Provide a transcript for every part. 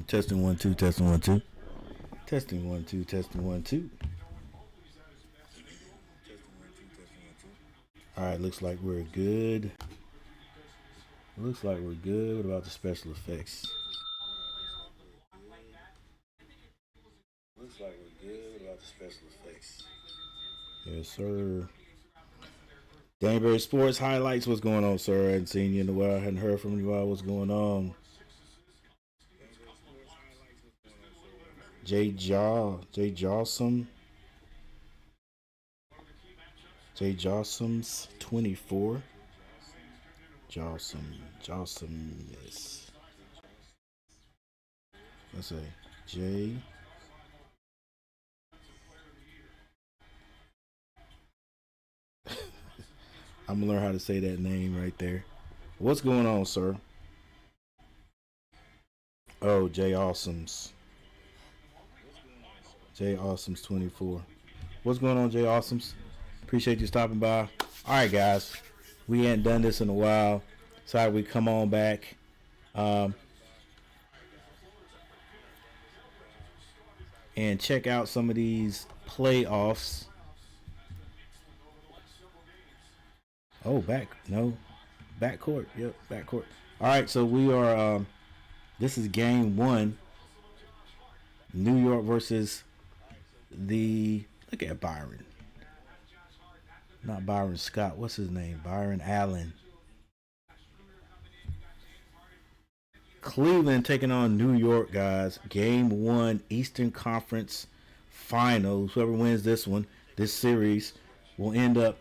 Testing 1 2. Testing 1 2. Testing 1 2. Testing 1 2. All right, looks like we're good. Looks like we're good. What about the special effects? Looks like we're good. What about the special effects? Yes, sir. Danbury Sports Highlights. What's going on, sir? I hadn't seen you in a while. I hadn't heard from you in a while. What's going on? Jay Jawsome. Jay Jawsome's 24. Jawsome, yes. Let's say Jay. I'm gonna learn how to say that name right there. What's going on, sir? Oh, Jay Awesome's. Jay Awesome's 24. What's going on, Jay Awesome's? Appreciate you stopping by. All right, guys. We ain't done this in a while. Sorry, we come on back. And check out some of these playoffs. Oh, backcourt. Yep, backcourt. All right, so we are. This is game 1. New York versus the. Look at Byron. Not Byron Scott. What's his name? Byron Allen. Cleveland taking on New York, guys. Game 1, Eastern Conference Finals. Whoever wins this one, this series, will end up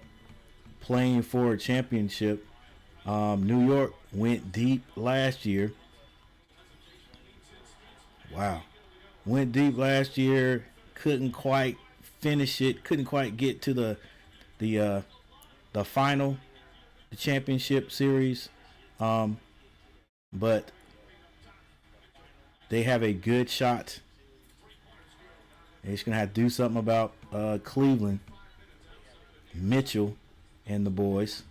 playing for a championship. New York went deep last year. Wow. Went deep last year. Couldn't quite finish it. Couldn't quite get to the final, the championship series. But they have a good shot. They're just gonna have to do something about Cleveland, Mitchell, and the boys.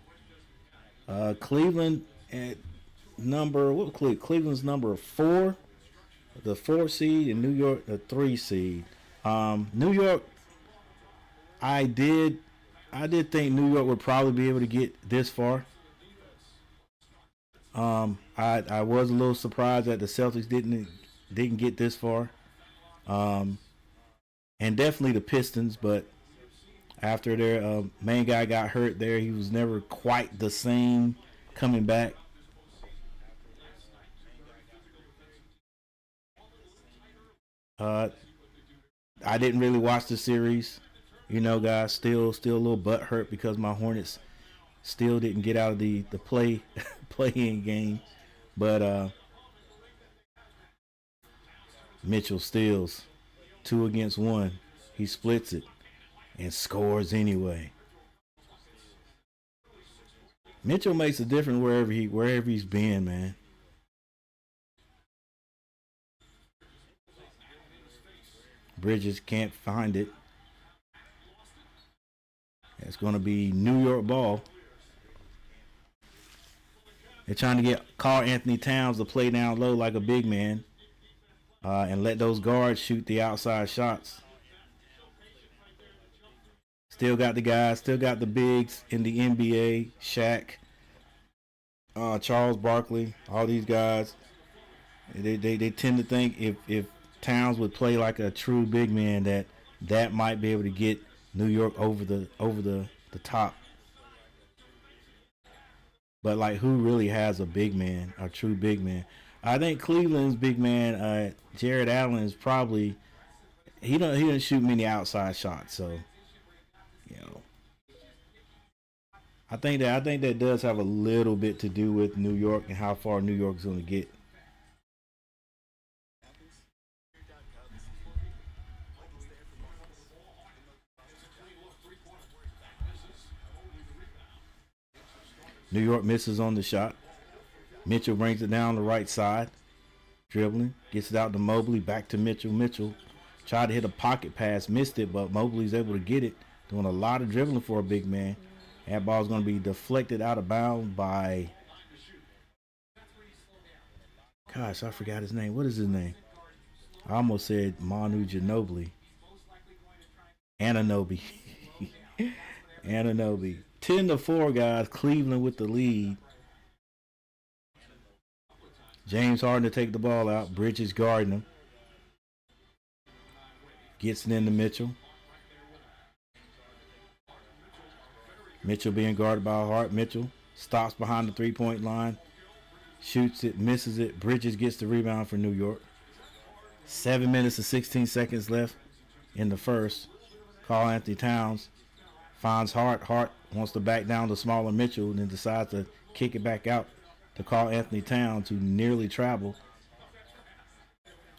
Cleveland at Cleveland's number 4, the 4 seed, and New York the 3 seed. New York, I did think New York would probably be able to get this far. I was a little surprised that the Celtics didn't get this far. And definitely the Pistons, but after their main guy got hurt there, he was never quite the same coming back. I didn't really watch the series, guys. Still a little butt hurt because my Hornets still didn't get out of the play-in game, but Mitchell steals 2 against 1. He splits it and scores anyway. Mitchell makes a difference wherever he's been, man. Bridges can't find it. It's going to be New York ball. They're trying to get Karl Anthony Towns to play down low like a big man and let those guards shoot the outside shots. Still got the guys, still got the bigs in the NBA, Shaq, Charles Barkley, all these guys. They tend to think if Towns would play like a true big man, that might be able to get New York over the top. But like, who really has a big man, a true big man? I think Cleveland's big man, Jared Allen, is probably he doesn't shoot many outside shots, so I think that does have a little bit to do with New York and how far New York's going to get. New York misses on the shot. Mitchell brings it down the right side. Dribbling. Gets it out to Mobley. Back to Mitchell. Mitchell tried to hit a pocket pass. Missed it, but Mobley's able to get it. Doing a lot of dribbling for a big man. That ball's going to be deflected out of bounds by... Gosh, I forgot his name. What is his name? I almost said Manu Ginobili. Ananobi. Ananobi. 10-4, guys. Cleveland with the lead. James Harden to take the ball out. Bridges guarding him. Gets it into Mitchell. Mitchell being guarded by Hart. Mitchell stops behind the three-point line. Shoots it, misses it. Bridges gets the rebound for New York. 7 minutes and 16 seconds left in the first. Karl Anthony Towns finds Hart. Hart wants to back down to smaller Mitchell and then decides to kick it back out to Karl Anthony Towns, who nearly traveled.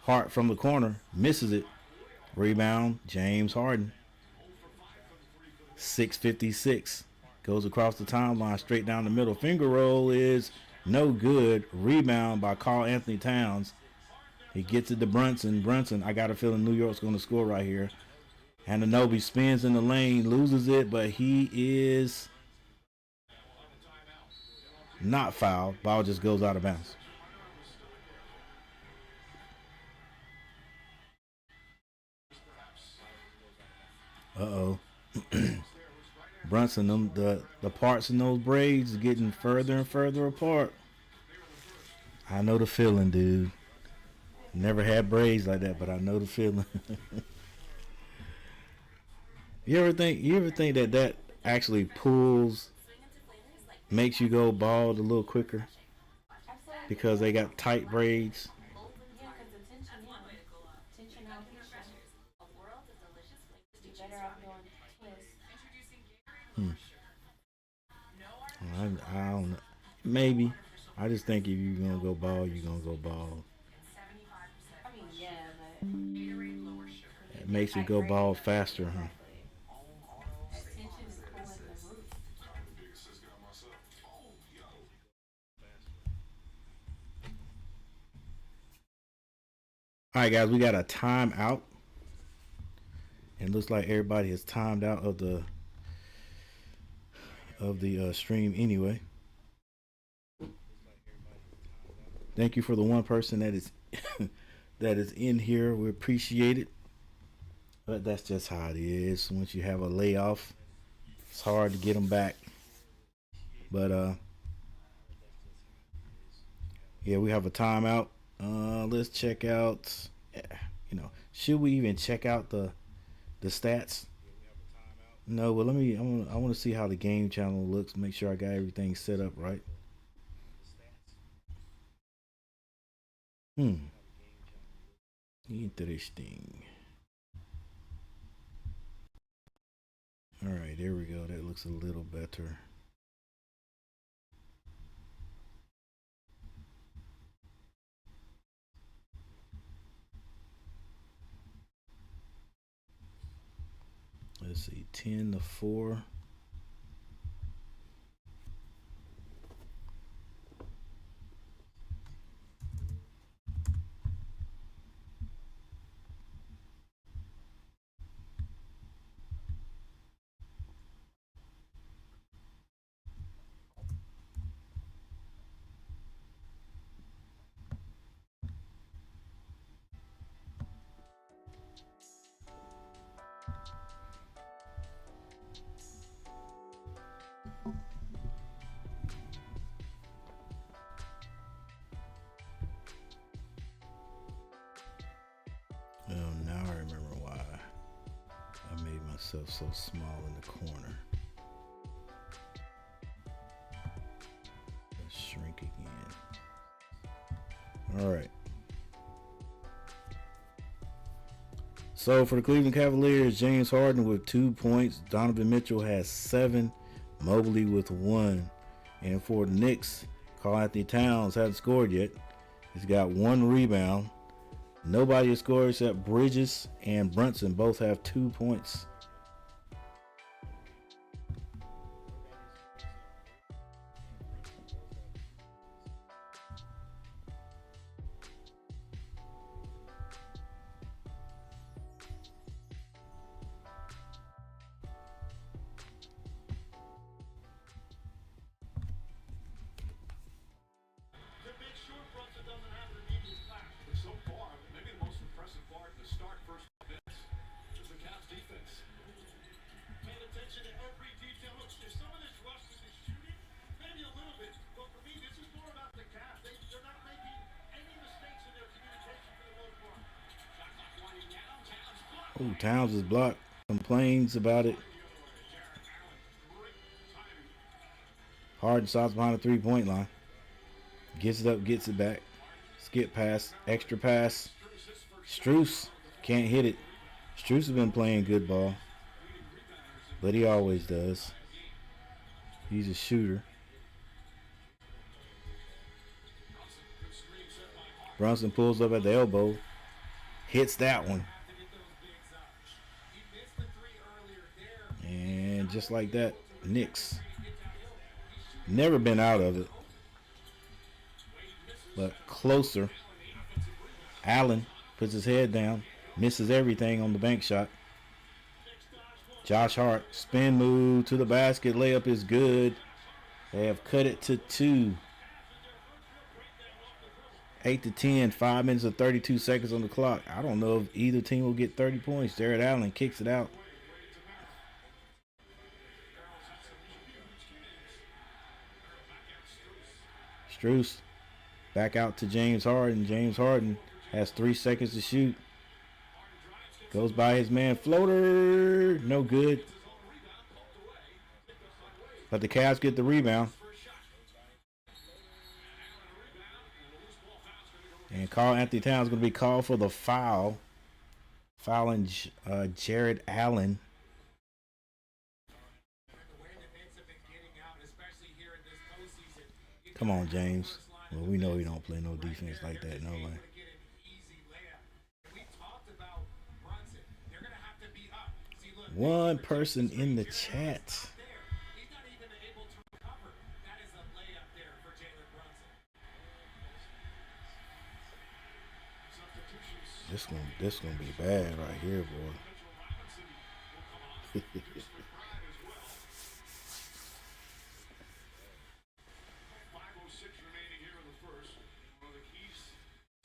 Hart from the corner misses it. Rebound, James Harden. 6:56. Goes across the timeline, straight down the middle. Finger roll is no good. Rebound by Karl Anthony Towns. He gets it to Brunson. Brunson, I got a feeling New York's going to score right here. Anunoby spins in the lane, loses it, but he is not fouled. Ball just goes out of bounds. Uh-oh. Brunson, the parts in those braids is getting further and further apart. I know the feeling, dude. Never had braids like that, but I know the feeling. You ever think that actually pulls, makes you go bald a little quicker because they got tight braids? Hmm. I don't know. Maybe. I just think if you're gonna go bald, you're gonna go bald. It makes you go bald faster, huh? All right, guys, we got a timeout, and looks like everybody has timed out of the stream anyway. Thank you for the one person that is that is in here. We appreciate it. But that's just how it is. Once you have a layoff, it's hard to get them back. But yeah, we have a timeout. Let's check out. Should we even check out the stats? No, but let me. I want to see how the game channel looks. Make sure I got everything set up right. Hmm. Interesting. All right, there we go. That looks a little better. Let's see, 10-4. Oh, now I remember why I made myself so small in the corner. Let's shrink again. All right. So for the Cleveland Cavaliers, James Harden with 2 points. Donovan Mitchell has 7. Mobley with 1. And for the Knicks, Karl Anthony Towns hasn't scored yet. He's got 1 rebound. Nobody has scored except Bridges and Brunson. Both have 2 points. Oh, Towns is blocked. Complains about it. Harden stops behind the three-point line. Gets it up, gets it back. Skip pass, extra pass. Strus can't hit it. Strus has been playing good ball, but he always does. He's a shooter. Brunson pulls up at the elbow. Hits that one. And just like that, Knicks. Never been out of it, but closer. Allen puts his head down, misses everything on the bank shot. Josh Hart, spin move to the basket, layup is good. They have cut it to 2. 8-10, 5 minutes and 32 seconds on the clock. I don't know if either team will get 30 points. Jared Allen kicks it out. Strus back out to James Harden. James Harden has 3 seconds to shoot. Goes by his man. Floater. No good. But the Cavs get the rebound. And Karl Anthony Towns is going to be called for the foul. Fouling Jared Allen. Come on, James. Well, we know he don't play no defense like that. No way. One person in the chat. This gonna be bad right here, boy. 5:06 remaining here in the first. One of the keys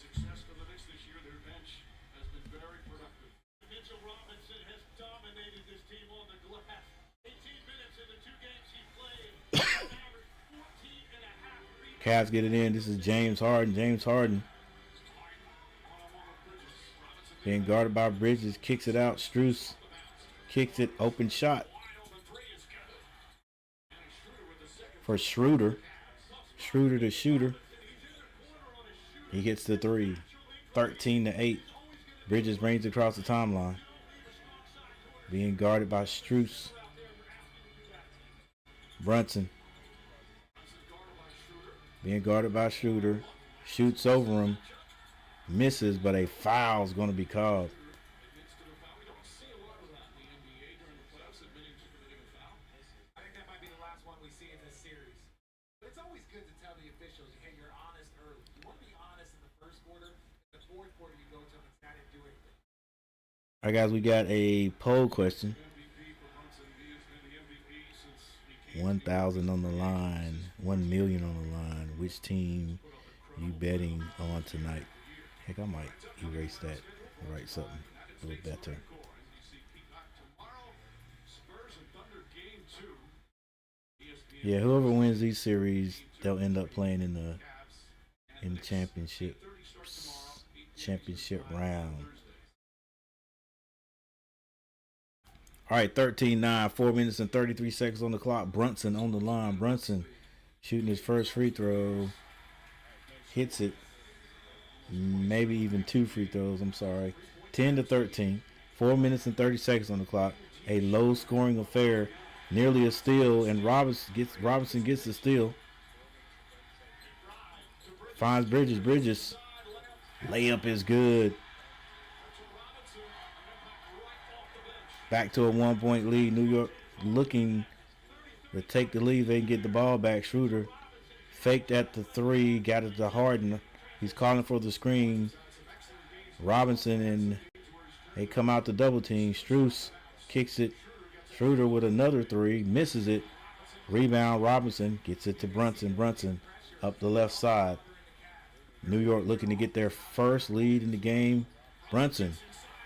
success for the Knicks this year, their bench has been very productive. Mitchell Robinson has dominated this team on the glass. 18 minutes in the 2 games he played. Averaged 14 and a half rebounds. Cavs get it in. This is James Harden. James Harden being guarded by Bridges. Kicks it out. Strus kicks it. Open shot for Schroeder. Schroeder the shooter. He gets the 3. 13-8. Bridges brings it across the timeline. Being guarded by Strus. Brunson. Being guarded by Schroeder. Shoots over him. Misses, but a foul's going to be called. I think that might be the last one we see in this series. But it's always good to tell the officials, hey, you're honest early. You want to be honest in the first quarter. In the fourth quarter, you go to them and say, I didn't do anything. All right, guys, we got a poll question. 1,000 on the line, 1 million on the line. Which team you betting on tonight? Heck, I might erase that and write something a little better. Yeah, whoever wins these series, they'll end up playing in the championship round. All right, 13-9, 4 minutes and 33 seconds on the clock. Brunson on the line. Brunson shooting his first free throw. Hits it. Maybe even 2 free throws. I'm sorry. 10-13. 4 minutes and 30 seconds on the clock. A low-scoring affair. Nearly a steal, and Robinson gets the steal. Finds Bridges. Bridges. Layup is good. Back to a 1-point lead. New York looking to take the lead. They can get the ball back. Schroeder faked at the 3. Got it to Harden. He's calling for the screen. Robinson, and they come out to double team. Strus kicks it. Schroeder with another 3. Misses it. Rebound. Robinson gets it to Brunson. Brunson up the left side. New York looking to get their first lead in the game. Brunson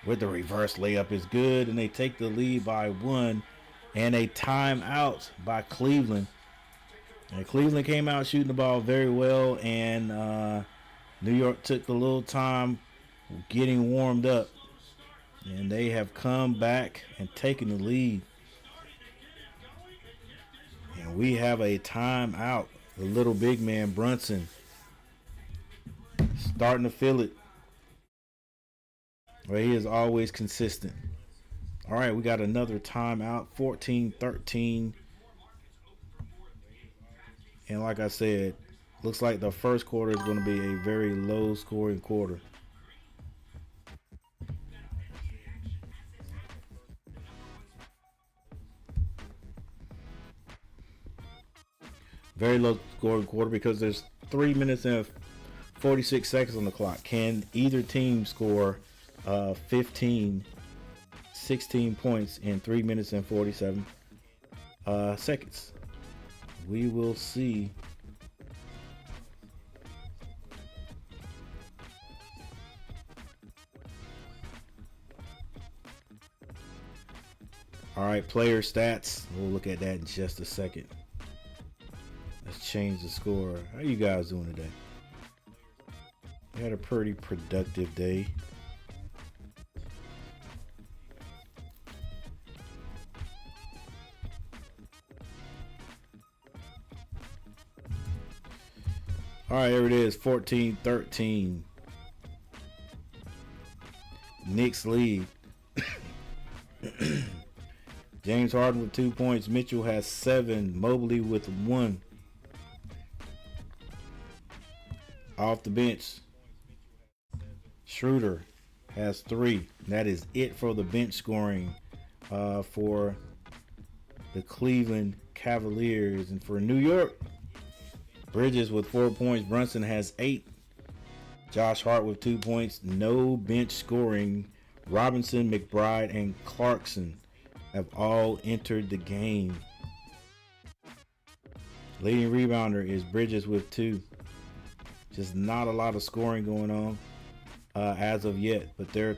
with the reverse layup is good, and they take the lead by 1. And a timeout by Cleveland. And Cleveland came out shooting the ball very well, and New York took a little time getting warmed up. And they have come back and taken the lead. And we have a timeout. The little big man, Brunson, starting to feel it. Well, he is always consistent. All right, we got another timeout, 14-13. And like I said, looks like the first quarter is going to be a very low-scoring quarter. Very low-scoring quarter because there's 3 minutes and 46 seconds on the clock. Can either team score 15, 16 points in 3 minutes and 47 seconds? We will see. All right, player stats. We'll look at that in just a second. Let's change the score. How you guys doing today? We had a pretty productive day. All right, here it is, 14-13. Knicks lead. James Harden with 2 points. Mitchell has 7. Mobley with 1. Off the bench, Schroeder has 3. That is it for the bench scoring for the Cleveland Cavaliers. And for New York, Bridges with 4 points. Brunson has 8. Josh Hart with 2 points. No bench scoring. Robinson, McBride, and Clarkson have all entered the game. Leading rebounder is Bridges with 2. Just not a lot of scoring going on as of yet. But there,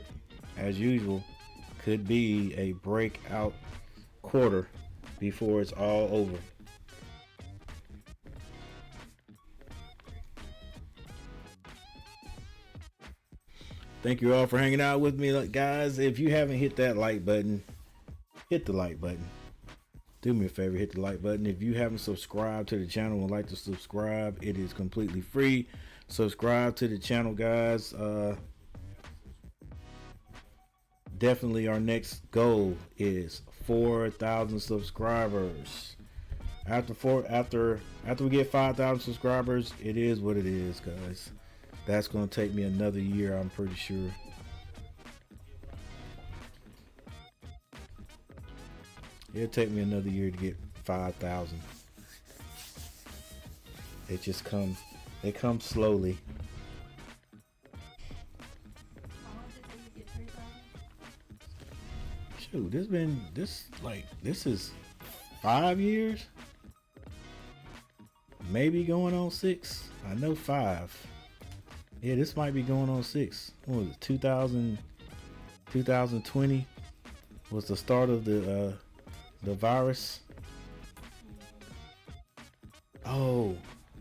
as usual, could be a breakout quarter before it's all over. Thank you all for hanging out with me, guys. If you haven't hit that like button, hit the like button. Do me a favor, hit the like button. If you haven't subscribed to the channel and would like to subscribe, it is completely free. Subscribe to the channel, guys. Definitely our next goal is 4,000 subscribers. After we get 5,000 subscribers, it is what it is, guys. That's going to take me another year, I'm pretty sure. It'll take me another year to get 5,000. They come slowly. Shoot, this is 5 years? Maybe going on 6. I know 5. Yeah, this might be going on 6. What was it? 2020 was the start of the virus. Oh,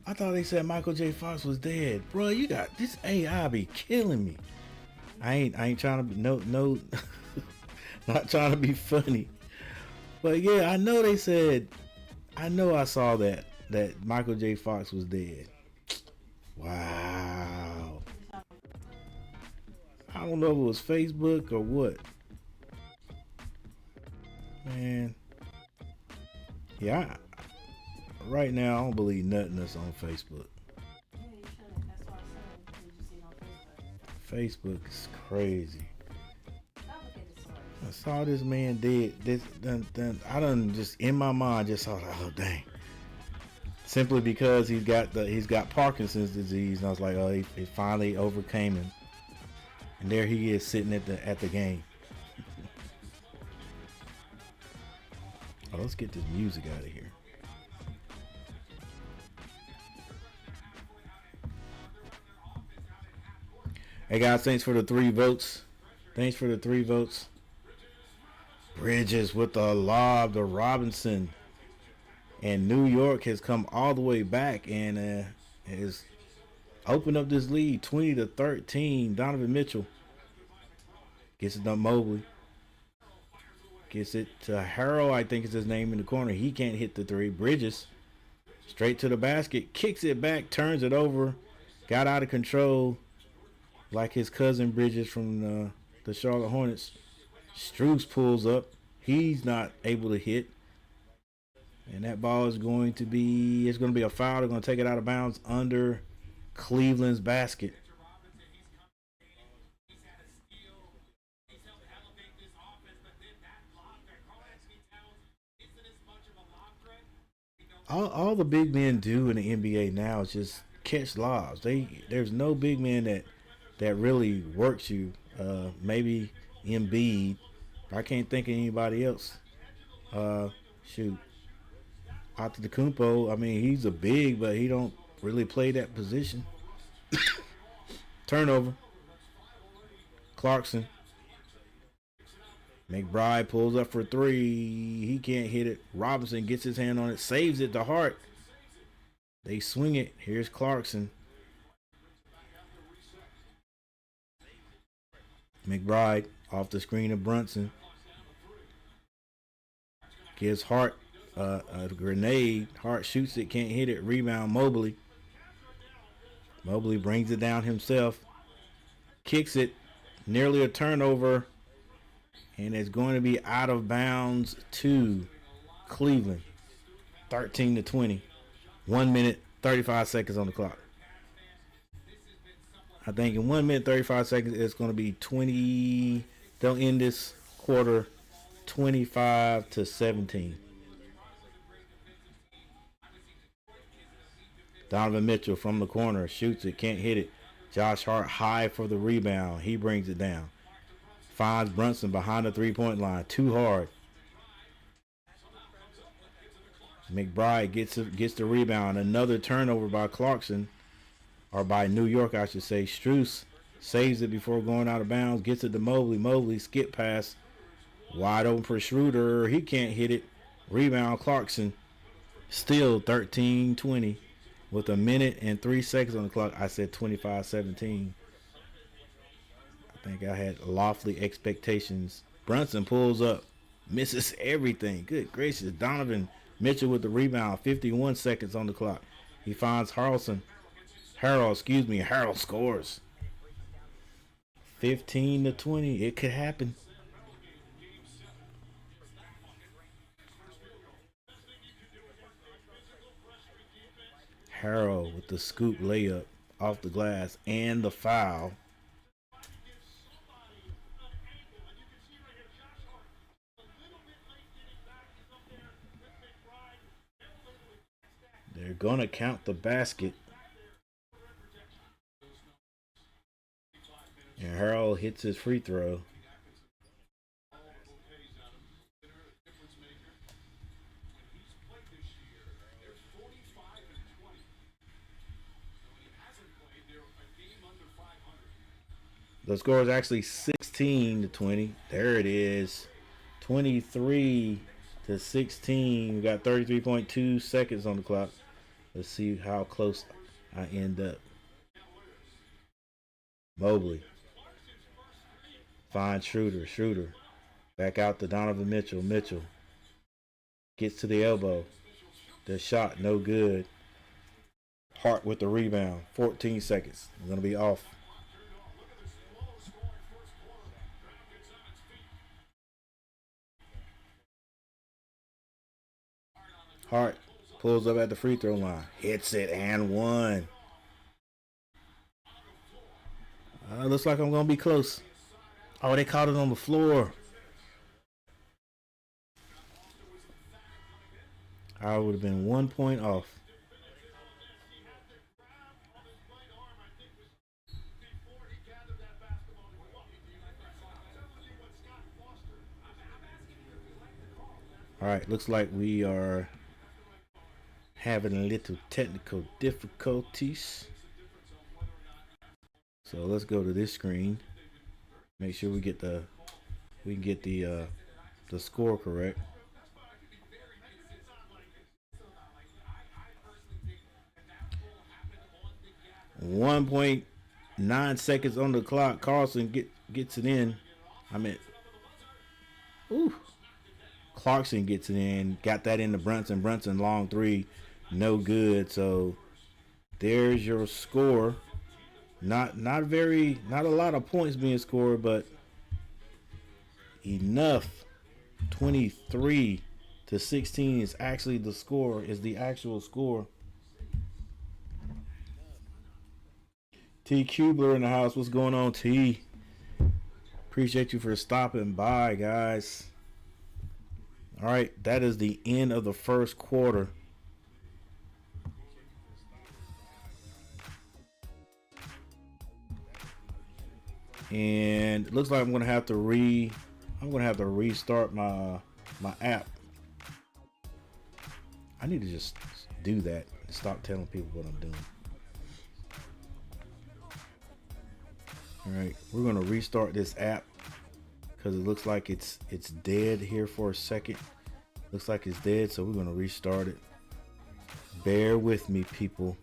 I thought they said Michael J. Fox was dead. Bro, you got this AI be killing me. I ain't trying to be no not trying to be funny. But yeah, I know they said, I know I saw that Michael J. Fox was dead. Wow. I don't know if it was Facebook or what. Man. Yeah, right now I don't believe nothing that's on Facebook. Yeah, you shouldn't. That's what I said. Did you see it on Facebook? Facebook is crazy. Stop looking at the source. I saw this man dead. I done just in my mind just thought, oh dang. Simply because he's got Parkinson's disease, and I was like, oh, he finally overcame him. And there he is sitting at the game. Oh, let's get this music out of here. Hey guys, thanks for the 3 votes. Thanks for the 3 votes. Bridges with the lob to Robinson. And New York has come all the way back and has opened up this lead 20-13. Donovan Mitchell Gets it to Mobley. Gets it to Harrell, I think is his name, in the corner. He can't hit the three. Bridges straight to the basket. Kicks it back. Turns it over. Got out of control like his cousin Bridges from the Charlotte Hornets. Strus pulls up. He's not able to hit. And that ball is going to be, it's going to be a foul. They're going to take it out of bounds under Cleveland's basket. All the big men do in the NBA now is just catch lobs. There's no big man that really works you. Maybe Embiid. I can't think of anybody else. Shoot. Antetokounmpo, I mean, he's a big, but he don't really play that position. Turnover. Clarkson. McBride pulls up for three. He can't hit it. Robinson gets his hand on it. Saves it to Hart. They swing it. Here's Clarkson. McBride off the screen of Brunson. Gives Hart a grenade. Hart shoots it. Can't hit it. Rebound Mobley. Mobley brings it down himself. Kicks it. Nearly a turnover. And it's going to be out of bounds to Cleveland. 13-20. 1 minute, 35 seconds on the clock. I think in 1 minute, 35 seconds, it's going to be 20. They'll end this quarter 25-17. Donovan Mitchell from the corner shoots it, can't hit it. Josh Hart high for the rebound. He brings it down. Finds Brunson behind the three-point line. Too hard. McBride gets the rebound. Another turnover by Clarkson. Or by New York, I should say. Strus saves it before going out of bounds. Gets it to Mobley. Mobley skip pass. Wide open for Schroeder. He can't hit it. Rebound Clarkson. Still 13-20. With 1 minute and 3 seconds on the clock. I said 25-17. I think I had lofty expectations. Brunson pulls up, misses everything. Good gracious. Donovan Mitchell with the rebound. 51 seconds on the clock. He finds Harrell, Harrell scores. 15-20. It could happen. Harrell with the scoop layup off the glass and the foul. They're going to count the basket. And Harrell hits his free throw. The score is actually 16-20. There it is. 23-16. We got 33.2 seconds on the clock. Let's see how close I end up. Mobley. Finds Schroeder. Schroeder. Back out to Donovan Mitchell. Mitchell. Gets to the elbow. The shot, no good. Hart with the rebound. 14 seconds. It's going to be off. Hart pulls up at the free throw line. Hits it and one. Looks like I'm going to be close. Oh, they caught it on the floor. I would have been 1 point off. All right, looks like we are having a little technical difficulties. So let's go to this screen. Make sure we can get the score correct. 1.9 seconds on the clock. Carlson gets it in. I mean, ooh. Clarkson gets it in. Got that into Brunson. Brunson long three. No good. So there's your score. Not a lot of points being scored, but enough. 23-16 is actually the score. Is the actual score. T Kubler in the house. What's going on, T? Appreciate you for stopping by, guys. All right, that is the end of the first quarter. And it looks like I'm gonna have to restart my app. I need to just do that and stop telling people what I'm doing. All right, we're gonna restart this app because it looks like it's dead here for a second. Looks like it's dead, so we're gonna restart it. Bear with me, people.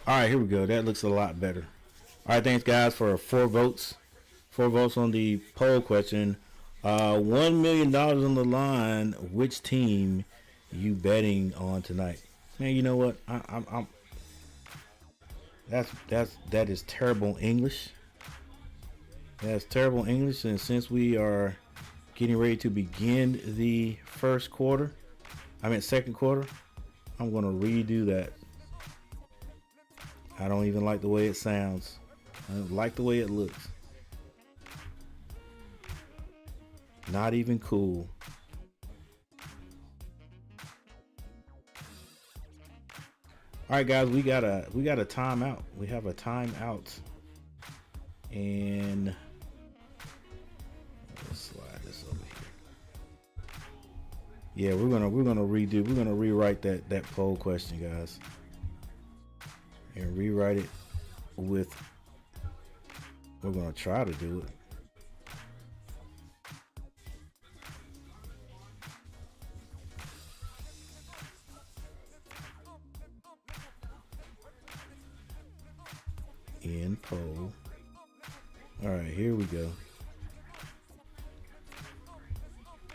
All right, here we go. That looks a lot better. All right, thanks guys for 4 votes. 4 votes on the poll question. $1 million on the line. Which team you betting on tonight? Man, you know what? I'm that is terrible English. That's terrible English. And since we are getting ready to begin the second quarter, I'm gonna redo that. I don't even like the way it sounds. I don't like the way it looks. Not even cool. All right, guys, we got a timeout. We have a timeout, and let's slide this over here. Yeah, we're gonna rewrite that poll question, guys, and rewrite it with. We're gonna try to do it. In poll. All right, here we go.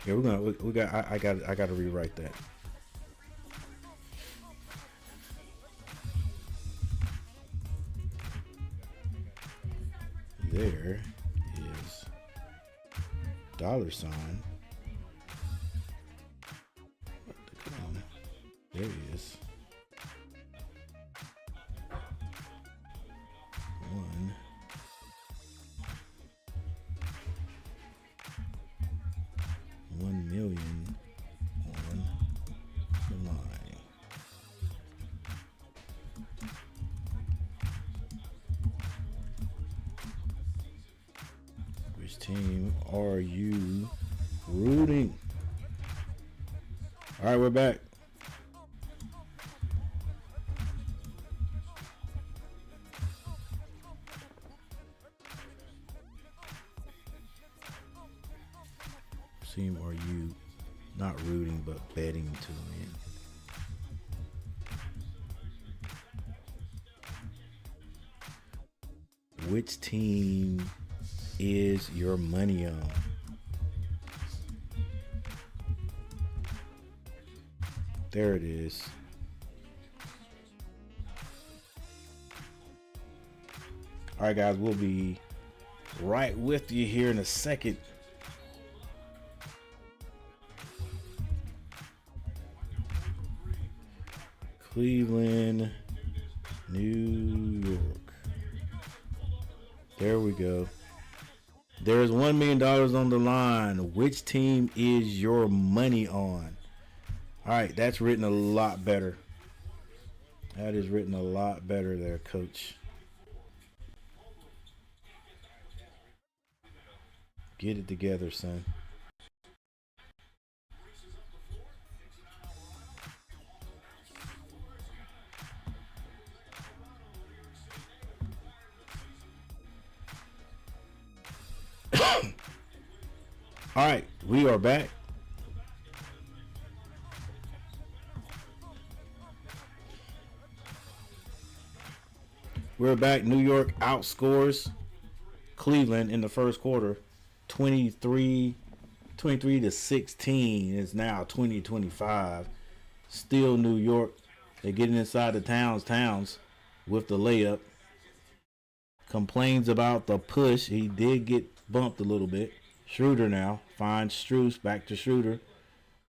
Yeah, I got to rewrite that. There is $. There is 1 million on the line. Which team are you rooting? All right, we're back. Team are you not rooting but betting to win? Which team is your money on? There it is. All right, guys, we'll be right with you here in a second. Cleveland, New York. There we go. There's $1 million on the line. Which team is your money on? All right, that's written a lot better. That is written a lot better there, Coach. Get it together, son. All right, we are back. We're back. New York outscores Cleveland in the first quarter 23 to 16. It's now 20-25. Still New York. They're getting inside the Towns with the layup. Complains about the push. He did get bumped a little bit. Schroeder now finds Strus. Back to Schroeder.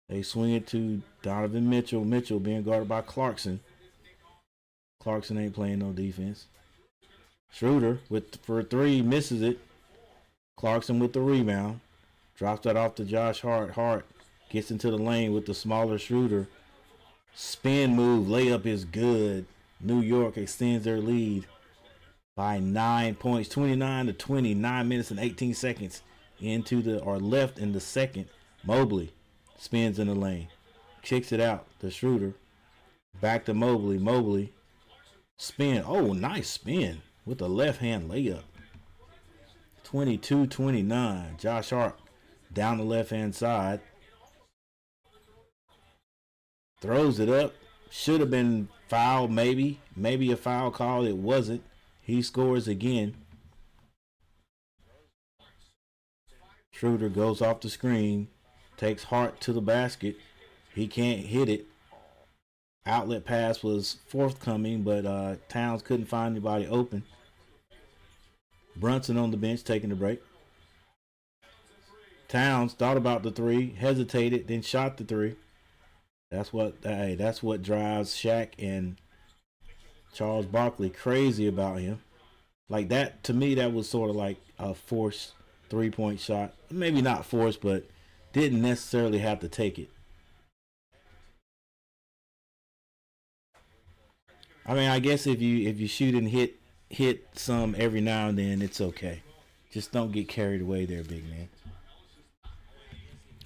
They swing it to Donovan Mitchell. Mitchell being guarded by Clarkson. Clarkson ain't playing no defense. Schroeder for three, misses it. Clarkson with the rebound. Drops that off to Josh Hart. Hart gets into the lane with the smaller Schroeder. Spin move. Layup is good. New York extends their lead by 9 points. 29-20. 9 minutes and 18 seconds left in the second. Mobley spins in the lane. Kicks it out to Schroeder. Back to Mobley. Mobley. Spin. Oh, nice spin with a left-hand layup. 22-29. Josh Hart down the left-hand side. Throws it up. Should have been fouled, maybe. Maybe a foul call. It wasn't. He scores again. Schroeder goes off the screen. Takes Hart to the basket. He can't hit it. Outlet pass was forthcoming, but Towns couldn't find anybody open. Brunson on the bench taking the break. Towns thought about the three, hesitated, then shot the three. That's what drives Shaq and Charles Barkley crazy about him. Like that, to me, that was sort of like a forced three-point shot. Maybe not forced, but didn't necessarily have to take it. I mean, I guess if you shoot and hit some every now and then, it's okay. Just don't get carried away there, big man.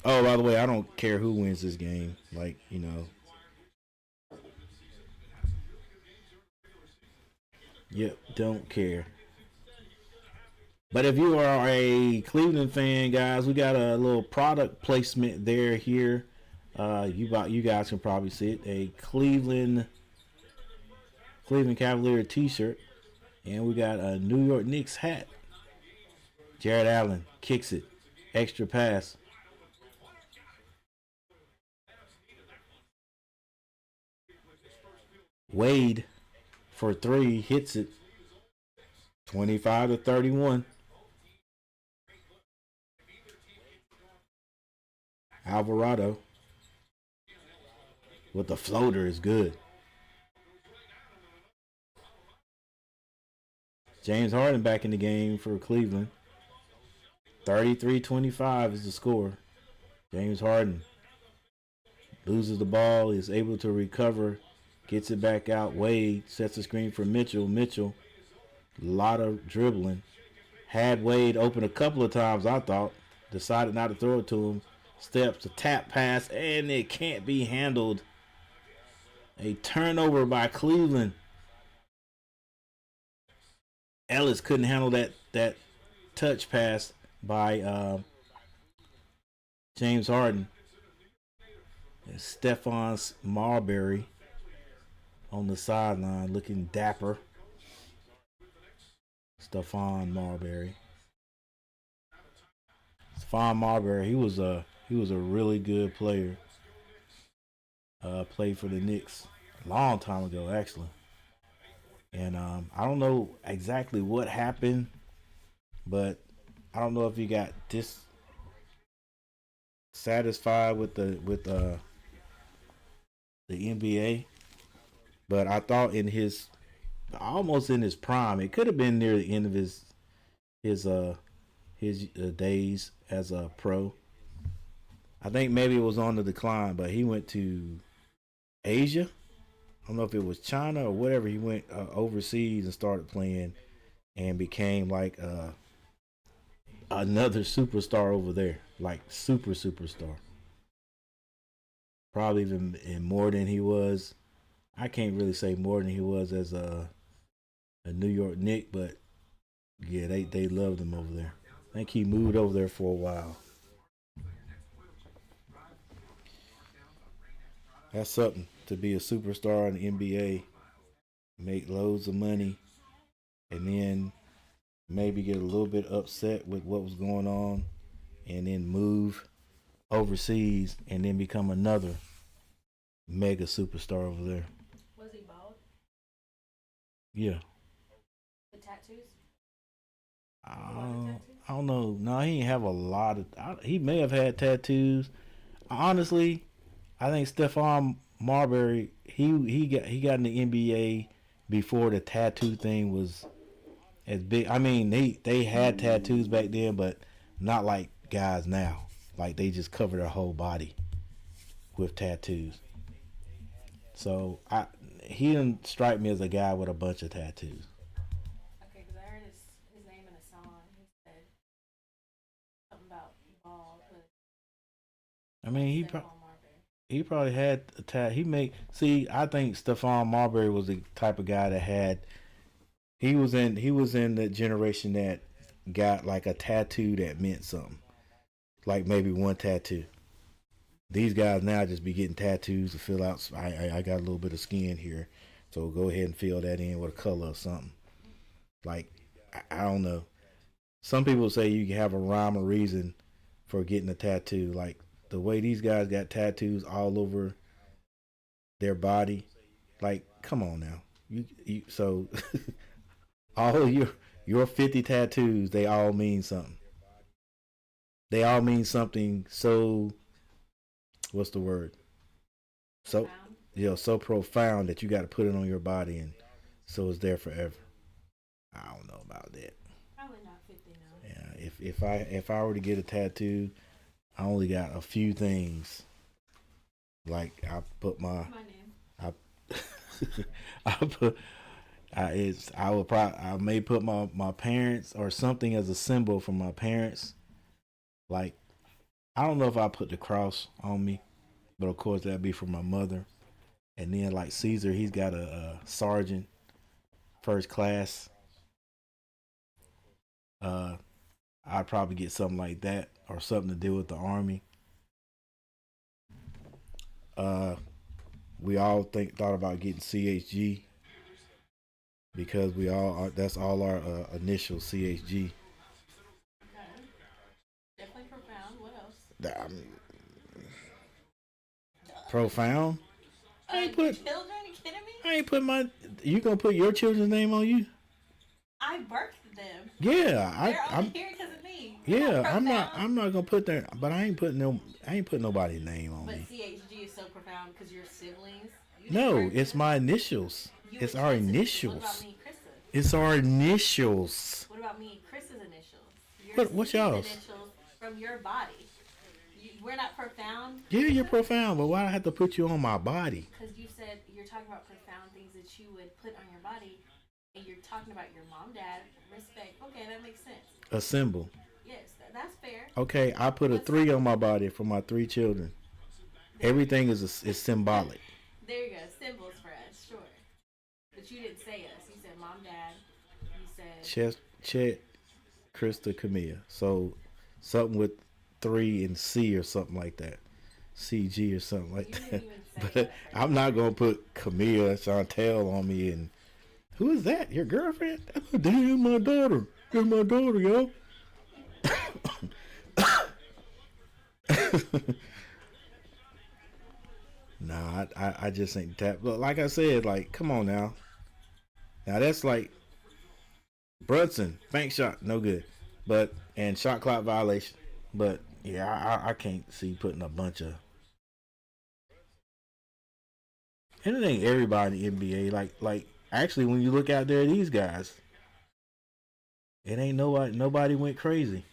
Oh, by the way, I don't care who wins this game. Like, you know. Yep, don't care. But if you are a Cleveland fan, guys, we got a little product placement there here. You guys can probably see it. A Cleveland Cavalier t-shirt. And we got a New York Knicks hat. Jared Allen kicks it. Extra pass. Wade for three, hits it. 25-31. Alvarado with the floater is good. James Harden back in the game for Cleveland. 33-25 is the score. James Harden loses the ball, is able to recover, gets it back out. Wade sets the screen for Mitchell. Mitchell, a lot of dribbling. Had Wade open a couple of times, I thought. Decided not to throw it to him. Steps, a tap pass, and it can't be handled. A turnover by Cleveland. Ellis couldn't handle that touch pass by James Harden. And Stephon Marbury on the sideline looking dapper. Stephon Marbury, he was a really good player. Played for the Knicks a long time ago, actually. And I don't know exactly what happened, but I don't know if he got dissatisfied with the NBA But I thought almost in his prime, it could have been near the end of his days as a pro. I think maybe it was on the decline, but he went to Asia. I don't know if it was China or whatever. He went overseas and started playing and became like another superstar over there, like superstar. Probably even more than he was. I can't really say more than he was as a New York Knick, but yeah, they loved him over there. I think he moved over there for a while. That's something to be a superstar in the NBA, make loads of money, and then maybe get a little bit upset with what was going on, and then move overseas and then become another mega superstar over there. Was he bald? Yeah. The tattoos? I don't know. No, he didn't have a lot of. He may have had tattoos. Honestly, I think Stephon Marbury he got in the NBA before the tattoo thing was as big. I mean, they had tattoos back then, but not like guys now. Like they just cover their whole body with tattoos. So he didn't strike me as a guy with a bunch of tattoos. Okay, because I heard his name in a song. He said something about bald, but I mean, Stephon Marbury. he probably had a I think Stephon Marbury was the type of guy that had. He was in the generation that got like a tattoo that meant something, like maybe one tattoo. These guys now just be getting tattoos to fill out. I got a little bit of skin here, so go ahead and fill that in with a color or something. Like I don't know. Some people say you can have a rhyme or reason for getting a tattoo. Like the way these guys got tattoos all over their body. Like, come on now. You so all your 50 tattoos, they all mean something. They all mean something so what's the word? So so profound that you got to put it on your body and so it's there forever. I don't know about that. Probably not 50 now. Yeah, if I were to get a tattoo, I only got a few things. Like I put my My name. I put I would probably I may put my parents or something as a symbol for my parents. Like I don't know if I put the cross on me, but of course that'd be for my mother. And then like Caesar, he's got a sergeant, first class. Uh, I'd probably get something like that or something to do with the army. Uh, we all thought about getting CHG because we all are. That's all our initials, CHG. Okay. Definitely profound. What else? Profound. I ain't put. Children? Are you kidding me? I ain't put my. You gonna put your children's name on you? I birthed them. Yeah, They're I'm. only here because of me. Yeah, I'm not. I'm not gonna put their. But I ain't putting no. I ain't putting nobody's name on But me. CHG is so profound because you're siblings. You No, didn't birth it's them. my initials. You It's and our Chris's. initials. What about me and Chris's? It's our initials. What about me and Chris's initials? Your What's sister's y'all's? initials from your body. We're not profound. Yeah, you're profound, but why do I have to put you on my body? Because you said you're talking about profound things that you would put on your body, and you're talking about your mom, dad, respect. Okay, that makes sense. A symbol. Yes, that's fair. Okay, I put a 3 on my body for my 3 children. Everything is symbolic. There you go, symbols for us, sure. But you didn't say us. You said mom, dad. You said Chet, Krista, Camilla. So something with 3 and C or something like that. CG or something like you didn't that. even say But that. I'm not gonna put Camilla, Chantel on me and who is that? Your girlfriend? Oh, damn, my daughter. That's my daughter, yo. Nah, I just ain't tap. But like I said, like, come on now. Now that's like Brunson, bank shot, no good. But and shot clock violation. But yeah, I can't see putting a bunch of. And it ain't everybody in the NBA. Like actually, when you look out there, these guys, it ain't nobody. Nobody went crazy.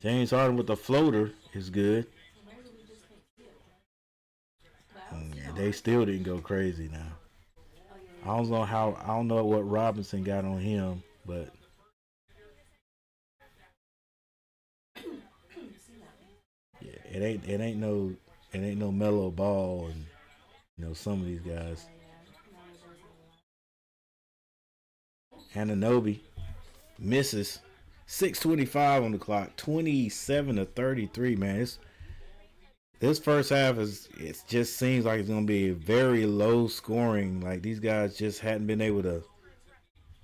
James Harden with the floater is good. Maybe we just can't see it. But I don't see Yeah, no they hard still didn't go crazy now. Oh, yeah, I don't know how. I don't know what Robinson got on him, but yeah. See that? yeah, it ain't no mellow ball and some of these guys. Ananobi misses. 6:25 on the clock. 27-33. Man, this first half it just seems like it's gonna be very low scoring. Like these guys just hadn't been able to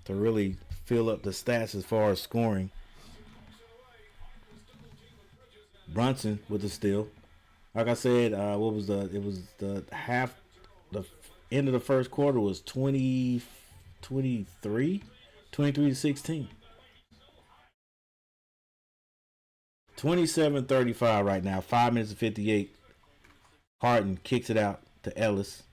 really fill up the stats as far as scoring. Brunson with the steal. Like I said, what was it was the half, the end of the first quarter was 23 to 16. 27-35 right now. 5 minutes and 58. Harden kicks it out to Ellis.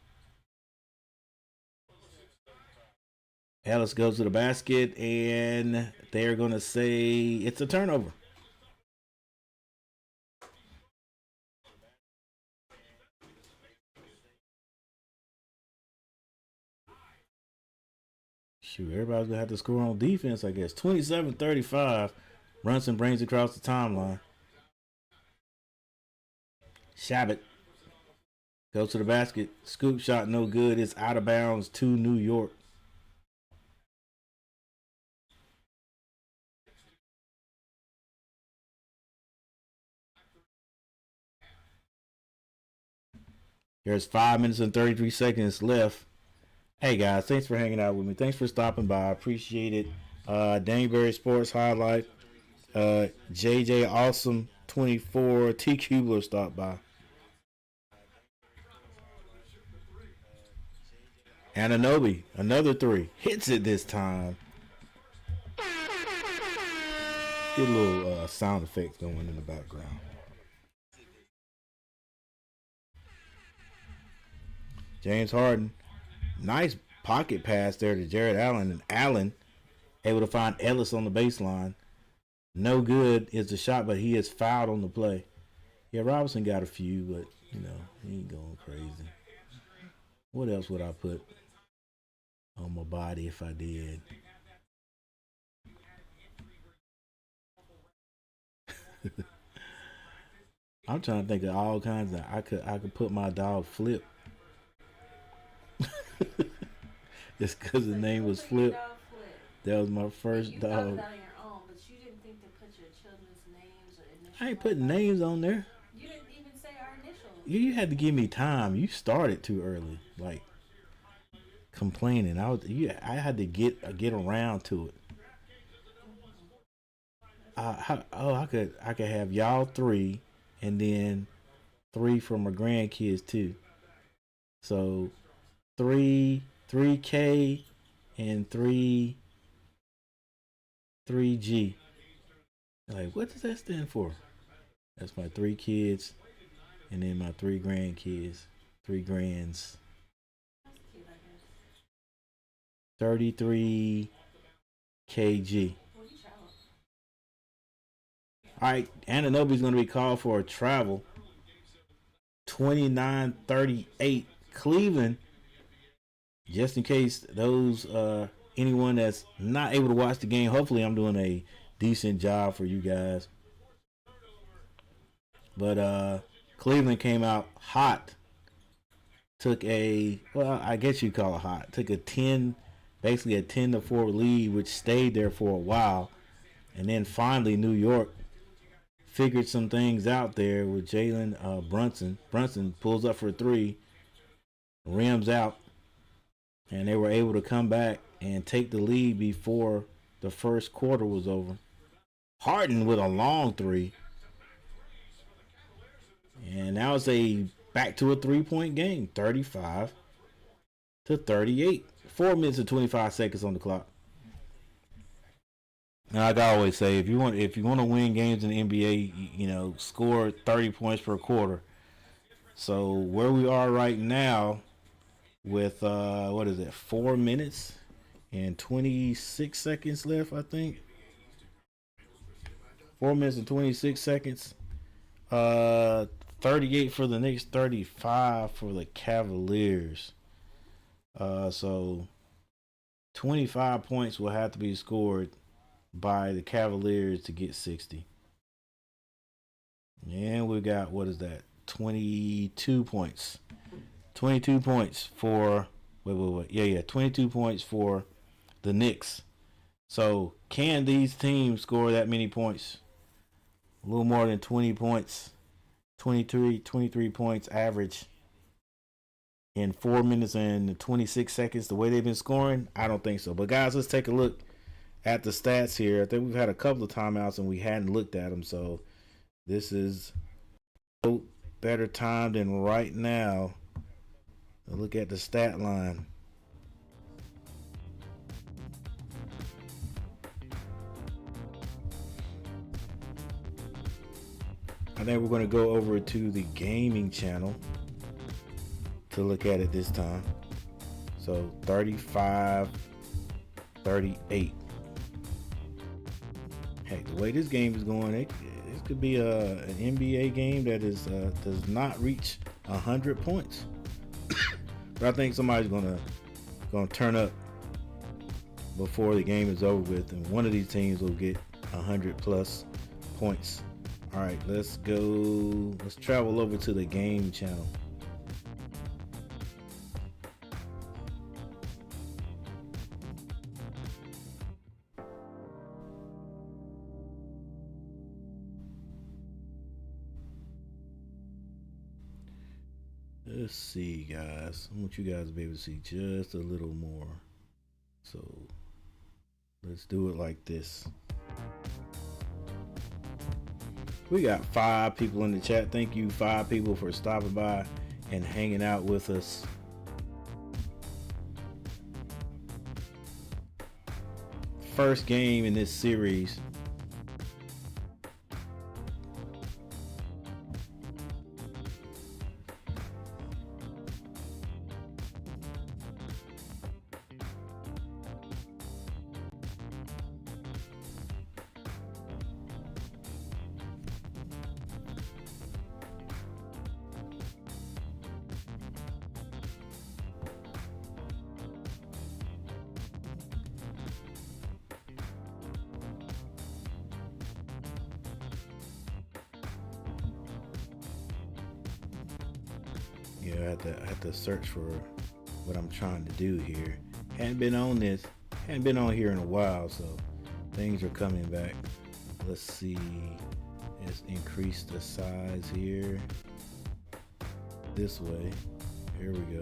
Ellis goes to the basket, and they're going to say it's a turnover. Shoot, everybody's going to have to score on defense, I guess. 27-35. Brunson brings it across the timeline. Shabbat goes to the basket. Scoop shot, no good. It's out of bounds to New York. There's 5 minutes and 33 seconds left. Hey guys, thanks for hanging out with me. Thanks for stopping by. I appreciate it. Danbury Sports Highlight. JJ Awesome 24. T Cubler stopped by. Ananobi, another three. Hits it this time. Get a little sound effects going in the background. James Harden. Nice pocket pass there to Jared Allen. And Allen able to find Ellis on the baseline. No good is the shot, but he is fouled on the play. Yeah, Robinson got a few, but, he ain't going crazy. What else would I put on my body if I did? I'm trying to think of all kinds of. I could put my dog Flip. Just because the name was Flip. That was my first You dog. thought about it on your own, but you didn't think to put your children's names or initials. I ain't putting names on there. You didn't even say our initials. You had to give me time. You started too early, like complaining. I had to get around to it. I could have y'all three, and then three for my grandkids too. So 3K and 3G. Like, what does that stand for? That's my 3 kids, and then my 3 grandkids, 3 grands. 33 kg. All right, Ananobi's going to be called for a travel. 29-38 Cleveland. Just in case those anyone that's not able to watch the game, hopefully I'm doing a decent job for you guys. But Cleveland came out hot. Took I guess you'd call it hot. Took basically a 10-4 lead, which stayed there for a while. And then finally New York figured some things out there with Jalen Brunson. Brunson pulls up for a 3, rims out, and they were able to come back and take the lead before the first quarter was over. Harden with a long 3. And now it's back to a 3-point game, 35-38. 4 minutes and 25 seconds on the clock. And like I always say, if you want to win games in the NBA, score 30 points per quarter. So where we are right now with what is it? 4 minutes and 26 seconds left, I think. 4 minutes and 26 seconds. 38 for the Knicks, 35 for the Cavaliers. So 25 points will have to be scored by the Cavaliers to get 60. And we got, what is that? 22 points. 22 points for, wait. Yeah, 22 points for the Knicks. So can these teams score that many points? A little more than 20 points. 23 points average in 4 minutes and 26 seconds. The way they've been scoring, I don't think so. But guys, let's take a look at the stats here. I think we've had a couple of timeouts and we hadn't looked at them. So this is no better time than right now to look at the stat line. I think we're going to go over to the gaming channel to look at it this time. So 35, 38. Heck, the way this game is going, it could be an NBA game that is does not reach 100 points. But I think somebody's gonna turn up before the game is over with, and one of these teams will get 100 plus points. All right, let's go. Let's travel over to the game channel. Let's see, guys. I want you guys to be able to see just a little more. So let's do it like this. We got 5 people in the chat. Thank you, 5 people, for stopping by and hanging out with us. First game in this series. Yeah, I had to search for what I'm trying to do here. Hadn't been on here in a while, so things are coming back. Let's see. Let's increase the size here. This way. Here we go.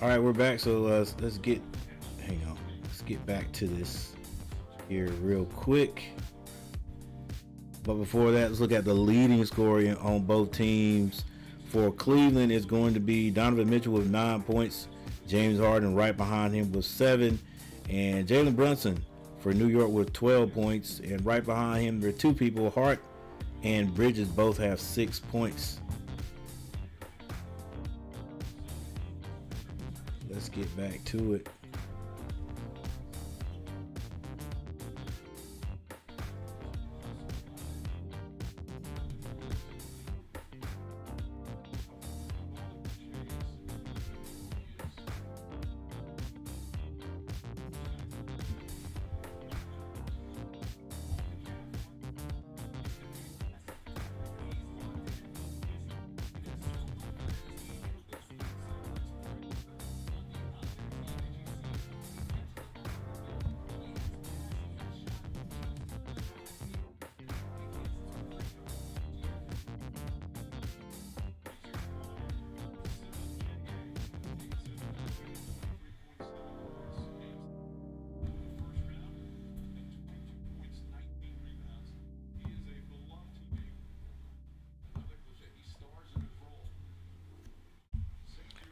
All right, we're back. So let's get back to this here real quick. But before that, let's look at the leading scorer on both teams. For Cleveland, it's going to be Donovan Mitchell with 9 points. James Harden right behind him with 7. And Jalen Brunson for New York with 12 points. And right behind him, there are 2 people, Hart and Bridges, both have 6 points. Let's get back to it.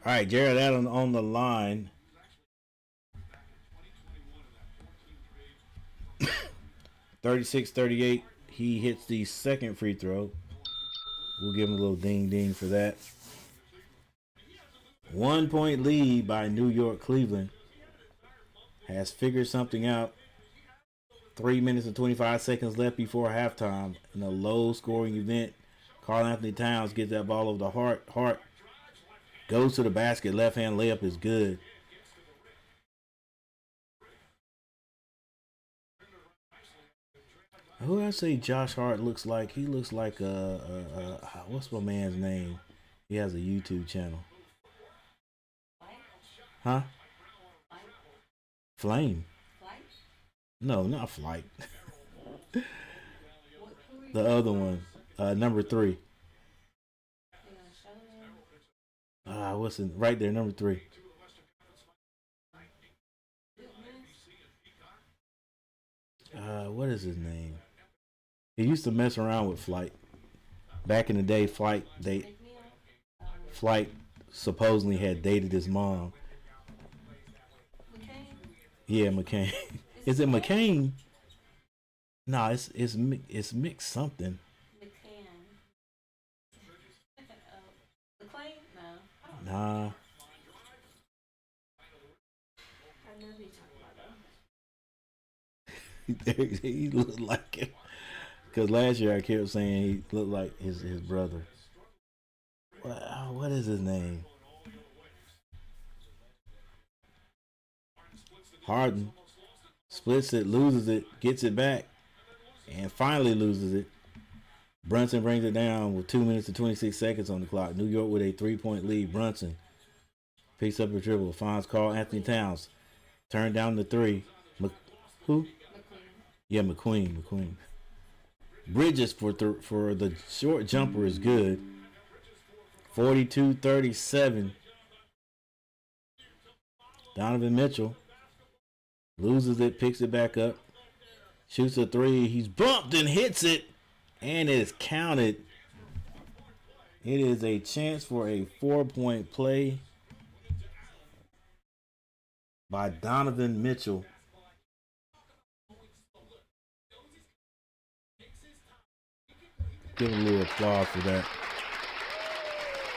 All right, Jared Allen on the line. 36-38. He hits the second free throw. We'll give him a little ding ding for that. 1 point lead by New York. Cleveland has figured something out. 3 minutes and 25 seconds left before halftime in a low scoring event. Karl Anthony Towns gets that ball over the Hart goes to the basket. Left hand layup is good. Who I say Josh Hart looks like? He looks like what's my man's name? He has a YouTube channel. Huh? Flame. No, not Flight. The other one. Number 3. What's in right there? Number 3. What is his name? He used to mess around with Flight. Back in the day, Flight supposedly had dated his mom. Yeah, McCain. Is it McCain? No, it's mixed something. Nah. I know who you're talking about. He looked like it. Because last year I kept saying he looked like his brother. What is his name? Harden splits it, loses it, gets it back, and finally loses it. Brunson brings it down with 2 minutes and 26 seconds on the clock. New York with a 3-point lead. Brunson picks up a dribble, finds Karl Anthony Towns. Turn down the 3. Who? Yeah, McQueen. Bridges for the short jumper is good. 42-37. Donovan Mitchell loses it, picks it back up, shoots a 3. He's bumped and hits it, and it is counted. It is a chance for a 4-point play by Donovan Mitchell. Give a little applause for that.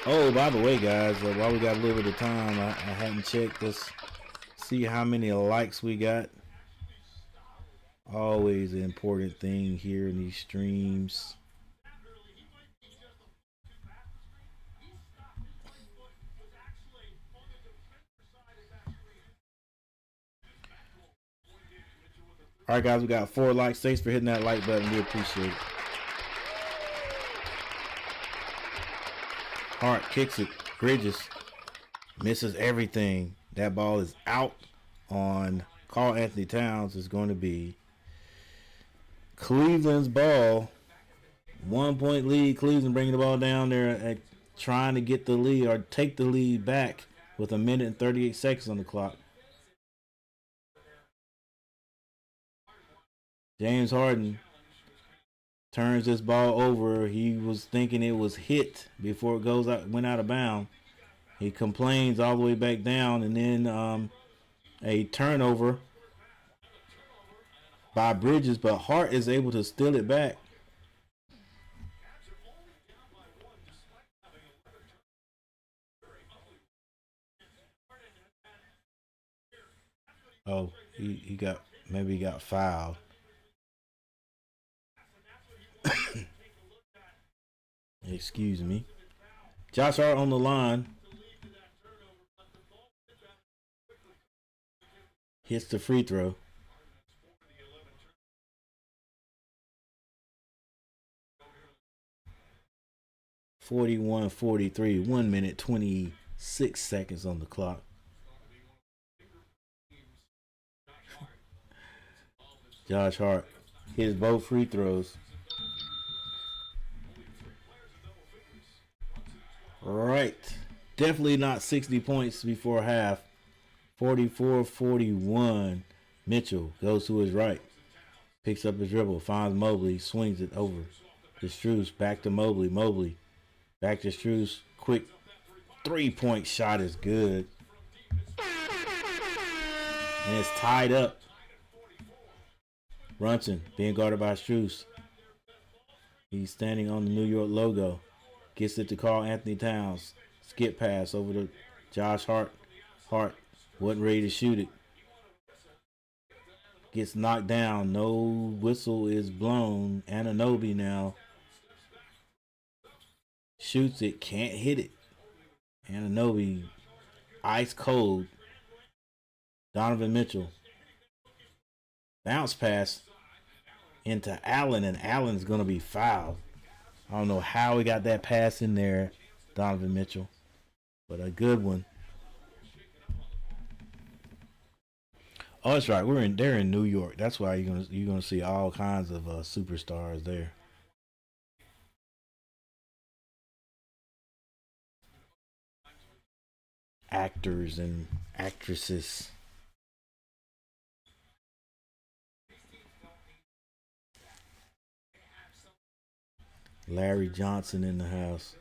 Oh, by the way, guys, while we got a little bit of time, I hadn't checked this. See how many likes we got. Always an important thing here in these streams. All right, guys, we got 4 likes. Thanks for hitting that like button. We appreciate it. Hart kicks it. Bridges misses everything. That ball is out on Karl Anthony Towns. Is going to be Cleveland's ball. 1-point lead. Cleveland bringing the ball down there, trying to get the lead or take the lead back with 1 minute and 38 seconds on the clock. James Harden turns this ball over. He was thinking it was hit before it went out of bounds. He complains all the way back down, and then a turnover by Bridges, but Hart is able to steal it back. Oh, he got fouled. Excuse me. Josh Hart on the line. Hits the free throw. (41-43). 1 minute 26 seconds on the clock. Josh Hart hits both free throws. Right. Definitely not 60 points before half. 44-41. Mitchell goes to his right. Picks up his dribble. Finds Mobley. Swings it over to Strus. Back to Mobley. Mobley. Back to Strus. Quick 3-point shot is good. And it's tied up. Brunson being guarded by Strus. He's standing on the New York logo. Gets it to Karl Anthony Towns. Skip pass over to Josh Hart. Hart wasn't ready to shoot it. Gets knocked down. No whistle is blown. Anunoby now shoots it. Can't hit it. Anunoby ice cold. Donovan Mitchell. Bounce pass into Allen, and Allen's going to be fouled. I don't know how he got that pass in there, Donovan Mitchell, but a good one. Oh, that's right. They're in New York. That's why you're gonna see all kinds of superstars there. Actors and actresses. Larry Johnson in the house.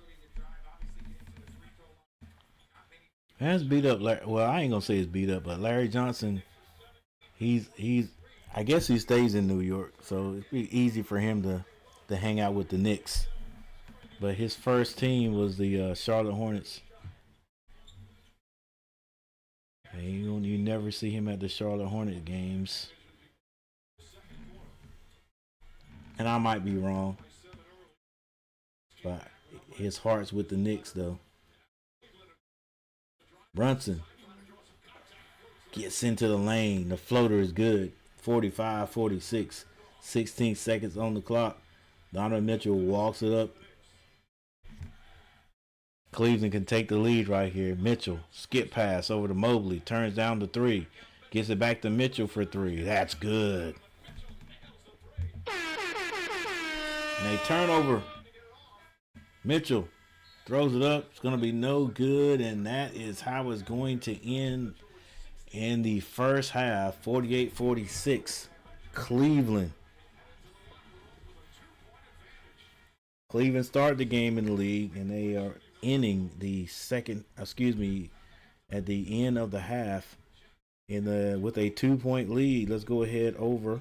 That's beat up. Well, I ain't gonna say it's beat up, but Larry Johnson, he's. I guess he stays in New York, so it'd be easy for him to hang out with the Knicks. But his first team was the Charlotte Hornets. And you never see him at the Charlotte Hornets games. And I might be wrong, but his heart's with the Knicks, though. Brunson gets into the lane. The floater is good. 45-46. 16 seconds on the clock. Donovan Mitchell walks it up. Cleveland can take the lead right here. Mitchell, skip pass over to Mobley. Turns down the three. Gets it back to Mitchell for three. That's good. And a turnover. Mitchell throws it up. It's going to be no good, and that is how it's going to end in the first half. 48-46. Cleveland. Cleveland started the game in the league, and they are ending the at the end of the half with a 2-point lead. Let's go ahead over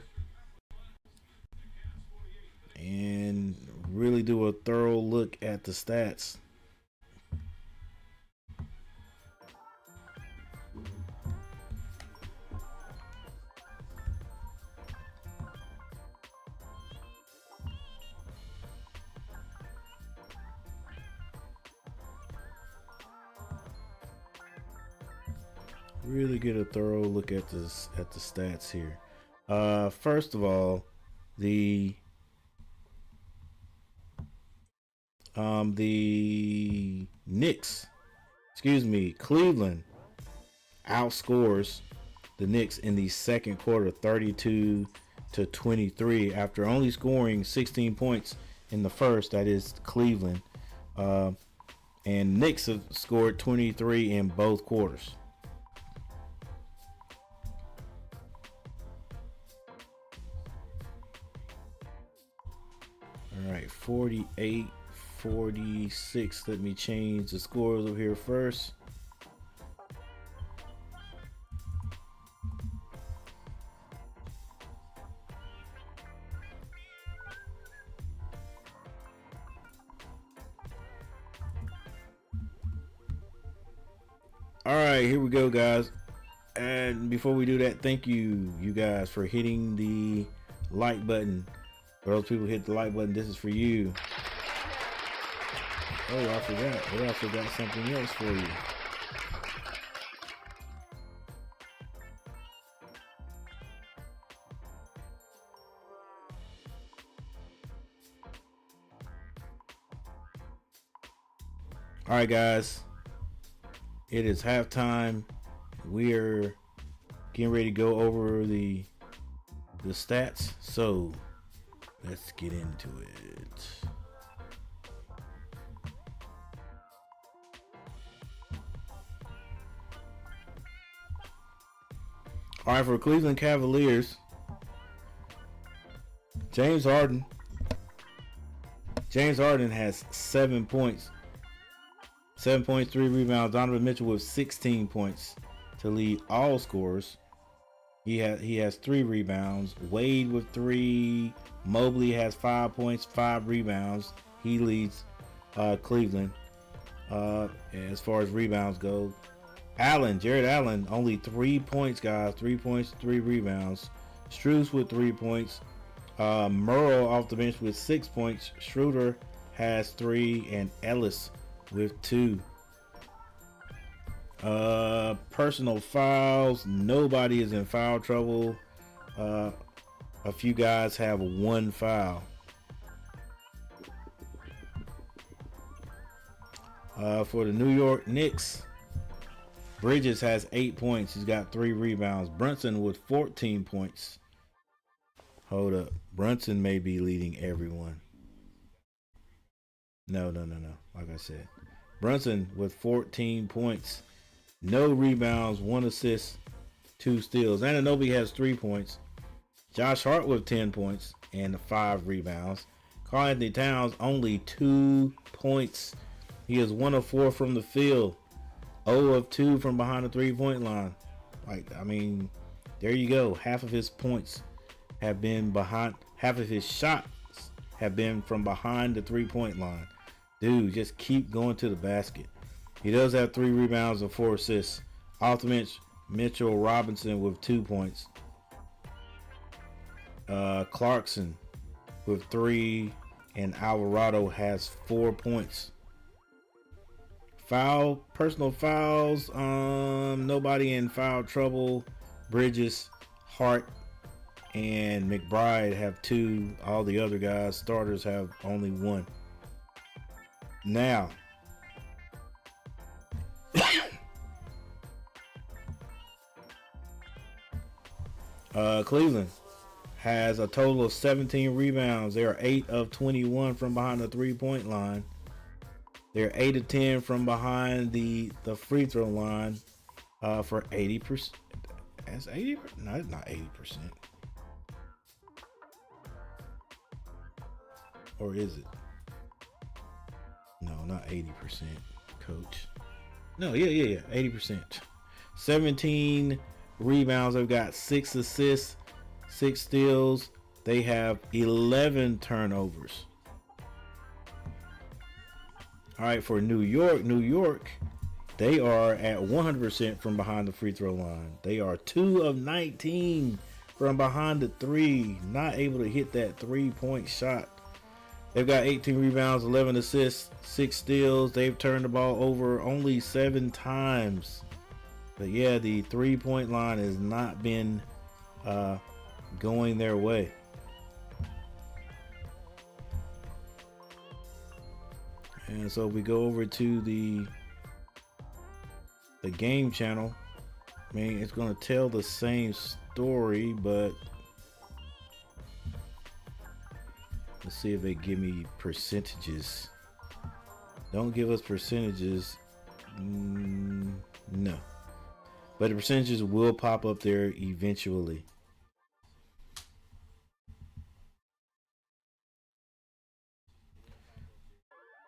and really do a thorough look at the stats. Really get a thorough look at the stats here. First of all, the Cleveland outscores the Knicks in the second quarter 32-23 after only scoring 16 points in the first. That is Cleveland. And Knicks have scored 23 in both quarters. All right, 48-46. Let me change the scores over here first. All right, here we go, guys. And before we do that, thank you guys for hitting the like button. For those people who hit the like button, this is for you. Oh, I forgot. We also got something else for you. All right, guys. It is halftime. We're getting ready to go over the stats. So let's get into it. All right, for Cleveland Cavaliers, James Harden has 7 points, 7 points, 3 rebounds. Donovan Mitchell with 16 points to lead all scorers. He has 3 rebounds. Wade with 3. Mobley has 5 points, 5 rebounds. He leads Cleveland as far as rebounds go. Jared Allen, only 3 points, guys. 3 points, 3 rebounds. Strus with 3 points. Murrow off the bench with 6 points. Schroeder has 3, and Ellis with 2. Personal fouls. Nobody is in foul trouble. A few guys have 1 foul. For the New York Knicks, Bridges has 8 points. He's got 3 rebounds. Brunson with 14 points. Hold up. Brunson may be leading everyone. No. Like I said, Brunson with 14 points. No rebounds, 1 assist, 2 steals. Anunoby has 3 points. Josh Hart with 10 points and 5 rebounds. Karl-Anthony Towns only 2 points. He is 1 of 4 from the field. 0 of 2 from behind the 3-point line. There you go. Half of his points have been behind. Half of his shots have been from behind the 3-point line. Dude, just keep going to the basket. He does have 3 rebounds and 4 assists. Off the bench, Mitchell Robinson with 2 points. Clarkson with 3, and Alvarado has 4 points. Personal fouls. Nobody in foul trouble. Bridges, Hart, and McBride have 2. All the other guys, starters, have only 1. Now, Cleveland has a total of 17 rebounds. They are 8 of 21 from behind the 3-point line. They're 8 of 10 from behind the free throw line for 80%. That's 80%? No, it's not 80%. Or is it? No, not 80%, coach. No, yeah. 80%. 17 rebounds. They've got 6 assists, 6 steals. They have 11 turnovers. All right, for New York, they are at 100% from behind the free throw line. They are 2 of 19 from behind the 3. Not able to hit that 3-point shot. They've got 18 rebounds, 11 assists, 6 steals. They've turned the ball over only 7 times. But yeah, the 3-point line has not been going their way. And so we go over to the game channel. It's going to tell the same story, but let's see if they give me percentages. Don't give us percentages. No. But the percentages will pop up there eventually.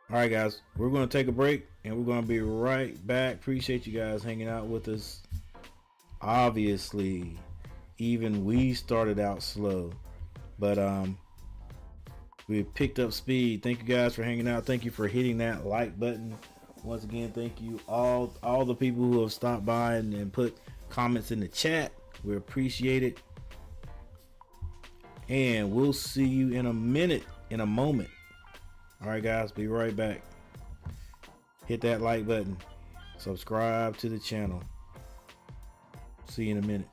All right, guys, we're going to take a break and we're going to be right back. Appreciate you guys hanging out with us. Obviously, even we started out slow, but we picked up speed. Thank you guys for hanging out. Thank you for hitting that like button. Once again, thank you all the people who have stopped by and put comments in the chat. We appreciate it. And we'll see you in a moment. All right, guys, be right back. Hit that like button. Subscribe to the channel. See you in a minute.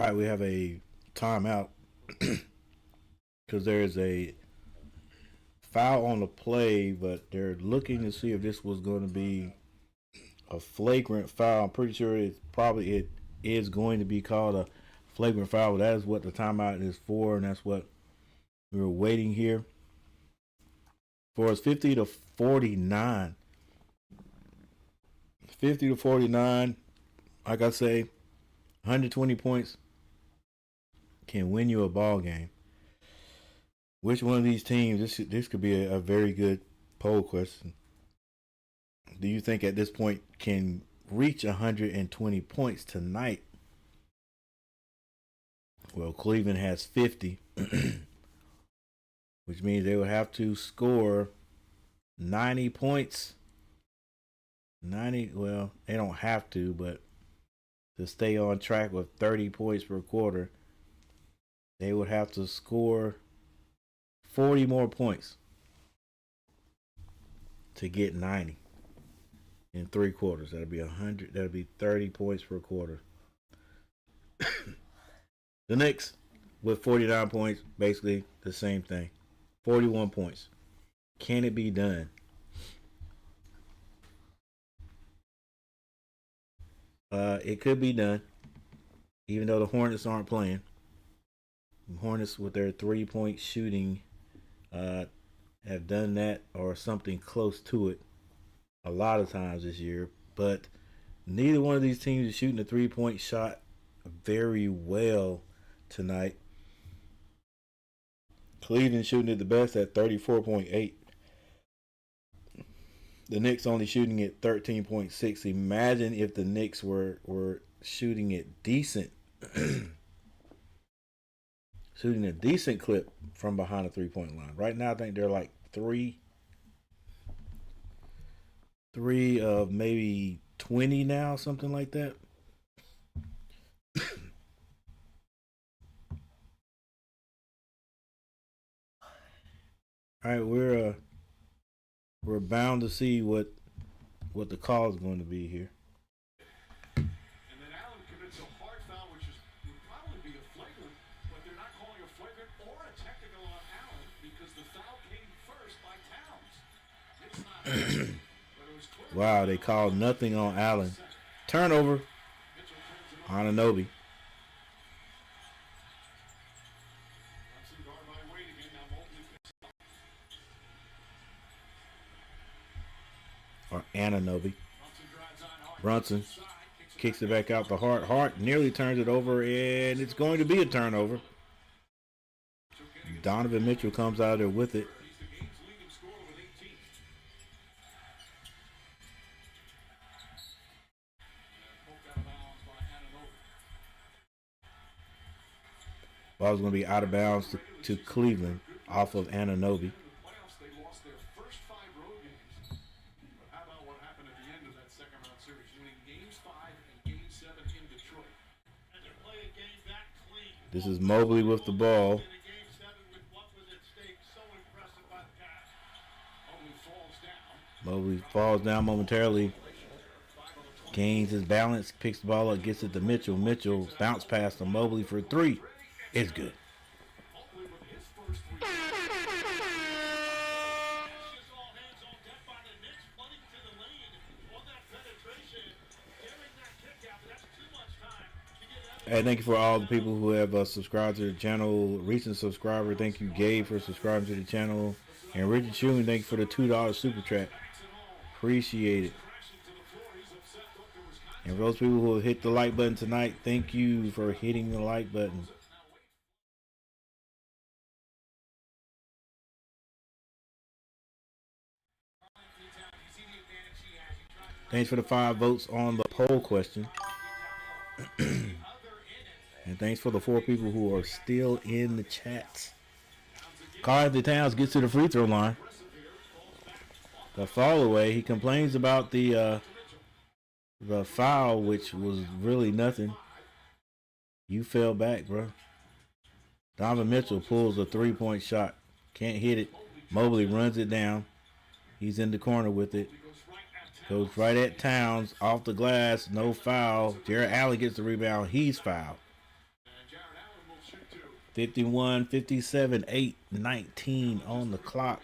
right, we have a timeout because there is a foul on the play, but they're looking to see if this was going to be a flagrant foul. I'm pretty sure it is going to be called a flagrant foul. That is what the timeout is for, and that's what we were waiting here for. It's 50-49. 50-49. Like I say, 120 points can win you a ball game. Which one of these teams? This could be a very good poll question. Do you think at this point can reach 120 points tonight? Well, Cleveland has 50, which means they would have to score 90 points. 90, well, they don't have to, but to stay on track with 30 points per quarter, they would have to score 40 more points to get 90 in 3 quarters. That'd be 100. That'd be 30 points per quarter. The Knicks with 49 points, basically the same thing. 41 points. Can it be done? It could be done, even though the Hornets aren't playing. The Hornets, with their 3-point shooting, have done that or something close to it a lot of times this year. But neither one of these teams is shooting a 3-point shot very well tonight. Cleveland shooting it the best at 34.8. The Knicks only shooting at 13.6. Imagine if the Knicks were shooting it decent. Shooting a decent clip from behind the 3-point line. Right now, I think they're like three of maybe 20 now, something like that. All right, we're bound to see what the call is going to be here. And then Allen commits a hard foul, which would probably be a flagrant, but they're not calling a flagrant or a technical on Allen because the foul came first by Towns. It's not, but it was clear. Wow, they called nothing on Allen. Turnover. Anunoby. Or Anunoby. Brunson kicks it back out to Hart. Hart nearly turns it over, and it's going to be a turnover. Donovan Mitchell comes out of there with it. Ball's going to be out of bounds to Cleveland off of Anunoby. This is Mobley with the ball. Mobley falls down momentarily. Gains his balance, picks the ball up, gets it to Mitchell. Mitchell bounce pass to Mobley for 3. It's good. Hey, thank you for all the people who have subscribed to the channel. Recent subscriber, thank you, Gabe, for subscribing to the channel. And Richard Schumann, thank you for the $2 super chat. Appreciate it. And for those people who hit the like button tonight, thank you for hitting the like button. Thanks for the 5 votes on the poll question. And thanks for the 4 people who are still in the chat. Karl-Anthony Towns gets to the free throw line. The fall away. He complains about the foul, which was really nothing. You fell back, bro. Donovan Mitchell pulls a 3-point shot. Can't hit it. Mobley runs it down. He's in the corner with it. Goes right at Towns. Off the glass. No foul. Jarrett Allen gets the rebound. He's fouled. 51-57, 8:19 on the clock.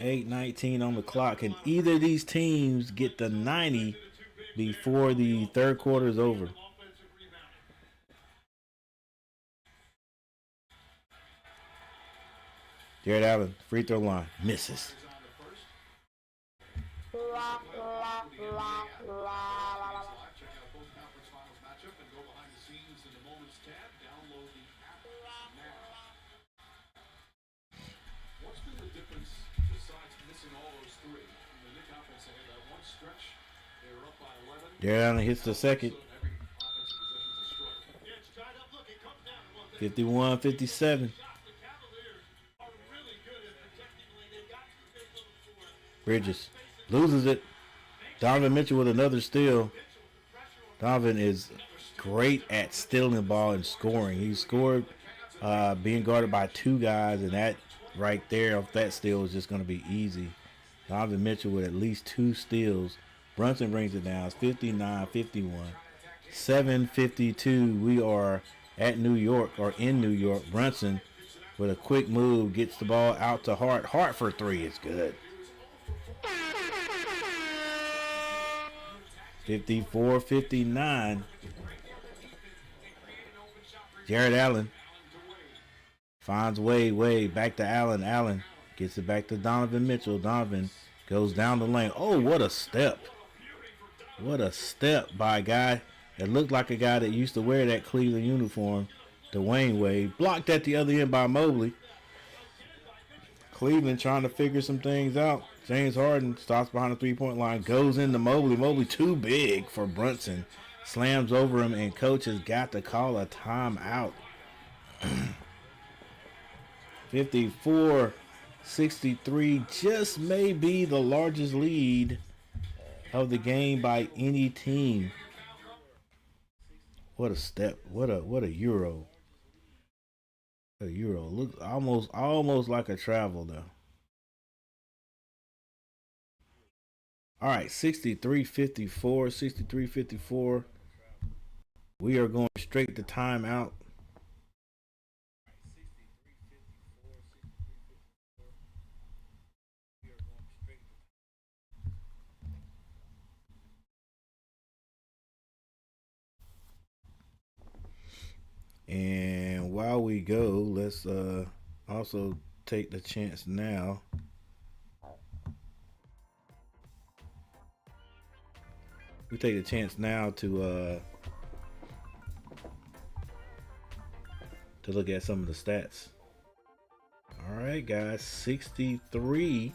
8:19 on the clock. And either of these teams get the 90 before the third quarter is over. Jared Allen, free throw line, misses. What's been the difference besides missing all those three? The Knicks offense had that one stretch. They were up by 11. Jared Allen hits the second. Every offensive possession's a stroke. Yeah, it's tied up. Look, it comes down. Well, 51-57. the Cavaliers are really good at protecting when they got to the big little floor. Bridges loses it. Donovan Mitchell with another steal. Donovan is great at stealing the ball and scoring. He scored being guarded by two guys, and that right there off that steal is just going to be easy. Donovan Mitchell with at least two steals. Brunson brings it down. It's 59-51. 7:52. We are at New York, or in New York. Brunson with a quick move gets the ball out to Hart. Hart for three is good. 54-59. Jared Allen finds Wade back to Allen. Allen gets it back to Donovan Mitchell. Donovan goes down the lane. Oh, what a step. What a step by a guy that looked like a guy that used to wear that Cleveland uniform, Dwayne Wade. Blocked at the other end by Mobley. Cleveland trying to figure some things out. James Harden stops behind the three-point line, goes into Mobley. Mobley too big for Brunson. Slams over him, and coach has got to call a timeout. 54-63 just may be the largest lead of the game by any team. What a step. What a Euro. A Euro. Looks almost like a travel though. All right, 63-54, 63-54. We are going straight to timeout. And while we go, let's also take the chance now to look at some of the stats. All right, guys, 63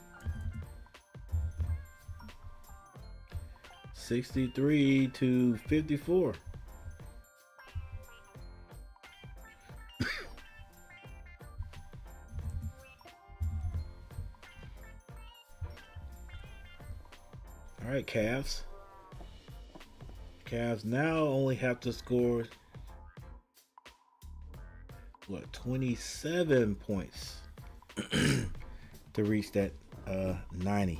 to 54. All right, Cavs. Cavs now only have to score 27 points to reach that 90.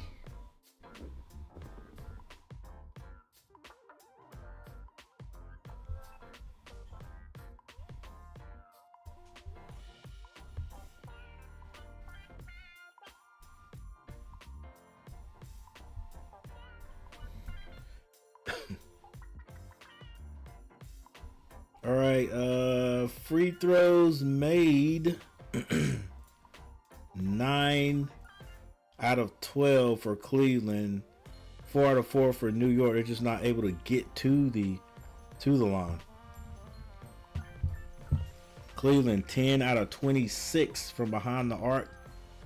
All right, free throws made 9 out of 12 for Cleveland, 4 out of 4 for New York. They're just not able to get to the line. Cleveland 10 out of 26 from behind the arc.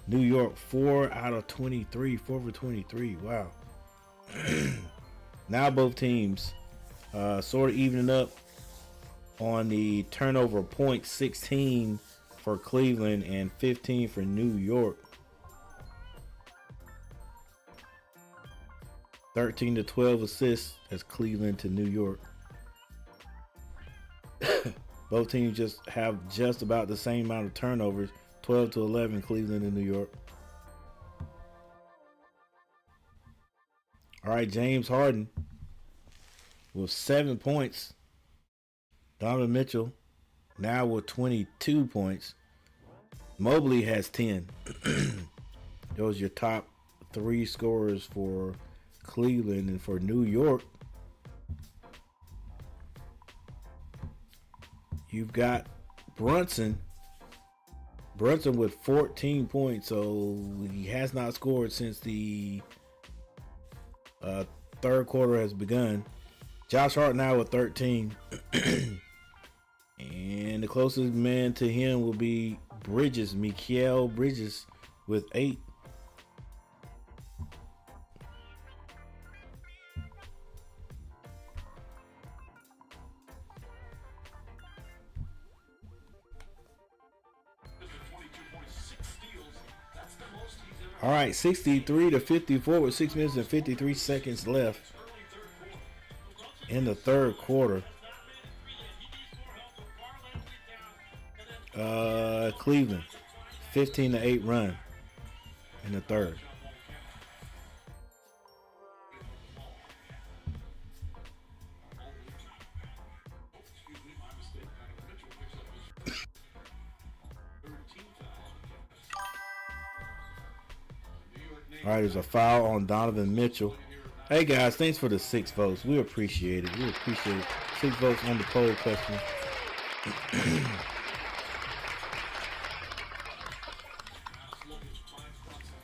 New York 4 out of 23, 4 for 23. Wow. Now both teams sort of evening up on the turnover points, 16 for Cleveland and 15 for New York. 13 to 12 assists as Cleveland to New York. Both teams just have just about the same amount of turnovers, 12 to 11 Cleveland and New York. All right, James Harden with 7 points. Donovan Mitchell now with 22 points. Mobley has 10. Those are your top 3 scorers for Cleveland. And for New York, you've got Brunson. Brunson with 14 points, so he has not scored since the third quarter has begun. Josh Hart now with 13. And the closest man to him will be Bridges, Mikal Bridges with 8. All right, 63-54 with 6 minutes and 53 seconds left in the third quarter. Cleveland, 15-8 run in the third. All right, there's a foul on Donovan Mitchell. Hey guys, thanks for the 6 votes. We appreciate it. We appreciate it. 6 votes on the poll question.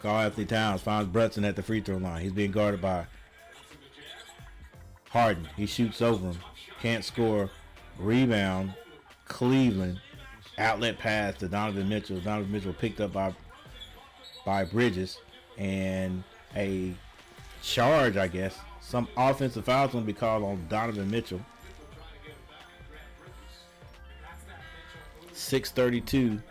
Karl Anthony Towns finds Brunson at the free throw line. He's being guarded by Harden. He shoots over him. Can't score. Rebound. Cleveland. Outlet pass to Donovan Mitchell. Donovan Mitchell picked up by Bridges. And a charge, I guess. Some offensive foul is going to be called on Donovan Mitchell. 6:32.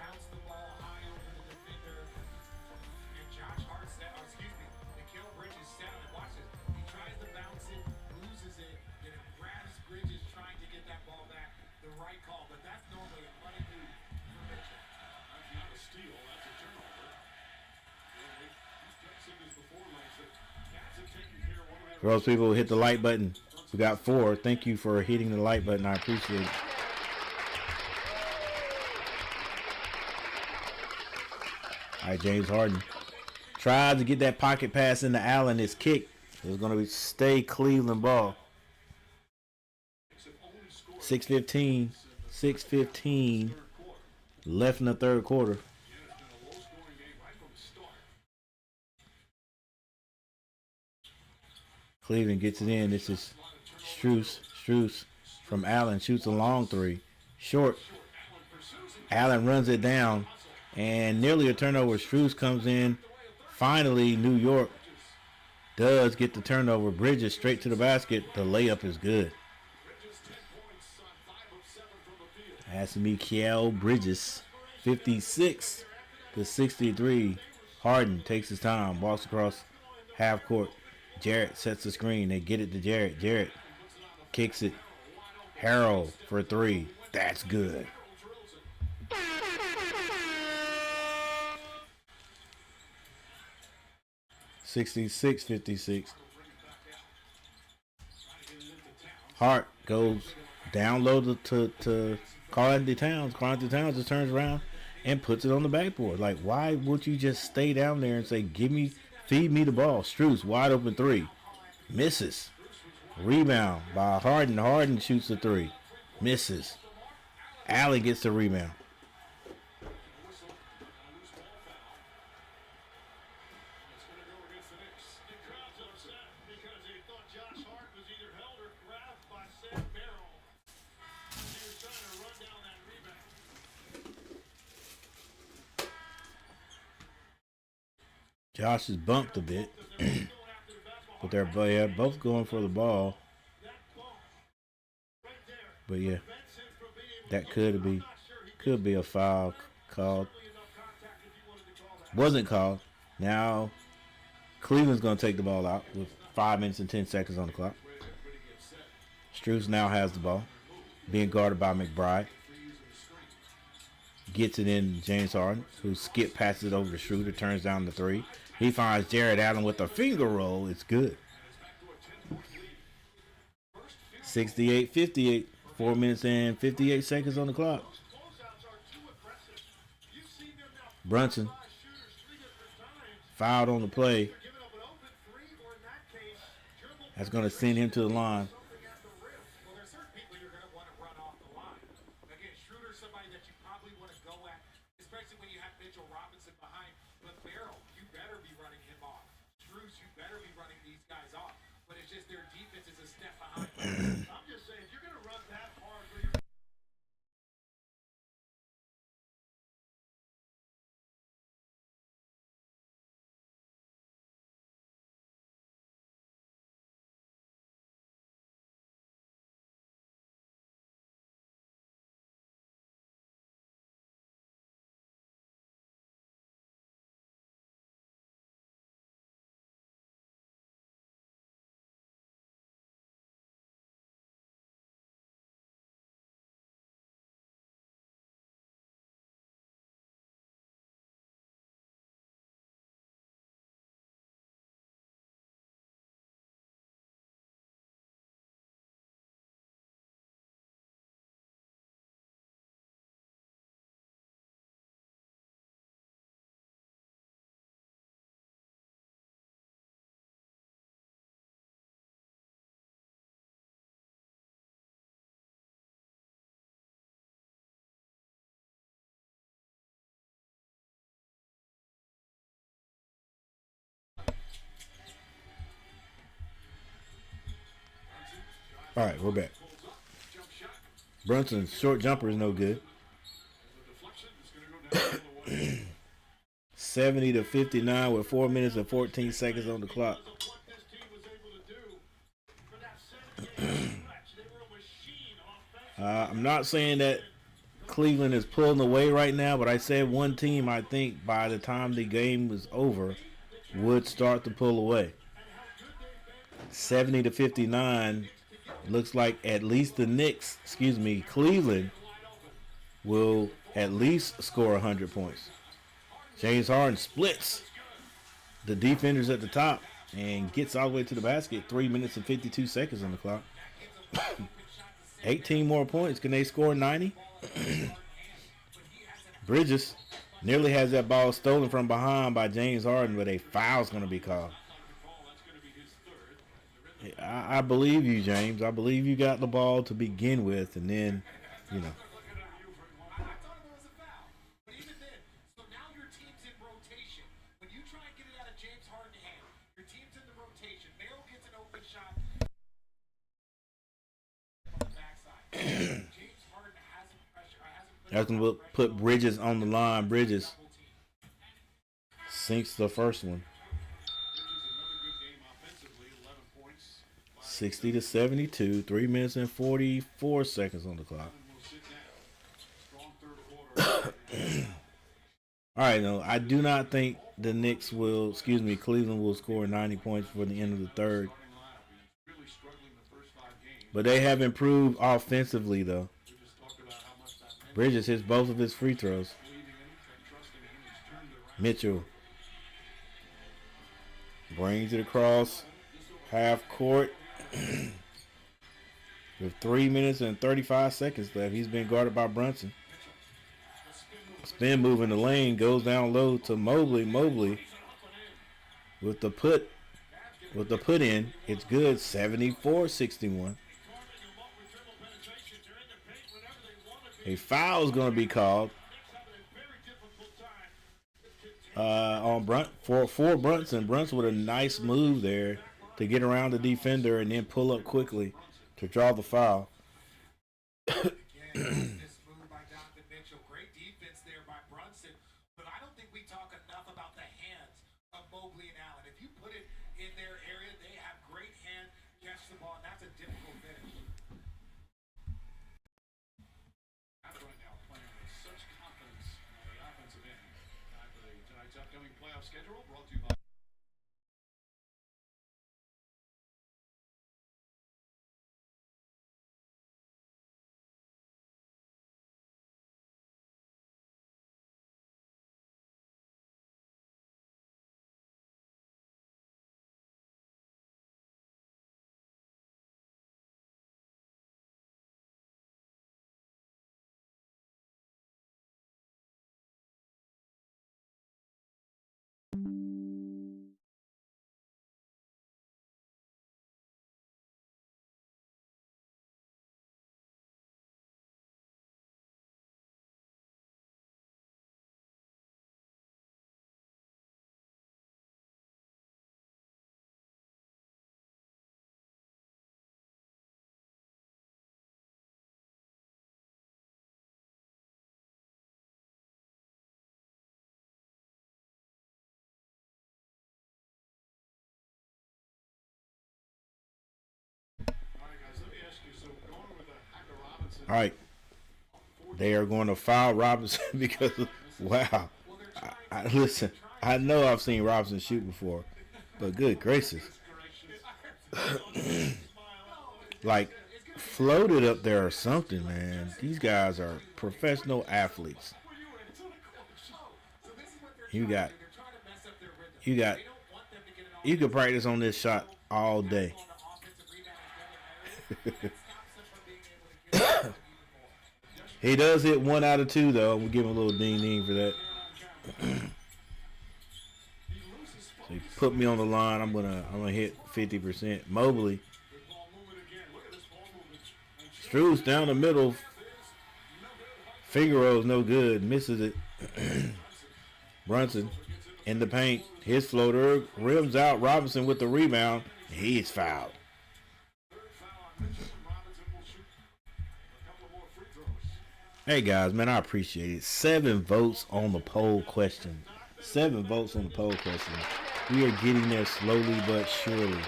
For those people who hit the like button, we got 4. Thank you for hitting the like button. I appreciate it. All right, James Harden tried to get that pocket pass into Allen. His kick is going to stay Cleveland ball. 6:15 left in the third quarter. Cleveland gets it in. This is Strus. Strus from Allen shoots a long 3. Short. Allen runs it down. And nearly a turnover. Strus comes in. Finally, New York does get the turnover. Bridges straight to the basket. The layup is good. That's Mikal Bridges. 56-63. Harden takes his time. Walks across half court. Jarrett sets the screen. They get it to Jarrett. Jarrett kicks it. Harrell for 3. That's good. (66-56). Hart goes down low to Karl Anthony Towns. Karl Anthony Towns just turns around and puts it on the backboard. Like, why would you just stay down there and say, feed me the ball? Strus, wide open 3. Misses. Rebound by Harden. Harden shoots the 3. Misses. Allen gets the rebound. Josh is bumped a bit, but they're both going for the ball. But yeah, that could be a foul called. Wasn't called. Now Cleveland's going to take the ball out with 5 minutes and 10 seconds on the clock. Strus now has the ball, being guarded by McBride. Gets it in James Harden, who skip passes it over to Schroeder, turns down the 3. He finds Jared Allen with a finger roll. It's good. 68-58. 4 minutes and 58 seconds on the clock. Brunson fouled on the play. That's going to send him to the line. Well, there's certain people you're going to want to run off the line. Again, Schroeder's somebody that you probably want to go at, especially when you have Mitchell Robinson behind. But Barrel, you better be running him off. Struz, you better be running these guys off. But it's just their defense is a step behind. I'm just saying, if you're going to run that hard for your All right, we're back. Brunson's short jumper is no good. 70 to 59 with 4 minutes and 14 seconds on the clock. what this team was able to do for that 7-game stretch. They were a machine offensively. I'm not saying that Cleveland is pulling away right now, but I said one team I think by the time the game was over would start to pull away. 70 to 59 looks like at least the Knicks, Cleveland will at least score 100 points. James Harden splits the defenders at the top and gets all the way to the basket. 3 minutes and 52 seconds on the clock. 18 more points. Can they score 90? Bridges nearly has that ball stolen from behind by James Harden, but a foul's going to be called. I believe you, James. I believe you got the ball to begin with, and then, you know. I thought it was a foul. But even then, so now your team's in rotation. When you try and get it out of James Harden's hand, your team's in the rotation. Merrill gets an open shot on the backside. James Harden hasn't pressure. That's going to put Bridges on the line. Bridges sinks the first one. 60 to 72, 3 minutes and 44 seconds on the clock. All right, no, I do not think the Cleveland will score 90 points for the end of the third. But they have improved offensively, though. Bridges hits both of his free throws. Mitchell brings it across half court. With 3 minutes and 35 seconds left, he's been guarded by Brunson. Spin move in the lane, goes down low to Mobley. Mobley with the put in. It's good. 74-61. A foul is going to be called on for Brunson. Brunson with a nice move there to get around the defender and then pull up quickly to draw the foul. This move by Donovan Mitchell. Great defense there by Brunson. But I don't think we talk enough about the hands of Mobley and Allen. If you put it in their area, they have great hand, catch the ball, and that's a difficult finish. Right now, playing with such confidence on the offensive end. Time for tonight's upcoming playoff schedule brought to you by All right. They are going to foul Robinson because, wow. Listen, I know I've seen Robinson shoot before, but good gracious. Like, floated up there or something, man. These guys are professional athletes. You could practice on this shot all day. He does hit 1 out of 2 though. We'll give him a little ding ding for that. So he put me on the line. I'm gonna hit 50%. Mobley. Struz down the middle. Figaro's no good. Misses it. Brunson in the paint. His floater rims out. Robinson with the rebound. He's fouled. Hey guys, man, I appreciate it. 7 votes on the poll question. 7 votes on the poll question. We are getting there slowly but surely.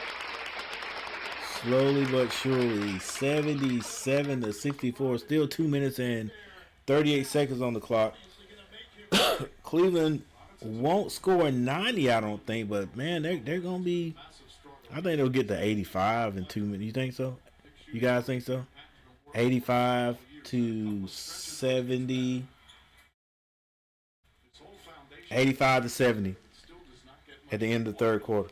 Slowly but surely. 77 to 64. Still 2 minutes and 38 seconds on the clock. Cleveland won't score 90, I don't think, but man, they're gonna be. I think they'll get to 85 in 2 minutes. You think so? You guys think so? 85 to 70. 85 to 70 at the end of the third quarter.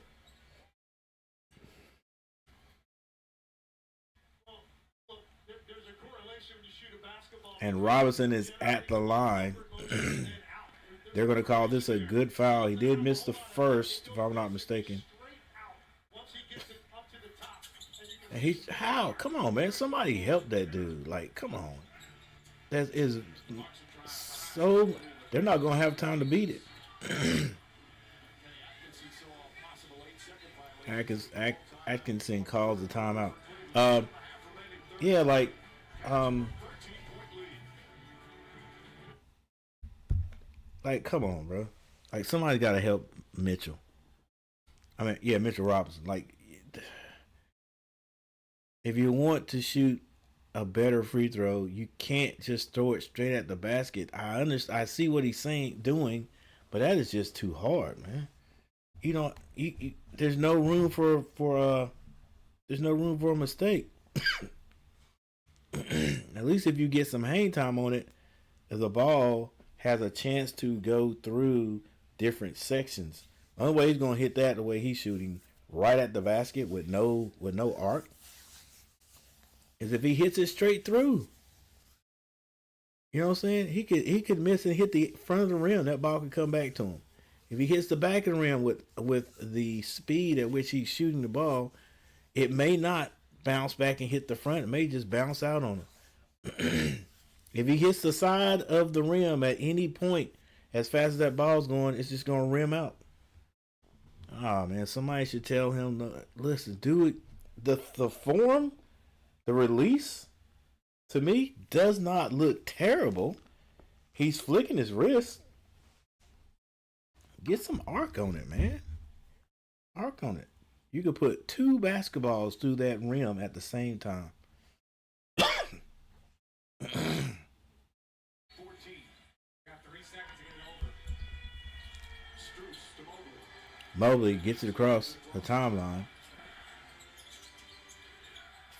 And Robinson is at the line. They're going to call this a good foul. He did miss the first, if I'm not mistaken. And how? Come on, man. Somebody help that dude. Like, come on. That is so. They're not going to have time to beat it. Atkinson calls the timeout. Yeah, like, come on, bro. Like, somebody got to help Mitchell. I mean, yeah, Mitchell Robinson. Like, if you want to shoot a better free throw, you can't just throw it straight at the basket. I see what he's doing, but that is just too hard, man. You know, there's no room for a mistake. At least if you get some hang time on it, the ball has a chance to go through different sections. The only way he's gonna hit that the way he's shooting, right at the basket with no arc, is if he hits it straight through. You know what I'm saying? He could miss and hit the front of the rim. That ball could come back to him. If he hits the back of the rim with the speed at which he's shooting the ball, it may not bounce back and hit the front. It may just bounce out on him. If he hits the side of the rim at any point, as fast as that ball's going, it's just going to rim out. Oh, man, somebody should tell him, listen, do it. The form, the release, to me, does not look terrible. He's flicking his wrist. Get some arc on it, man. Arc on it. You could put 2 basketballs through that rim at the same time. 14. Got 3 seconds to get it over. Struz to Mobley gets it across the timeline.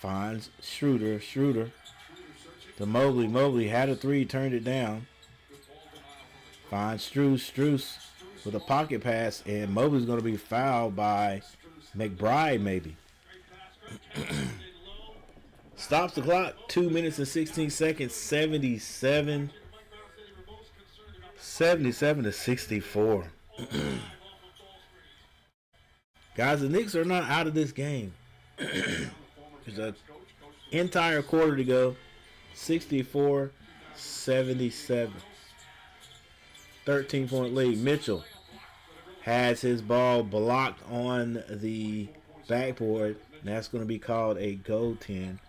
Finds Schroeder. To Mobley. Mobley had a 3, turned it down. Finds Struz with a pocket pass, and Mobley's going to be fouled by McBride, maybe. Stops the clock. 2 minutes and 16 seconds. 77 to 64. Guys, the Knicks are not out of this game. There's an entire quarter to go. 64-77. 13-point lead. Mitchell has his ball blocked on the backboard. And that's going to be called a goaltend.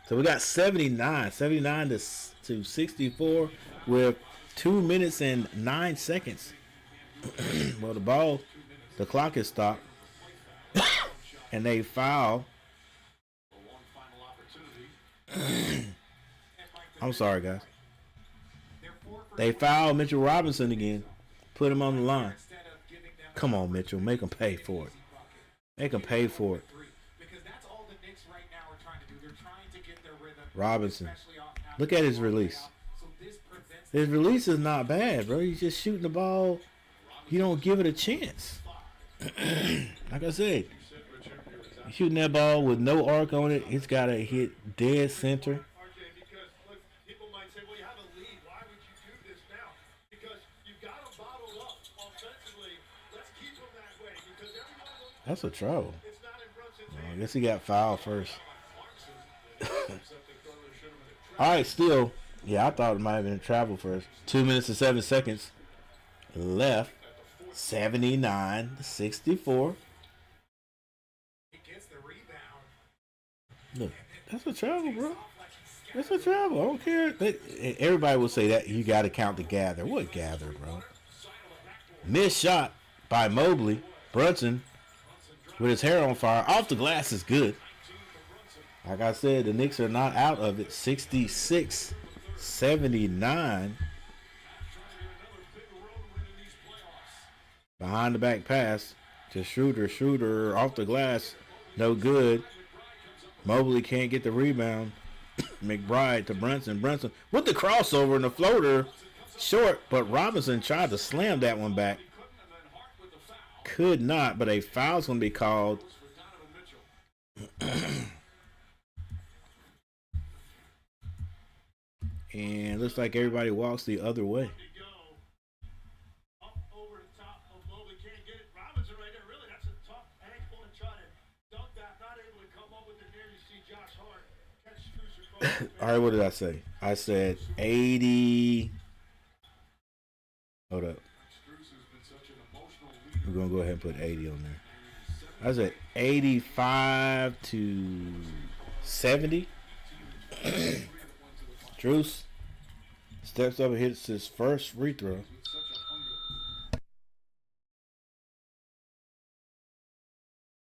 So we got 79 to 64 with 2 minutes and 9 seconds. Well, the clock is stopped. And they foul. I'm sorry, guys. They're 4 for They fouled Mitchell Robinson again. Put him on the line. instead of giving them Come on, Mitchell. Make him pay for it. Make him pay for it. three. Because that's all the Knicks right now are trying to do. They're trying to get their rhythm. Robinson. Especially off Look at his release. So this prevents His release is not bad, bro. He's just shooting the ball. You don't give it a chance. Like I said, he's shooting that ball with no arc on it. It's got to hit dead center. RJ, because look, people might say, well, you have a lead. Why would you do this now? Because you've got them bottled up offensively. Let's keep them that way because every one of them, That's a trouble. it's not in Brunson's I hands. guess he got fouled first. All right, still. Yeah, I thought it might have been a travel first. 2 minutes and 7 seconds left. 79-64. he gets the rebound. Look, that's a travel, bro. That's a travel. I don't care. Everybody will say that you got to count the gather. What gather, bro? Missed shot by Mobley. Brunson with his hair on fire. Off the glass is good. Like I said, the Knicks are not out of it. 66-79. Behind the back pass to Schroeder. Schroeder off the glass. No good. Mobley can't get the rebound. McBride to Brunson. Brunson with the crossover and the floater. Short, but Robinson tried to slam that one back. Could not, but a foul's going to be called. And looks like everybody walks the other way. Up over the top of Mobley, can't get it. Robinson right there, really, that's a tough angle to try to dunk that. Not able to come up with it there. You see Josh Hart catch Strus across the All right, what did I say? I said 80. Hold up. We're going to go ahead and put 80 on there. I said 85-70. Strus steps up and hits his first free throw.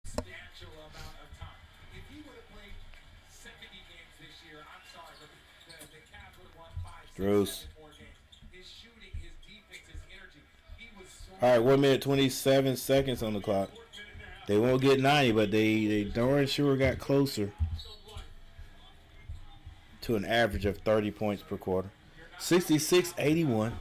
Substantial amount of time. If he would have played 70 games this year, I'm sorry, but the Cavs would have won 5, 6, Strus. 7 more games. His shooting, his defense, his energy. He was so All right, 1 minute 27 seconds on the clock. They won't get 90, but they darn sure got closer to an average of 30 points per quarter. 66-81.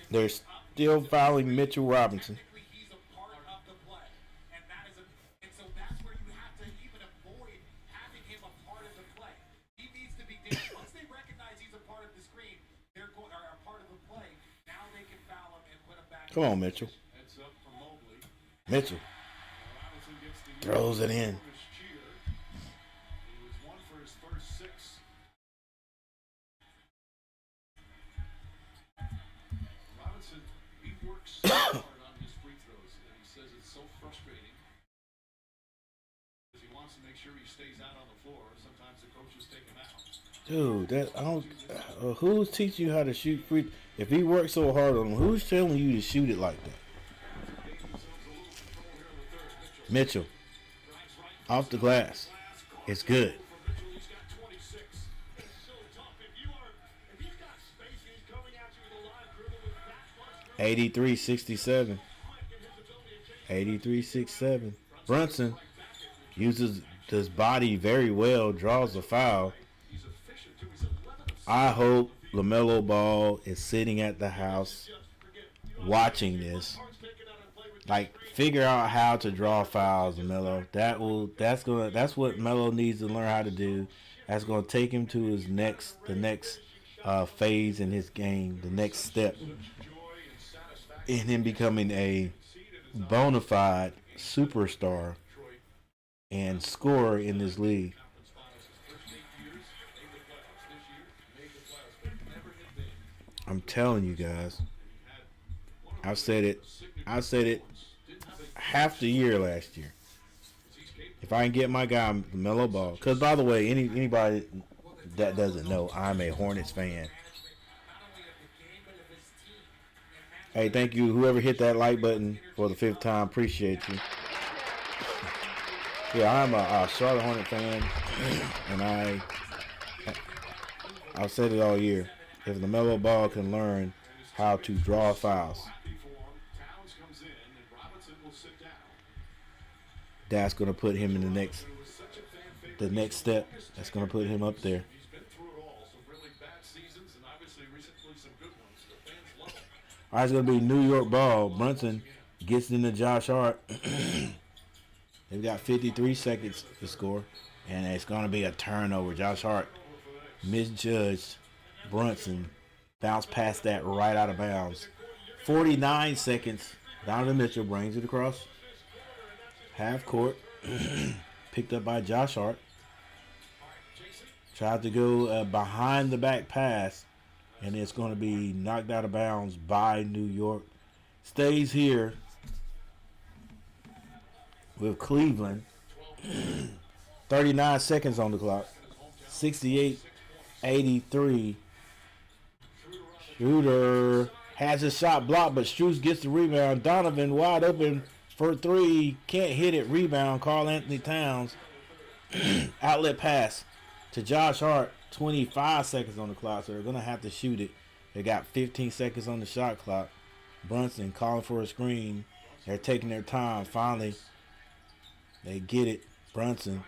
They're still fouling Mitchell Robinson. he's a part of the play. And that is and so that's where you have to even avoid having him a part of the play. He needs to be different. Once they recognize he's a part of the screen, they're going are a part of the play. Now they can foul him and put him back. Come on, Mitchell. Heads up for Mobley. Mitchell Robinson gets the throws it in. He was 1 for his first 6. Robinson, he works so hard on his free throws, and he says it's so frustrating because he wants to make sure he stays out on the floor. Sometimes the coaches take him out. Dude, that I don't. Who's teaching you how to shoot free? If he works so hard on him, who's telling you to shoot it like that? Mitchell off the glass. It's good. He's got 26. It's so tough. If he's got space, he's coming at you with a line dribble with that much 83-67. 83-67. Brunson uses his body very well, draws a foul. I hope LaMelo Ball is sitting at the house watching this. Like, figure out how to draw fouls, Melo. That's what Melo needs to learn how to do. That's gonna take him to the next phase in his game, the next step in him becoming a bona fide superstar and scorer in this league. I'm telling you guys. I've said it half the year last year. If I can get my guy LaMelo Ball, because by the way, anybody that doesn't know, I'm a Hornets fan. Hey, thank you, whoever hit that like button for the 5th time. Appreciate you. Yeah, I'm a Charlotte Hornet fan, and I've said it all year. If LaMelo Ball can learn how to draw fouls, that's going to put him in the next step. That's going to put him up there. All right, it's going to be New York ball. Brunson gets into Josh Hart. They've got 53 seconds to score, and it's going to be a turnover. Josh Hart misjudged Brunson. Bounced past that right out of bounds. 49 seconds. Donovan Mitchell brings it across half court. Picked up by Josh Hart. Tried to go behind the back pass, and it's going to be knocked out of bounds by New York. Stays here with Cleveland. 39 seconds on the clock. 68-83. Schroeder has his shot blocked, but Strus gets the rebound. Donovan wide open for three. Can't hit it. Rebound. Karl Anthony Towns. Outlet pass to Josh Hart. 25 seconds on the clock, so they're going to have to shoot it. They got 15 seconds on the shot clock. Brunson calling for a screen. They're taking their time. Finally, they get it. Brunson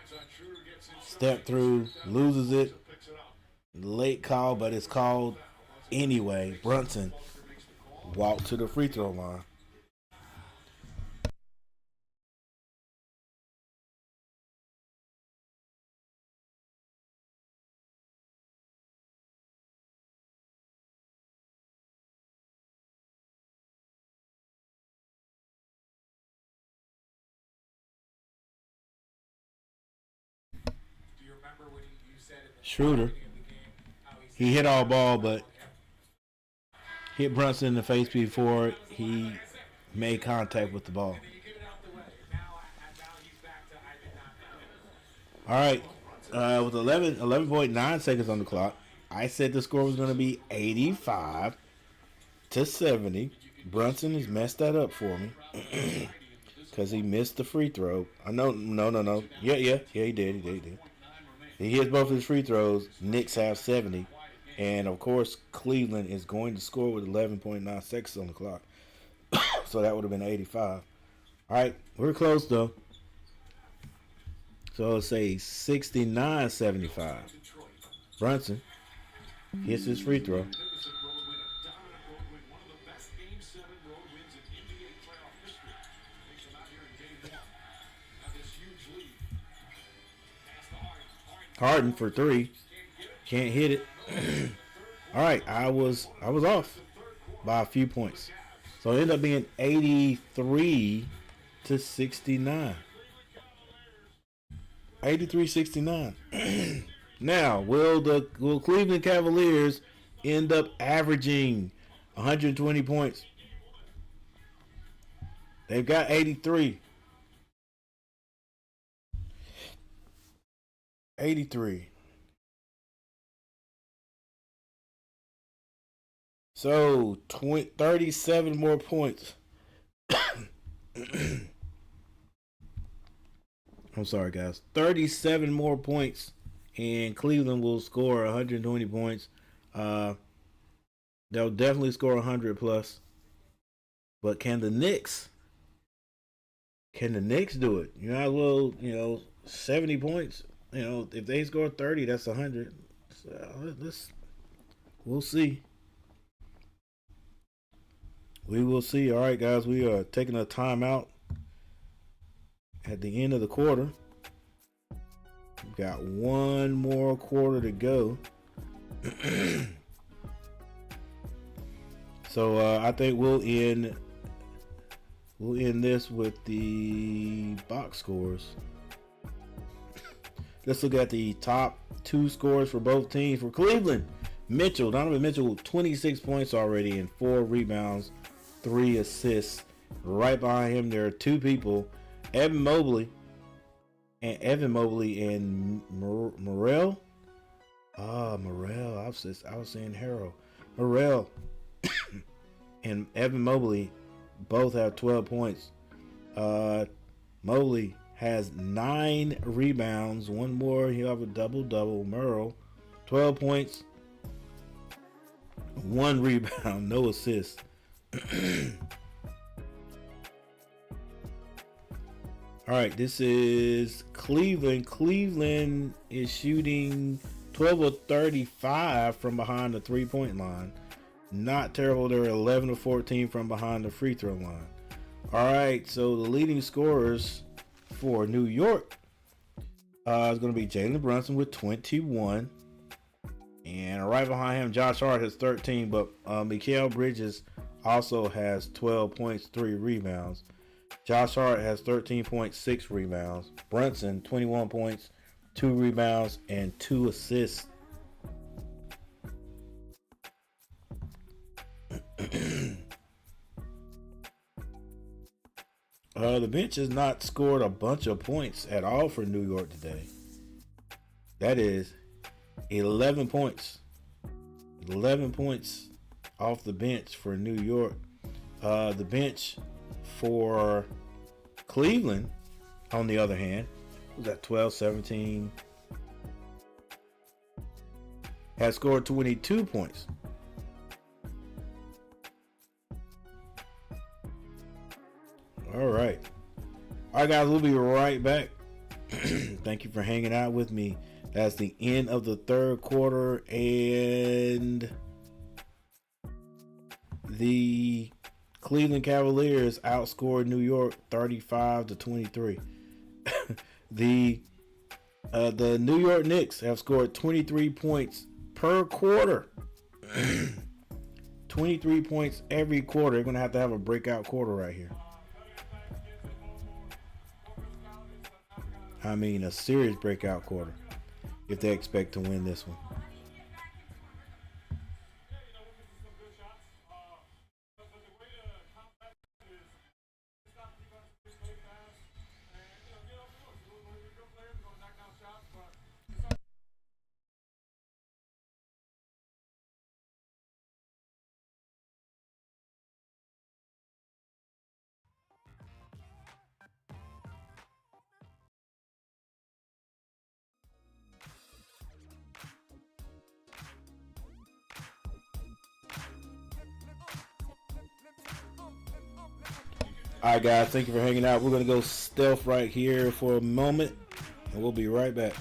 step through, loses it. Late call, but it's called anyway. Brunson walked to the free throw line. Do you remember when you said in the Schroeder, beginning of the game how he hit all ball, but hit Brunson in the face before he made contact with the ball. you give it out the way. Now he's back to I did not know. All right, with 11.9 seconds on the clock, I said the score was going to be 85-70. Brunson has messed that up for me because he missed the free throw. No. Yeah, he did. He hits both of his free throws. Knicks have 70. And, of course, Cleveland is going to score with 11.9 seconds on the clock. So that would have been 85. All right, we're close, though. So let's say 69-75. Brunson hits his free throw. Harden for three. Can't hit it. All right, I was off by a few points. So it ended up being 83-69. 83-69. Now, will Cleveland Cavaliers end up averaging 120 points? They've got 83. 83. So 37 more points. I'm sorry, guys. 37 more points, and Cleveland will score 120 points. They'll definitely score 100 plus. But can the Knicks? Can the Knicks do it? You know, well, 70 points. If they score 30, that's 100. So we'll see. We will see. All right, guys, we are taking a timeout at the end of the quarter. We've got one more quarter to go. So I think we'll end this with the box scores. Let's look at the top two scores for both teams. For Cleveland, Donovan Mitchell, 26 points already and 4 rebounds, 3 assists. Right behind him, there are two people, Evan Mobley and Morel. Morel. I was saying Harrell. Morel and Evan Mobley both have 12 points. Mobley has 9 rebounds. One more, he'll have a double-double. Merle, 12 points, 1 rebound, no assists. All right, this is Cleveland. Cleveland is shooting 12 of 35 from behind the three-point line. Not terrible. They're 11 of 14 from behind the free throw line. All right, so the leading scorers for New York is going to be Jalen Brunson with 21. And right behind him, Josh Hart has 13, but Mikal Bridges also has 12 points, 3 rebounds. Josh Hart has 13.6 rebounds. Brunson, 21 points, 2 rebounds, and 2 assists. The bench has not scored a bunch of points at all for New York today. That is 11 points. 11 points off the bench for New York. The bench for Cleveland, on the other hand, was at 12, 17, has scored 22 points. All right, guys, we'll be right back. Thank you for hanging out with me. That's the end of the third quarter, and the Cleveland Cavaliers outscored New York 35-23. The New York Knicks have scored 23 points per quarter. 23 points every quarter. They're going to have a breakout quarter right here. I mean, a serious breakout quarter if they expect to win this one. All right, guys, thank you for hanging out. We're going to go stealth right here for a moment, and we'll be right back.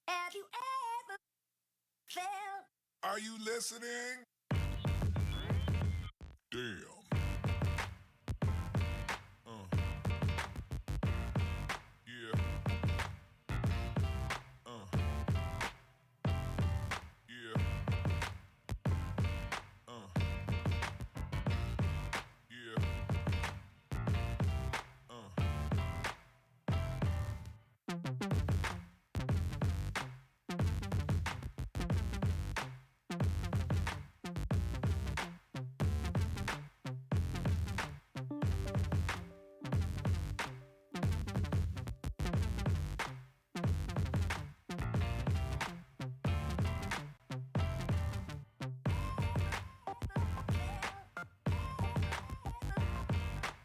Have you ever felt? Are you listening? Damn. Yeah. Yeah. Yeah.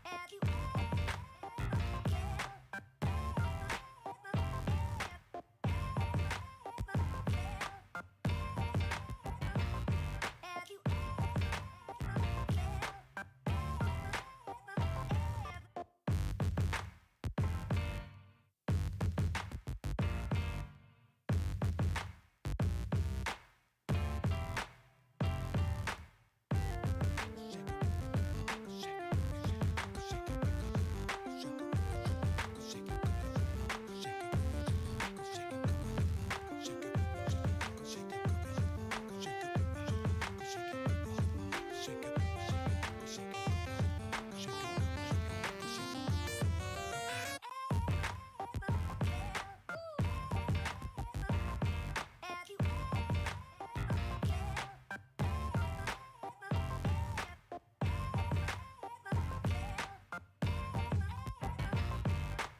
Have you have you have you have you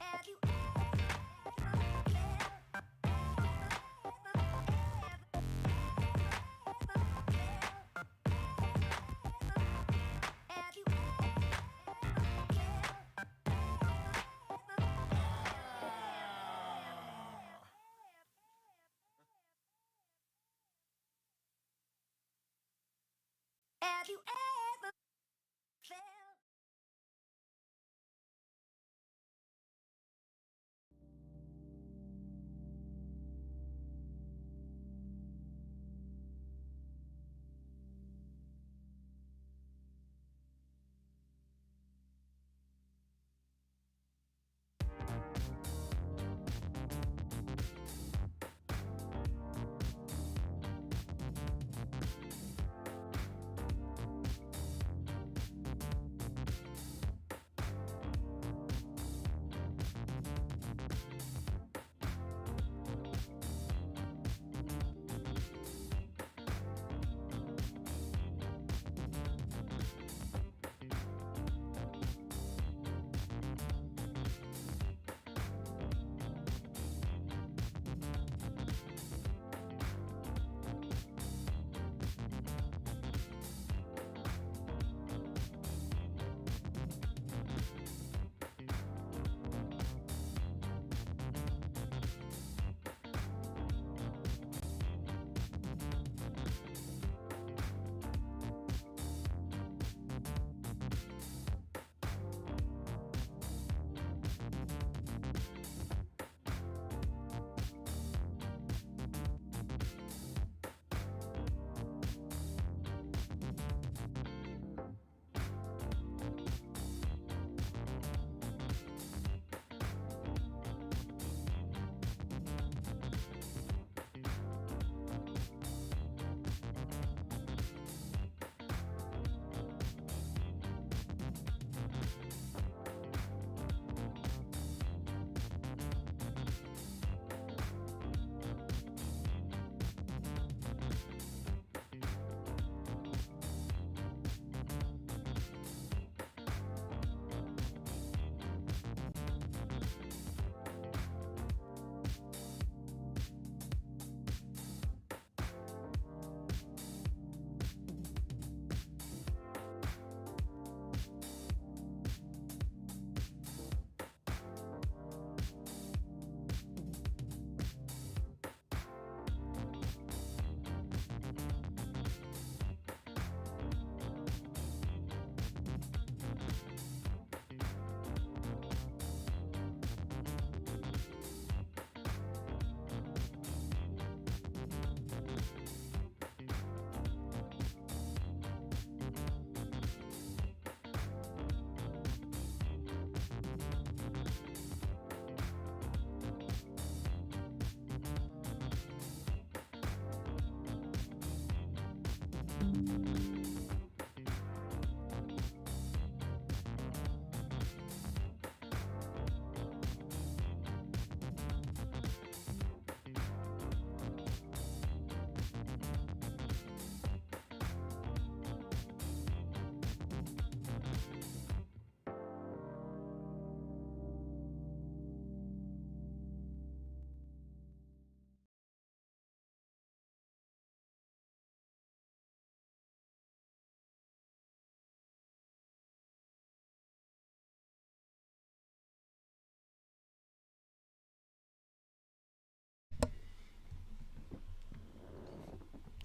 have you have you ever felt?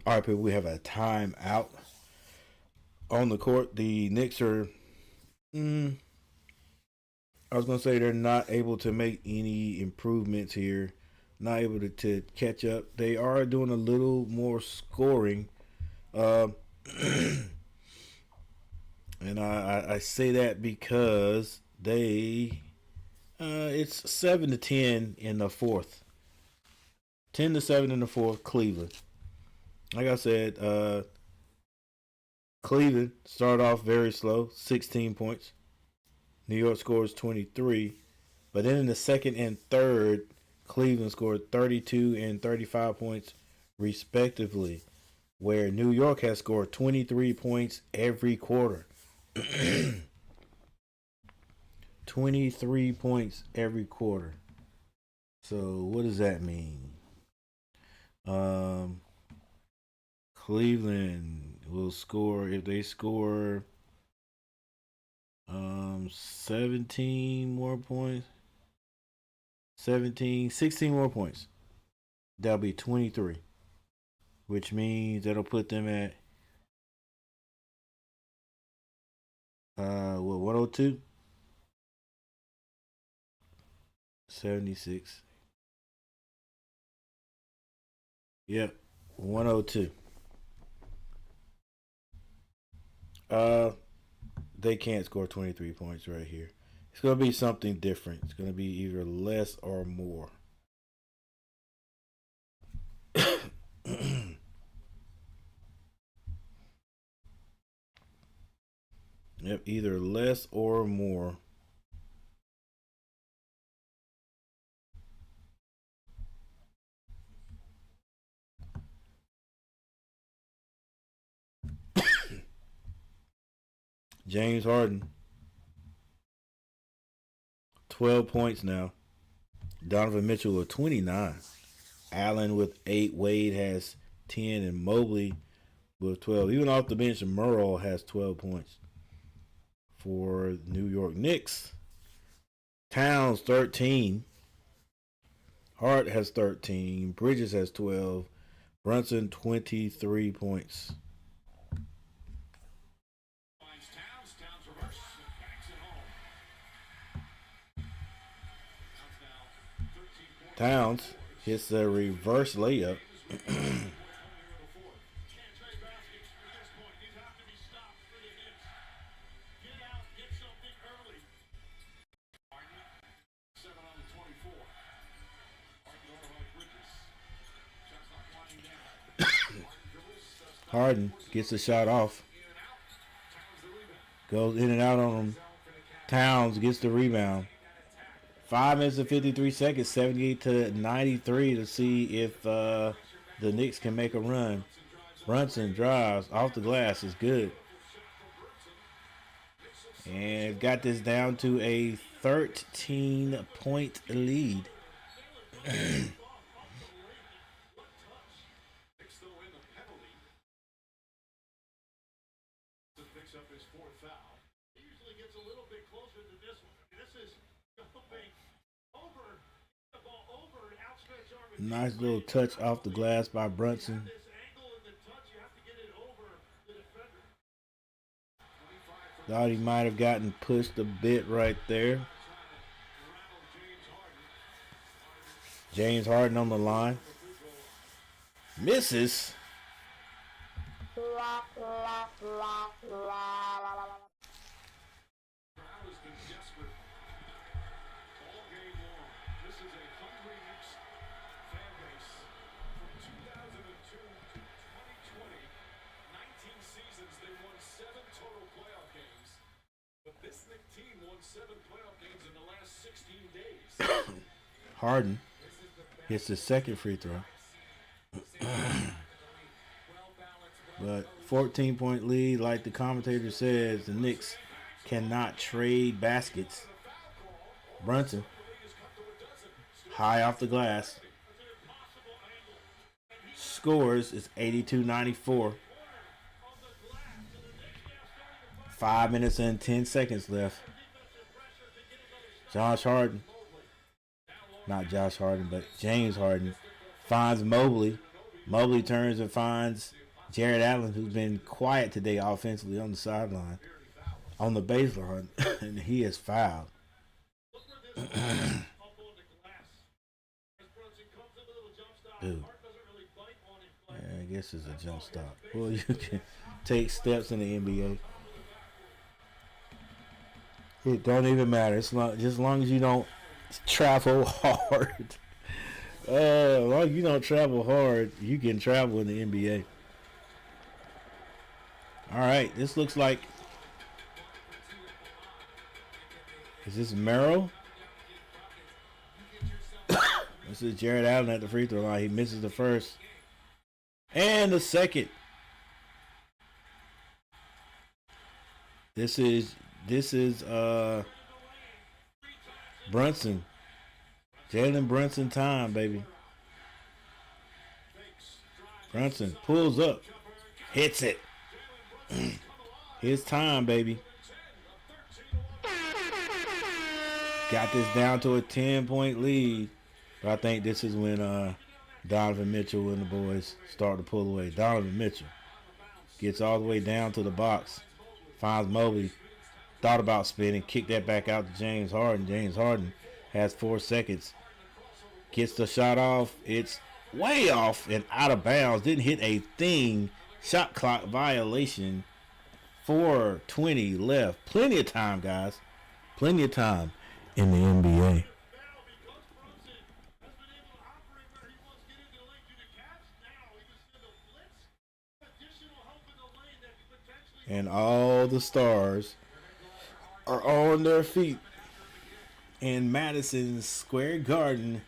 All right, people, we have a timeout on the court. The Knicks are, I was going to say they're not able to make any improvements here, not able to catch up. They are doing a little more scoring. And I say that because it's 7-10 in the fourth. 10-7 in the fourth, Cleveland. Like I said, Cleveland started off very slow, 16 points. New York scores 23. But then in the second and third, Cleveland scored 32 and 35 points respectively, where New York has scored 23 points every quarter. 23 points every quarter. So what does that mean? Cleveland will score, if they score 17 more points, 16 more points, that'll be 23, which means that'll put them at 102, 76. Yep, 102. They can't score 23 points right here. It's going to be something different. It's going to be either less or more. Yep, either less or more. James Harden, 12 points now. Donovan Mitchell with 29. Allen with 8. Wade has 10. And Mobley with 12. Even off the bench, Murrow has 12 points for New York Knicks. Towns, 13. Hart has 13. Bridges has 12. Brunson, 23 points. Towns hits a reverse layup. Harden gets the shot off. Goes in and out on him. Towns gets the rebound. 5 minutes and 53 seconds, 78-93 to see if the Knicks can make a run. Brunson drives off the glass. Is good. And got this down to a 13-point lead. Nice little touch off the glass by Brunson. Thought he might have gotten pushed a bit right there. James Harden on the line. Misses. Harden hits the second free throw. But 14-point lead, like the commentator says, the Knicks cannot trade baskets. Brunson, high off the glass, scores. It's 82-94. 5 minutes and 10 seconds left. Josh Harden, not Josh Harden, but James Harden, finds Mobley. Mobley turns and finds Jared Allen, who's been quiet today offensively on the sideline, on the baseline, and he is fouled. Dude. Yeah, I guess it's a jump stop. Well, you can take steps in the NBA. It don't even matter. It's just as long as you don't travel hard. As long as you don't travel hard, you can travel in the NBA. All right, this looks like. Is this Merrill? This is Jared Allen at the free throw line. He misses the first and the second. This is Brunson. Jalen Brunson time, baby. Brunson pulls up, hits it. His time, baby. Got this down to a 10-point lead. But I think this is when Donovan Mitchell and the boys start to pull away. Donovan Mitchell gets all the way down to the box. Finds Mobley. Thought about spinning. Kicked that back out to James Harden. James Harden has 4 seconds. Gets the shot off. It's way off and out of bounds. Didn't hit a thing. Shot clock violation. 4:20 left. Plenty of time, guys. Plenty of time in the NBA. And all the stars are on their feet in Madison Square Garden.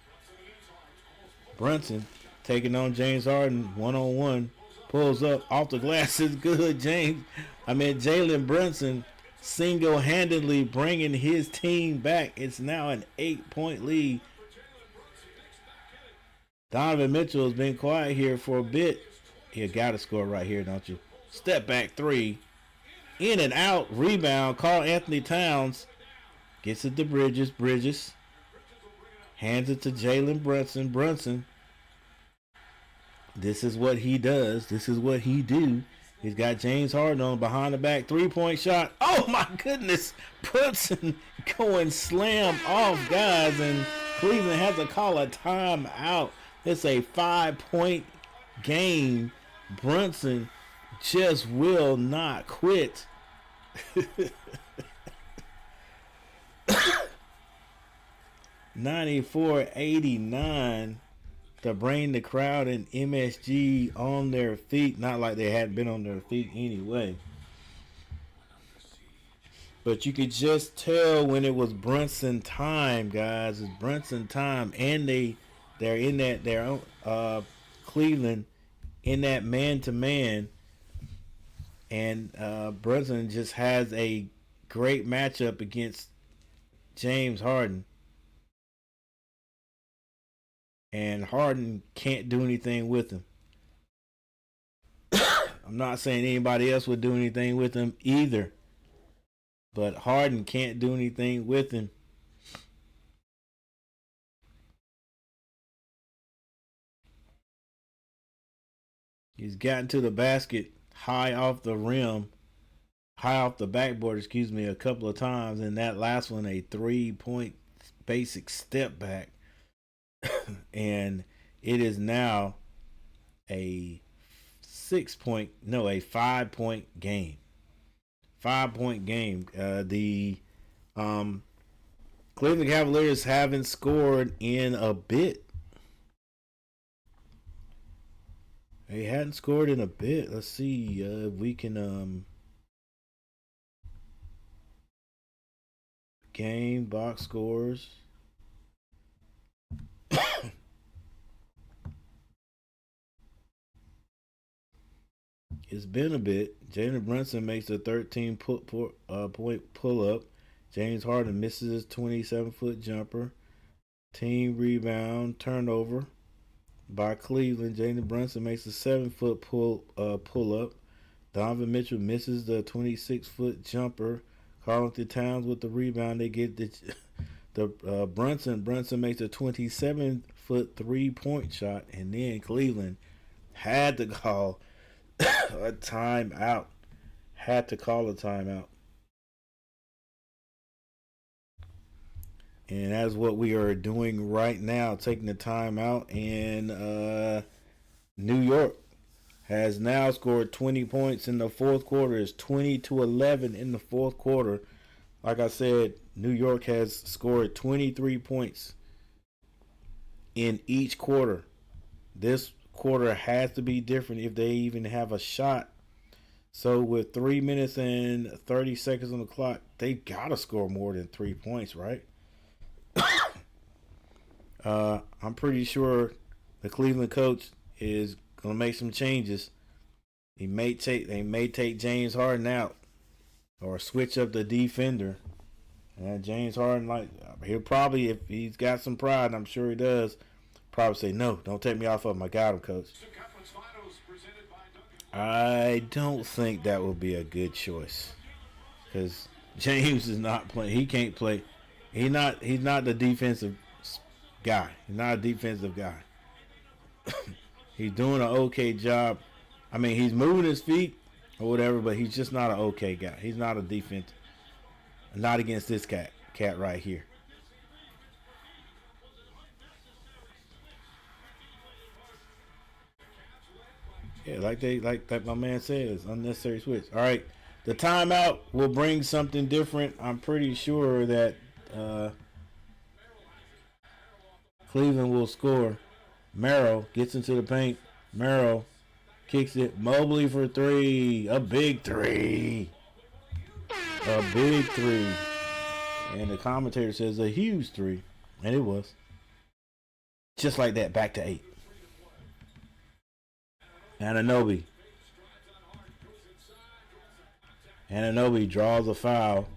Brunson taking on James Harden one-on-one. Pulls up off the glass is good. Jalen Brunson single-handedly bringing his team back. It's now an 8-point lead. Donovan Mitchell has been quiet here for a bit. You got to score right here, don't you? Step back three. In and out. Rebound. Carl Anthony Towns. Gets it to Bridges. Bridges. Hands it to Jalen Brunson. Brunson. This is what he does. This is what he do. He's got James Harden on behind the back. 3-point shot. Oh, my goodness. Brunson going slam off, guys. And Cleveland has to call a timeout. It's a 5-point game. Brunson just will not quit. 94-89 to bring the crowd and MSG on their feet. Not like they hadn't been on their feet anyway. But you could just tell when it was Brunson time, guys. It's Brunson time. And they're in that Cleveland in that man-to-man. And Brunson just has a great matchup against James Harden. And Harden can't do anything with him. I'm not saying anybody else would do anything with him either. But Harden can't do anything with him. He's gotten to the basket high off the backboard, a couple of times. And that last one, a 3-point basic step back. And it is now a 5-point game. 5-point game. The Cleveland Cavaliers haven't scored in a bit. They hadn't scored in a bit. Let's see if we can game box scores. It's been a bit. Jalen Brunson makes a 13-point pull-up. James Harden misses his 27-foot jumper. Team rebound, turnover by Cleveland. Jalen Brunson makes a 7-foot pull-up. Donovan Mitchell misses the 26-foot jumper. Karl Anthony Towns with the rebound. They get the Brunson. Brunson makes a 27-foot 3-point shot, and then Cleveland Had to call a timeout. Had to call a timeout. And that's what we are doing right now, taking the timeout. And New York has now scored 20 points in the fourth quarter. It's 20-11 in the fourth quarter. Like I said, New York has scored 23 points in each quarter. This quarter has to be different if they even have a shot. So with 3 minutes and 30 seconds on the clock, they got to score more than 3 points, right? I'm pretty sure the Cleveland coach is gonna make some changes. They may take James Harden out or switch up the defender. And James Harden, he'll probably, if he's got some pride, and I'm sure he does, probably say, "No, don't take me off of him. I got him, coach." I don't think that would be a good choice because James is not playing. He can't play. He's not the defensive guy. He's not a defensive guy. He's doing an okay job. I mean, he's moving his feet or whatever, but he's just not an okay guy. He's not a defense. Not against this cat right here. Yeah, like my man said, it's unnecessary switch. All right, the timeout will bring something different. I'm pretty sure that Cleveland will score. Merrill gets into the paint. Merrill kicks it. Mobley for three. A big three. A big three. And the commentator says a huge three. And it was. Just like that, back to 8. Anunoby draws a foul.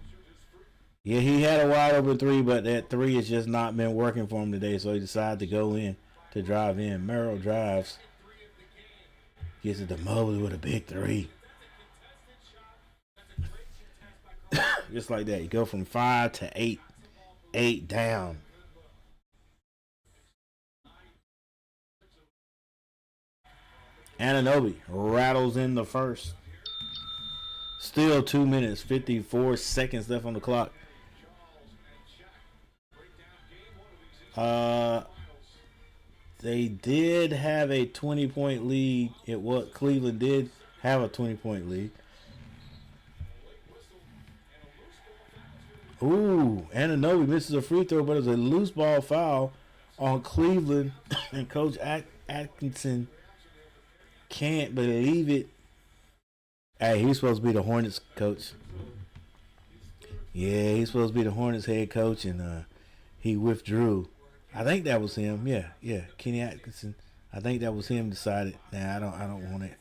Yeah, he had a wide open three, but that three has just not been working for him today, so he decided to go in, to drive in. Merrill drives. Gets it to Mobley with a big three. Just like that. You go from 5 to 8. 8 down. Anunoby rattles in the first. Still 2 minutes, 54 seconds left on the clock. They did have a 20-point lead. Cleveland did have a 20-point lead. Ooh, Anunoby misses a free throw, but it's a loose ball foul on Cleveland. And Coach Atkinson can't believe it. Hey, he's supposed to be the Hornets coach. Yeah, he's supposed to be the Hornets head coach, and he withdrew. I think that was him. Yeah. Kenny Atkinson. I think that was him. Decided, nah, I don't want it.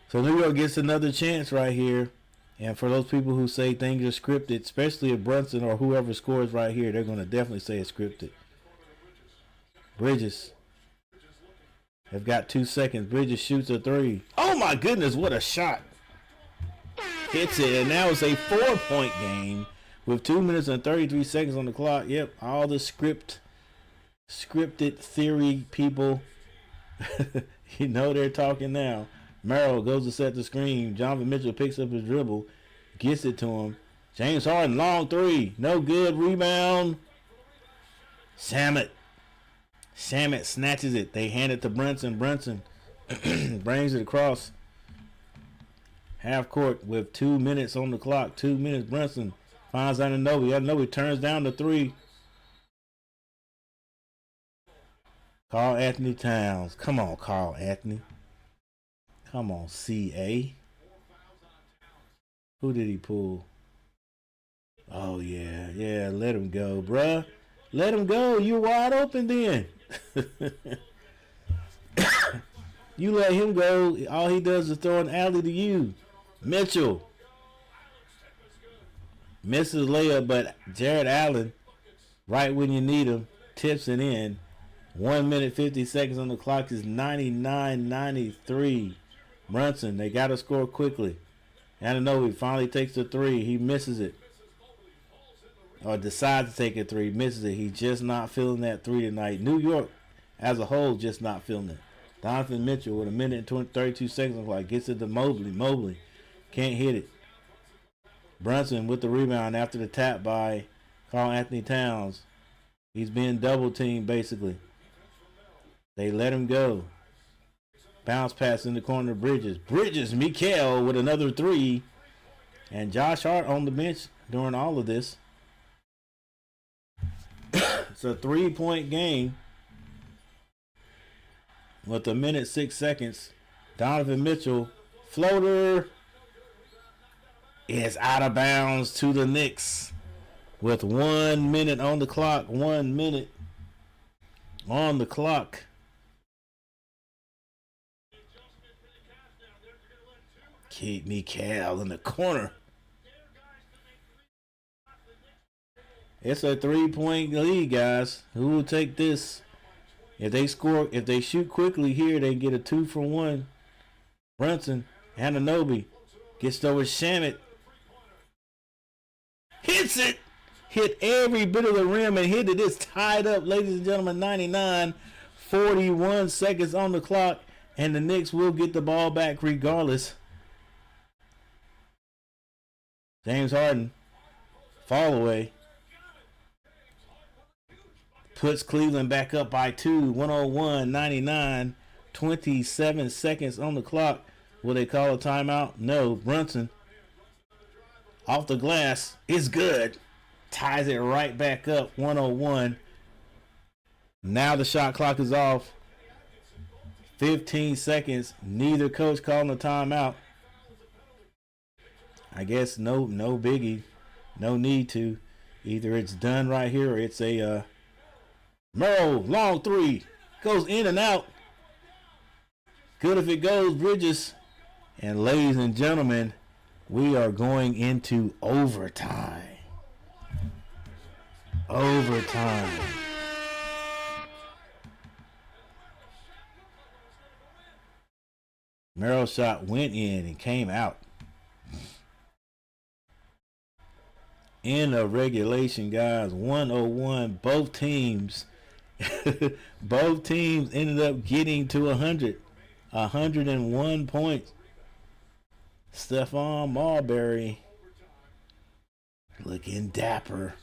So New York gets another chance right here. And for those people who say things are scripted, especially if Brunson or whoever scores right here, they're going to definitely say it's scripted. Bridges. They've got 2 seconds. Bridges shoots a three. Oh my goodness, what a shot. Hits it, and now it's a 4-point game with 2 minutes and 33 seconds on the clock. Yep, all the scripted theory people, you know they're talking now. Merrill goes to set the screen. Jonathan Mitchell picks up his dribble, gets it to him. James Harden, long three, no good. Rebound. Shamet snatches it. They hand it to Brunson. Brunson brings it across half court with 2 minutes on the clock. 2 minutes. Brunson finds Anunoby. Anunoby turns down the three. Karl Anthony Towns. Come on, Karl Anthony. Come on, CA. Who did he pull? Oh, yeah. Yeah, let him go, bruh. Let him go. You're wide open then. You let him go. All he does is throw an alley to you. Mitchell. Misses layup, but Jared Allen, right when you need him, tips it in. 1 minute, 50 seconds on the clock is 99-93. Brunson, they got to score quickly. Anunoby finally takes the three. He misses it. Or decides to take a three. Misses it. He's just not feeling that three tonight. New York, as a whole, just not feeling it. Donovan Mitchell with a minute and 32 seconds. Like gets it to Mobley. Mobley can't hit it. Brunson with the rebound after the tap by Karl Anthony Towns. He's being double teamed basically. They let him go. Bounce pass in the corner. Bridges, Mikael with another three. And Josh Hart on the bench during all of this. It's a 3-point game with a minute 6 seconds. Donovan Mitchell floater is out of bounds to the Knicks with 1 minute on the clock. 1 minute on the clock. Keep Mikael in the corner. It's a 3-point lead, guys. Who will take this? If they shoot quickly here, they get a 2-for-1. Brunson, Anunoby gets over Shamit. Hits it. Hit every bit of the rim and hit it. It's tied up, ladies and gentlemen. 99, 41 seconds on the clock. And the Knicks will get the ball back regardless. James Harden. Fall away. Puts Cleveland back up by 2. 101-99. 27 seconds on the clock. Will they call a timeout? No. Brunson. Off the glass. It's good. Ties it right back up. 101. Now the shot clock is off. 15 seconds. Neither coach calling a timeout. I guess no biggie. No need to. Either it's done right here or it's a Merrill, long three. Goes in and out. Good if it goes, Bridges. And ladies and gentlemen, we are going into overtime. Overtime. Merrill's shot went in and came out. In a regulation, guys, 101. Both teams ended up getting to 100. 101 points. Stephon Marbury looking dapper.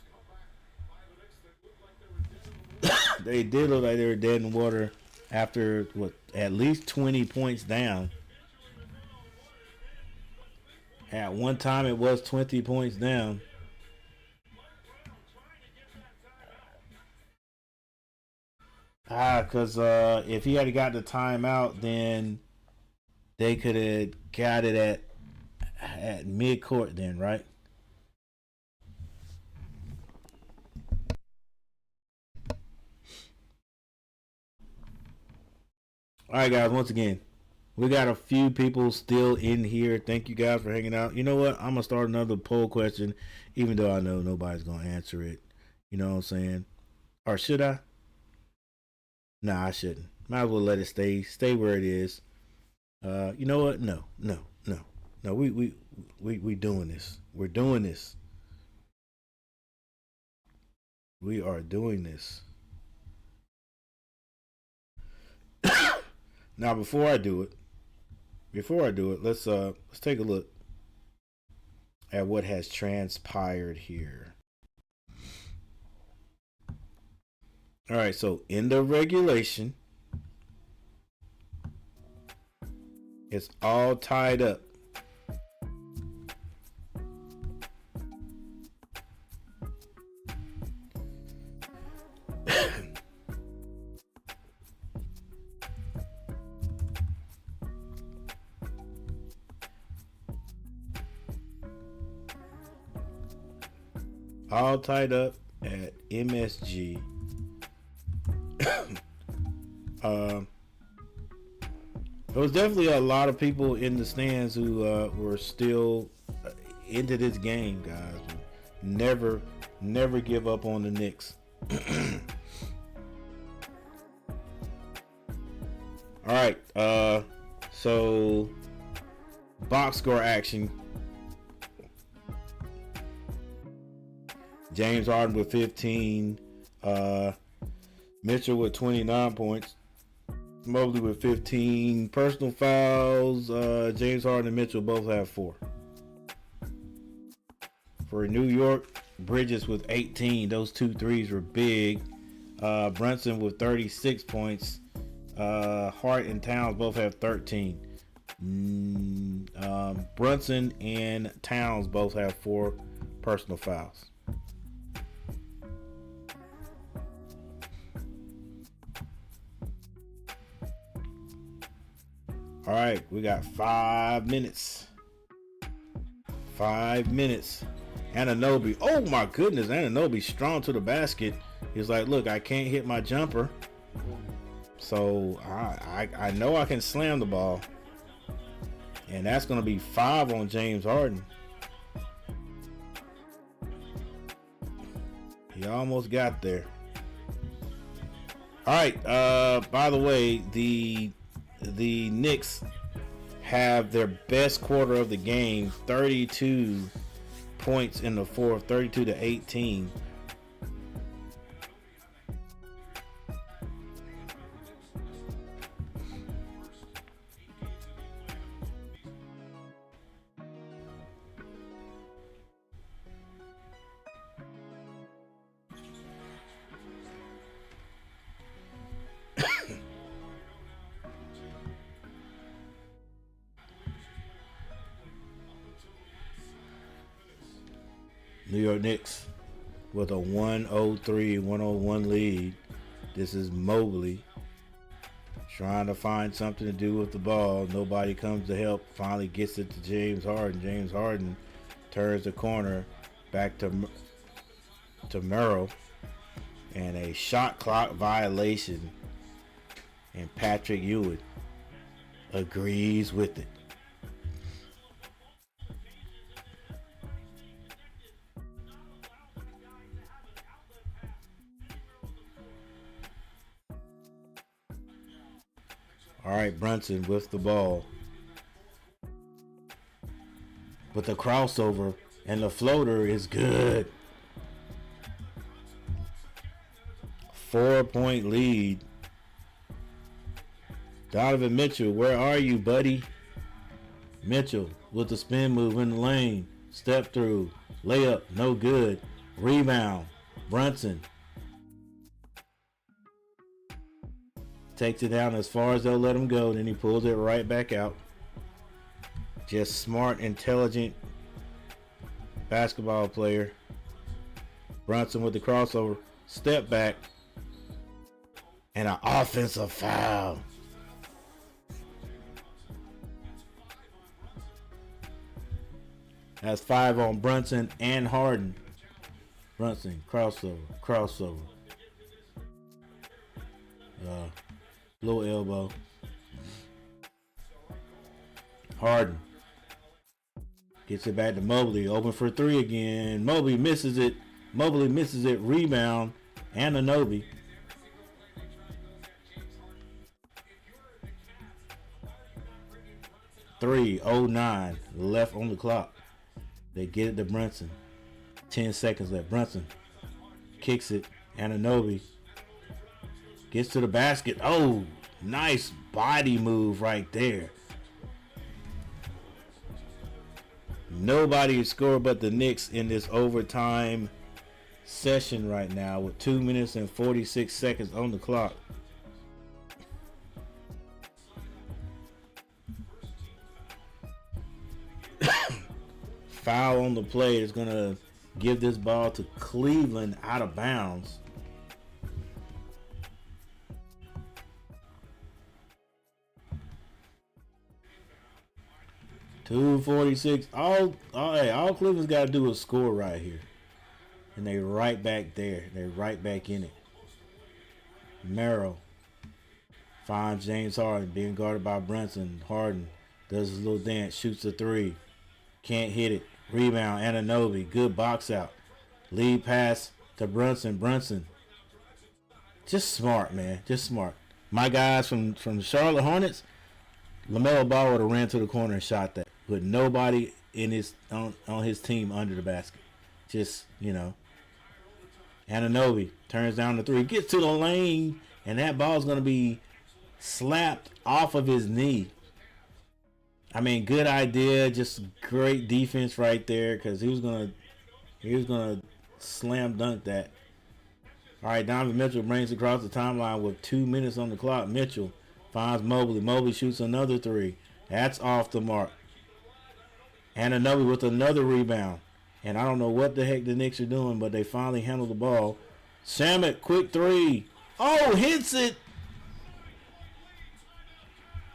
They did look like they were dead in the water after at least 20 points down. At one time it was 20 points down. Because if he had got the timeout, then they could have got it at mid-court then, right? All right, guys, once again, we got a few people still in here. Thank you guys for hanging out. You know what? I'm going to start another poll question, even though I know nobody's going to answer it. You know what I'm saying? Or should I? Nah, I shouldn't. Might as well let it stay where it is. You know what? No. We doing this. We're doing this. We are doing this. Now, before I do it, let's take a look at what has transpired here. All right, so in the regulation, it's all tied up. All tied up at MSG. There was definitely a lot of people in the stands who were still into this game, guys. Never give up on the Knicks. All right, so box score action. James Harden with 15, Mitchell with 29 points, Mobley with 15 personal fouls. James Harden and Mitchell both have 4. For New York, Bridges with 18. Those 2 threes were big. Brunson with 36 points. Hart and Towns both have 13. Brunson and Towns both have 4 personal fouls. All right, we got 5 minutes. 5 minutes. Anunoby. Oh my goodness, Anunoby strong to the basket. He's like, look, I can't hit my jumper, so I know I can slam the ball, and that's going to be 5 on James Harden. He almost got there. All right. By the way, the Knicks have their best quarter of the game, 32 points in the fourth, 32 to 18. New York Knicks with a 103-101 lead. This is Mobley trying to find something to do with the ball. Nobody comes to help. Finally gets it to James Harden. James Harden turns the corner back to Merrill, and a shot clock violation. And Patrick Ewing agrees with it. All right, Brunson with the ball. But the crossover and the floater is good. 4-point lead. Donovan Mitchell, where are you, buddy? Mitchell with the spin move in the lane. Step through. Layup, no good. Rebound. Brunson takes it down as far as they'll let him go. Then he pulls it right back out. Just smart, intelligent basketball player. Brunson with the crossover. Step back. And an offensive foul. That's 5 on Brunson and Harden. Brunson, crossover. Low elbow. Harden gets it back to Mobley. Open for 3 again. Mobley misses it. Rebound. Anunoby. .309 left on the clock. They get it to Brunson. 10 seconds left. Brunson kicks it. Anunoby gets to the basket. Oh, nice body move right there. Nobody is scored but the Knicks in this overtime session right now with 2 minutes and 46 seconds on the clock. Foul on the play is going to give this ball to Cleveland out of bounds. .246. All Cleveland's got to do is score right here. And they right back there. They're right back in it. Merrill finds James Harden being guarded by Brunson. Harden does his little dance, shoots a 3. Can't hit it. Rebound, Anunoby. Good box out. Lead pass to Brunson. Brunson. Just smart, man. Just smart. My guys from the Charlotte Hornets, LaMelo Ball would have ran to the corner and shot that. With nobody in his on his team under the basket. Just, Anunoby turns down the 3. Gets to the lane. And that ball's going to be slapped off of his knee. I mean, good idea, just great defense right there because he was gonna slam dunk that. All right, Donovan Mitchell brings across the timeline with 2 minutes on the clock. Mitchell finds Mobley. Mobley shoots another three. That's off the mark. Anunoby with another rebound. And I don't know what the heck the Knicks are doing, but they finally handled the ball. Shamet, quick three. Oh, hits it.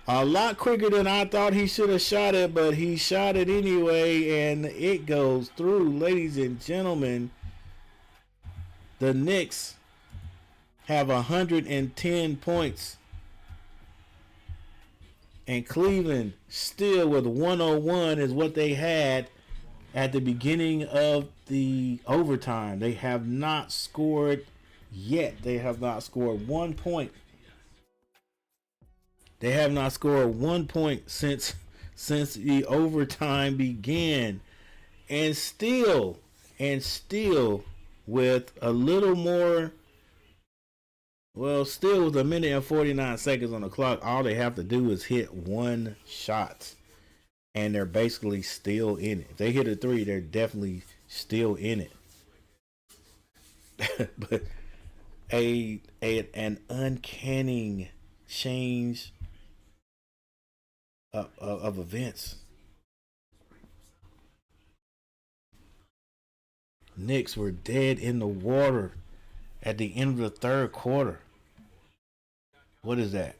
A lot quicker than I thought he should have shot it, but he shot it anyway, and it goes through. Ladies and gentlemen, the Knicks have 110 points. And Cleveland still with 101 is what they had at the beginning of the overtime. They have not scored yet. They have not scored 1 point. They have not scored 1 point since the overtime began. And still with a little more, well, still with a minute and 49 seconds on the clock, all they have to do is hit one shot. And they're basically still in it. If they hit a three, they're definitely still in it. But an uncanny change of events. Knicks were dead in the water at the end of the third quarter. What is that?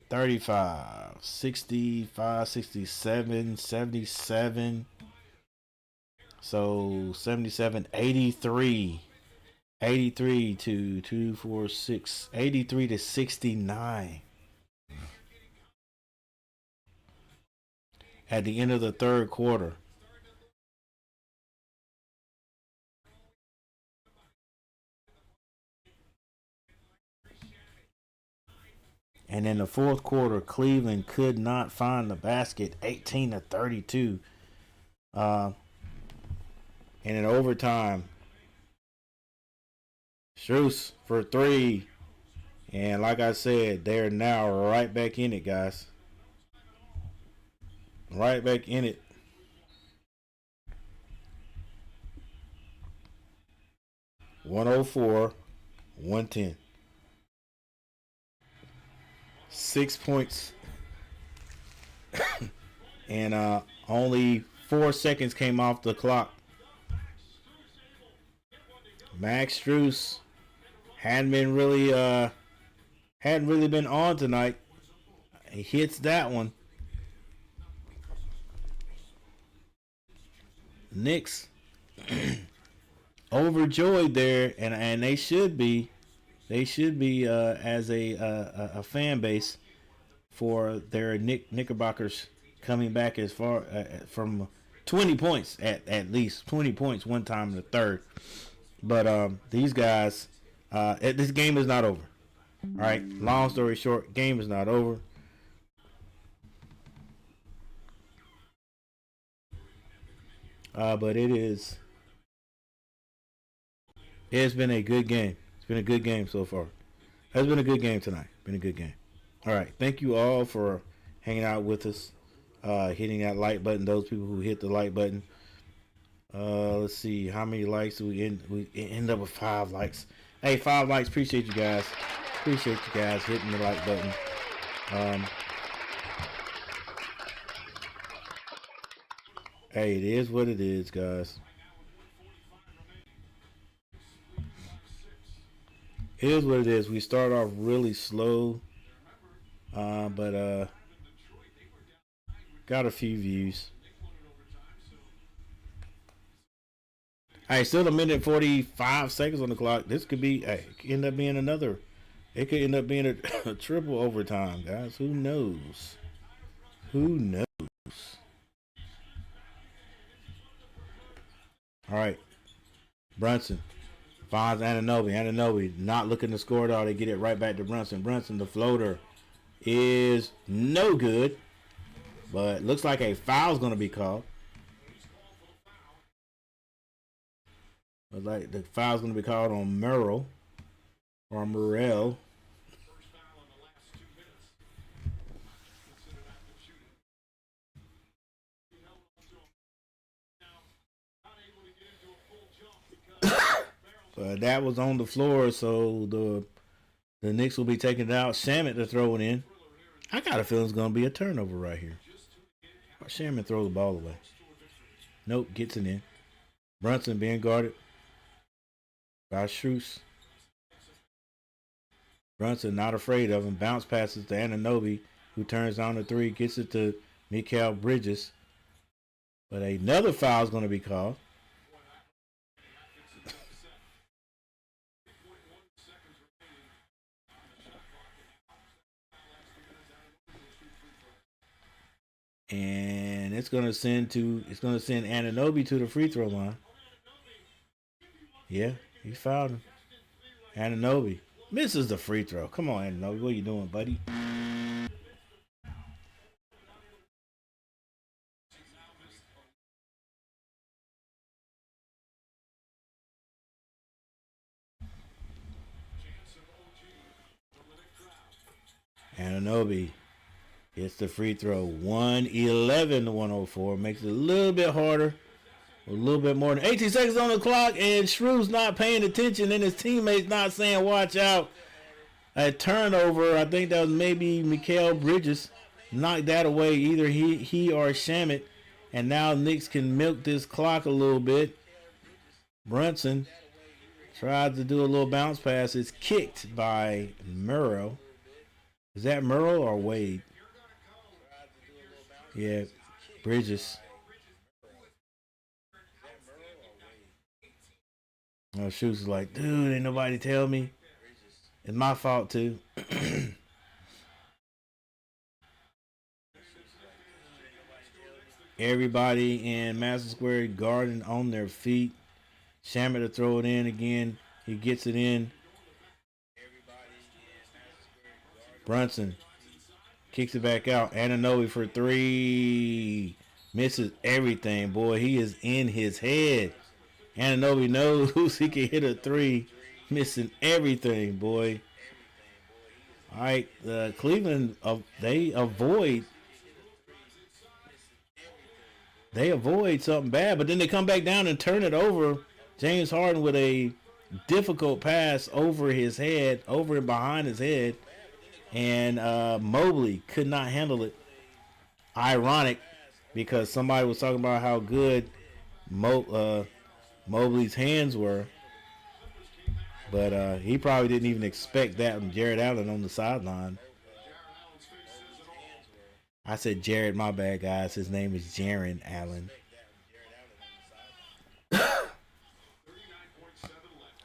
35, 65, 67, 77. So 77, 83. 83 to 2, 4, 6. 83 to 69. At the end of the third quarter. And in the fourth quarter, Cleveland could not find the basket, 18 to 32. And in overtime, Strus for three. And like I said, they're now right back in it, guys. Right back in it. (104) 110. 6 points. And only 4 seconds came off the clock. Max Strus hadn't really been on tonight. He hits that one. Knicks overjoyed there, and they should be. They should be as a fan base for their Knickerbockers coming back as far from 20 points at least 20 points one time in the third. But these guys, this game is not over. All right. Long story short, game is not over. But it's been a good game. It's been a good game so far. It's been a good game tonight. Been a good game. All right. Thank you all for hanging out with us, hitting that like button. Those people who hit the like button. Let's see how many likes do we end up with 5 likes. Hey, 5 likes. Appreciate you guys. Appreciate you guys hitting the like button. Hey, it is what it is, guys. It is what it is. We start off really slow, but got a few views. Hey, still a minute and 45 seconds on the clock. This could be, it could end up being another. It could end up being a triple overtime, guys. Who knows? Who knows? All right. Brunson finds Anunoby. Anunoby not looking to score it all. They get it right back to Brunson. Brunson, the floater, is no good. But looks like a foul's going to be called. Looks like the foul's going to be called on Murrell. Or Murrell. That was on the floor, so the Knicks will be taking it out. Shamet to throw it in. I got a feeling it's going to be a turnover right here. Shamet throw the ball away. Nope, gets it in. Brunson being guarded by Strus. Brunson not afraid of him. Bounce passes to Anunoby, who turns on the three, gets it to Mikal Bridges. But another foul is going to be called. And it's gonna send Anunoby to the free throw line. Yeah, he fouled him. Anunoby misses the free throw. Come on, Anunoby, what are you doing, buddy? Anunoby hits the free throw. 111 to 104. Makes it a little bit harder. A little bit more than 18 seconds on the clock, and Strus not paying attention, and his teammates not saying watch out. A turnover. I think that was maybe Mikal Bridges. Knocked that away. Either he or Shamet. And now Knicks can milk this clock a little bit. Brunson tried to do a little bounce pass. It's kicked by Murrow. Is that Murrow or Wade? Yeah, Bridges. Oh, Shoes is like, dude, ain't nobody tell me. It's my fault too. Everybody in Madison Square Garden on their feet. Shamet to throw it in again. He gets it in. Brunson kicks it back out. Anunoby for three. Misses everything. Boy, he is in his head. Anunoby knows he can hit a three. Missing everything, boy. All right, Cleveland, they avoid something bad, but then they come back down and turn it over. James Harden with a difficult pass over his head, over and behind his head, and Mobley could not handle it. Ironic, because somebody was talking about how good Mobley's hands were, but he probably didn't even expect that from Jared Allen on the sideline. I said Jared, my bad, guys. His name is Jaren Allen.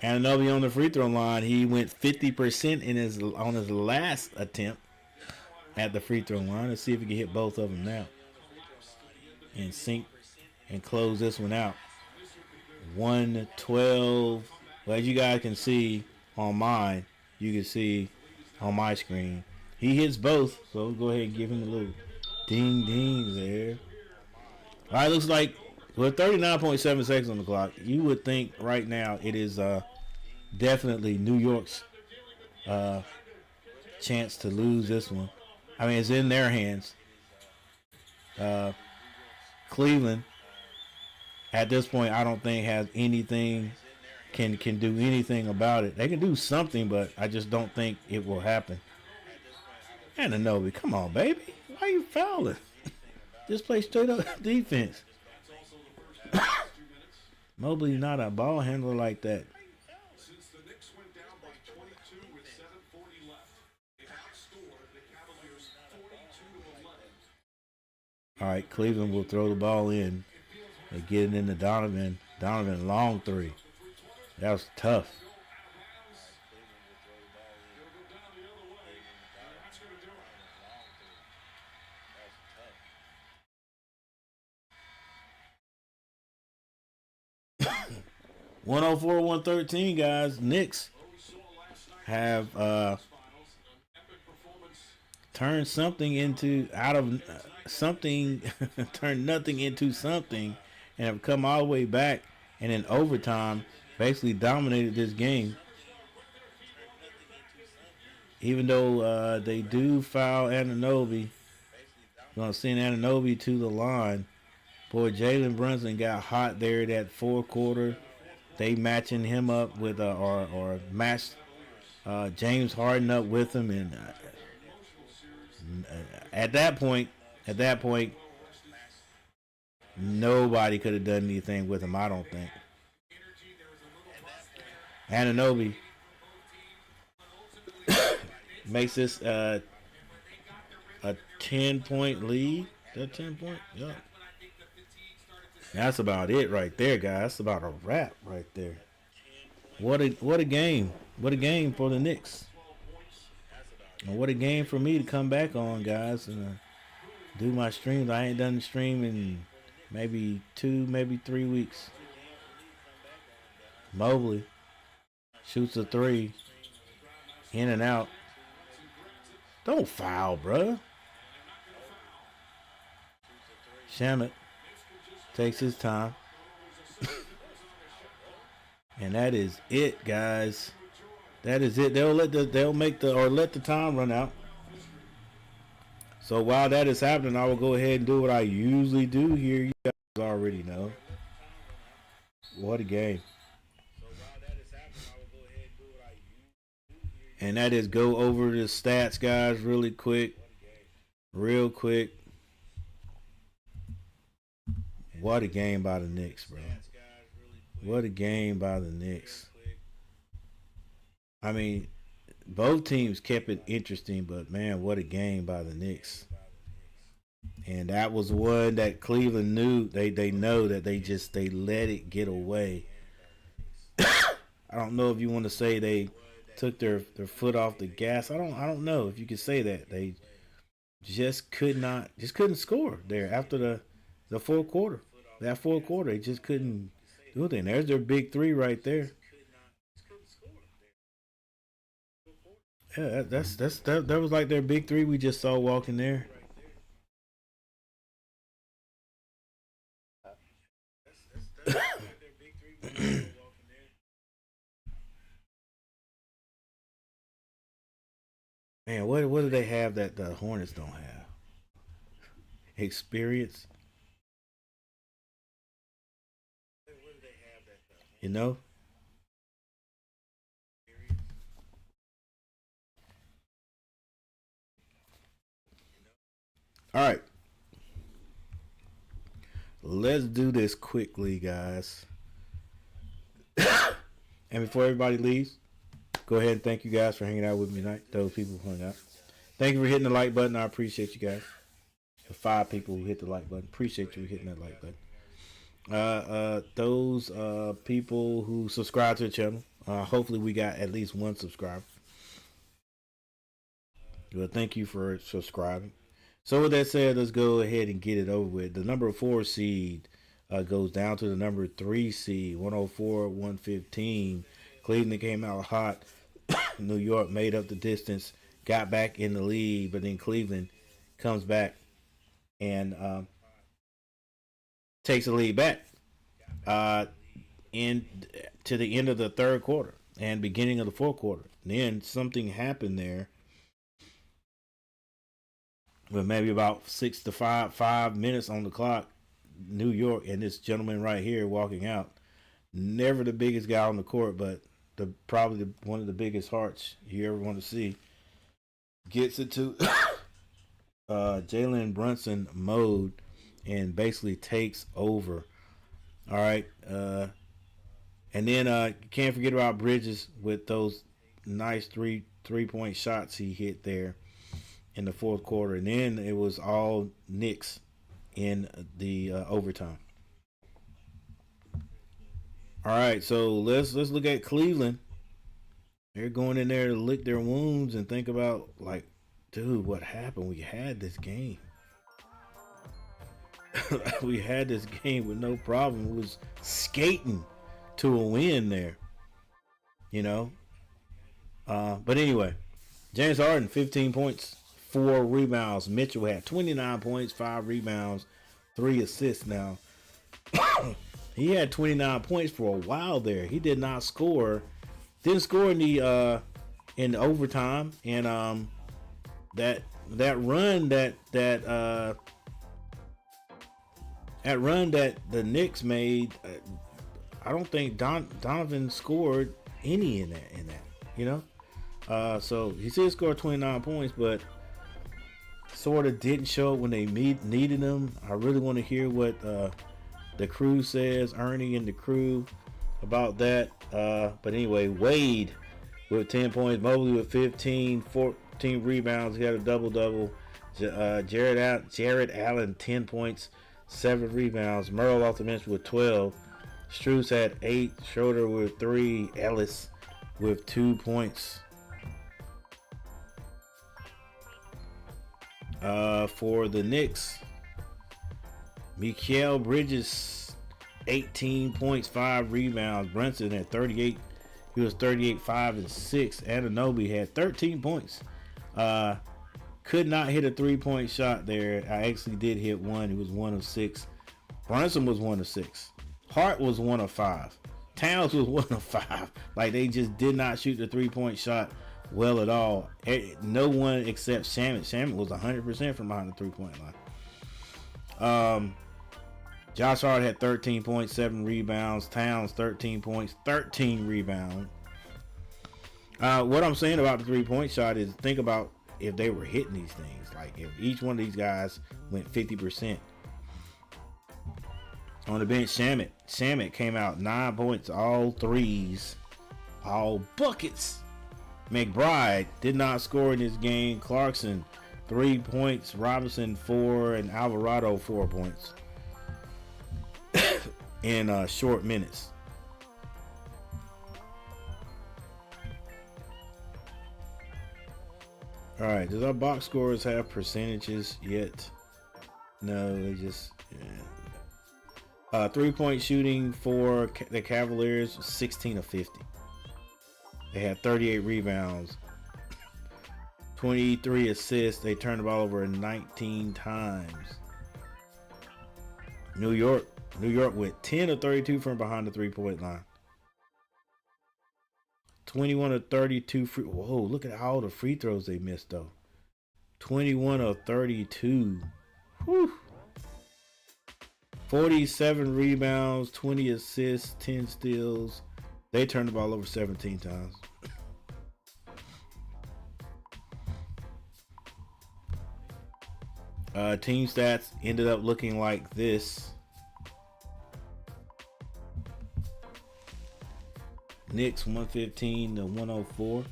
Anunoby on the free throw line. He went 50% on his last attempt at the free throw line. Let's see if he can hit both of them now and sink and close this one out. 112. Well, as you guys can see on mine, you can see on my screen, he hits both. So we'll go ahead and give him a little ding ding there. All right, looks like with 39.7 seconds on the clock, you would think right now it is definitely New York's chance to lose this one. I mean, it's in their hands. Cleveland, at this point, I don't think has anything, can do anything about it. They can do something, but I just don't think it will happen. Anunoby, come on, baby. Why are you fouling? Just play straight up defense. Mobley's not a ball handler like that. Since the Knicks went down by 22 with 7:40 left, they outscored the Cavaliers 42-11. All right, Cleveland will throw the ball in. They get it into Donovan. Donovan, long three. That was tough. That's going to do it. 104-113, guys. Knicks have turned something into something, turned nothing into something, and have come all the way back, and in overtime basically dominated this game. Even though they do foul Anunoby, going to send Anunoby to the line. Boy, Jalen Brunson got hot there that fourth quarter. they matching him up with or match James Harden up with him, and at that point, nobody could have done anything with him. I don't think. Anunoby makes this a 10-point lead. That 10-point, yeah. That's about it right there, guys. That's about a wrap right there. What a game! What a game for the Knicks. And what a game for me to come back on, guys, and do my streams. I ain't done the stream in maybe 2, maybe 3 weeks. Mobley shoots a 3, in and out. Don't foul, bruh. Shamet takes his time. And that is it, guys. That is it. They'll let the time run out. So while that is happening, I will go ahead and do what I usually do here. You guys already know. What a game. And that is go over the stats, guys, really quick. Real quick. What a game by the Knicks, bro. What a game by the Knicks. I mean, both teams kept it interesting, but man, what a game by the Knicks. And that was one that Cleveland knew. They know that they let it get away. I don't know if you want to say they took their foot off the gas. I don't know if you could say that. They just couldn't score there after the fourth quarter. That fourth quarter, they just couldn't do anything. There's their big 3 right there. Yeah, that was like their big 3 we just saw walking there. Man, what do they have that the Hornets don't have? Experience. You know? All right. Let's do this quickly, guys. And before everybody leaves, go ahead and thank you guys for hanging out with me tonight. Those people who hung out. Thank you for hitting the like button. I appreciate you guys. The 5 people who hit the like button. Appreciate you hitting that like button. Those people who subscribe to the channel. Hopefully we got at least 1 subscriber. Well, thank you for subscribing. So with that said, let's go ahead and get it over with. The number 4 seed goes down to the number 3 seed, 104-115. Cleveland came out hot. New York made up the distance, got back in the lead, but then Cleveland comes back and takes the lead back in to the end of the third quarter and beginning of the fourth quarter. And then something happened there with maybe about 6 to 5 minutes on the clock. New York and this gentleman right here walking out, never the biggest guy on the court, but probably one of the biggest hearts you ever want to see, gets it to Jalen Brunson mode and basically takes over. All right. And then you can't forget about Bridges with those nice three-point shots he hit there in the fourth quarter. And then it was all Knicks in the overtime. All right, so let's look at Cleveland. They're going in there to lick their wounds and think about, like, dude, what happened? We had this game. We had this game with no problem. It was skating to a win there, you know. But anyway, James Harden, 15 points, 4 rebounds. Mitchell had 29 points, 5 rebounds, 3 assists now. He had 29 points for a while there. He did not score. Didn't score in the overtime. And that run that the Knicks made, I don't think Donovan scored any in that. You know, so he did score 29 points, but sort of didn't show up when they needed him. I really want to hear what the crew says, Ernie and the crew, about that. But anyway, Wade with 10 points, Mobley with 15, 14 rebounds. He had a double-double. Jared Allen, 10 points, 7 rebounds. Merle off the bench with 12. Strus had 8. Schroeder with 3. Ellis with 2 points. For the Knicks, Mikal Bridges, 18 points, 5 rebounds. Brunson had 38. He was 38, 5, and 6. Anunoby had 13 points. Could not hit a 3-point shot there. I actually did hit one. He was 1 of 6. Brunson was 1 of 6. Hart was 1 of 5. Towns was 1 of 5. Like, they just did not shoot the 3-point shot well at all. No one except Shamet. Shamet was 100% from behind the 3-point line. Josh Hart had 13 points, 7 rebounds. Towns 13 points, 13 rebounds. What I'm saying about the 3-point shot is, think about if they were hitting these things. Like, if each one of these guys went 50%. On the bench, Shamet came out 9 points, all threes, all buckets. McBride did not score in this game. Clarkson, 3 points. Robinson, 4. And Alvarado, 4 points in short minutes. All right, does our box scores have percentages yet? No, they just... Yeah. 3-point shooting for the Cavaliers, 16 of 50. They had 38 rebounds, 23 assists. They turned the ball over 19 times. New York went 10 of 32 from behind the 3-point line. 21 of 32 free. Whoa, look at all the free throws they missed though. 21 of 32. Whew. 47 rebounds, 20 assists, 10 steals. They turned the ball over 17 times. Team stats ended up looking like this. Knicks 115 to 104.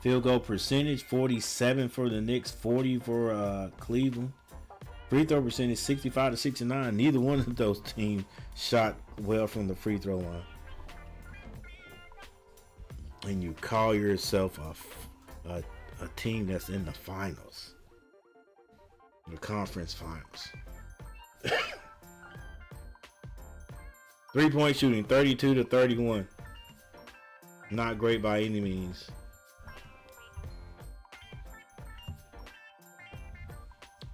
Field goal percentage 47 for the Knicks, 40 for Cleveland. Free throw percentage 65 to 69. Neither one of those teams shot well from the free throw line. And you call yourself a team that's in the finals, the conference finals. 3-point shooting 32 to 31. Not great by any means.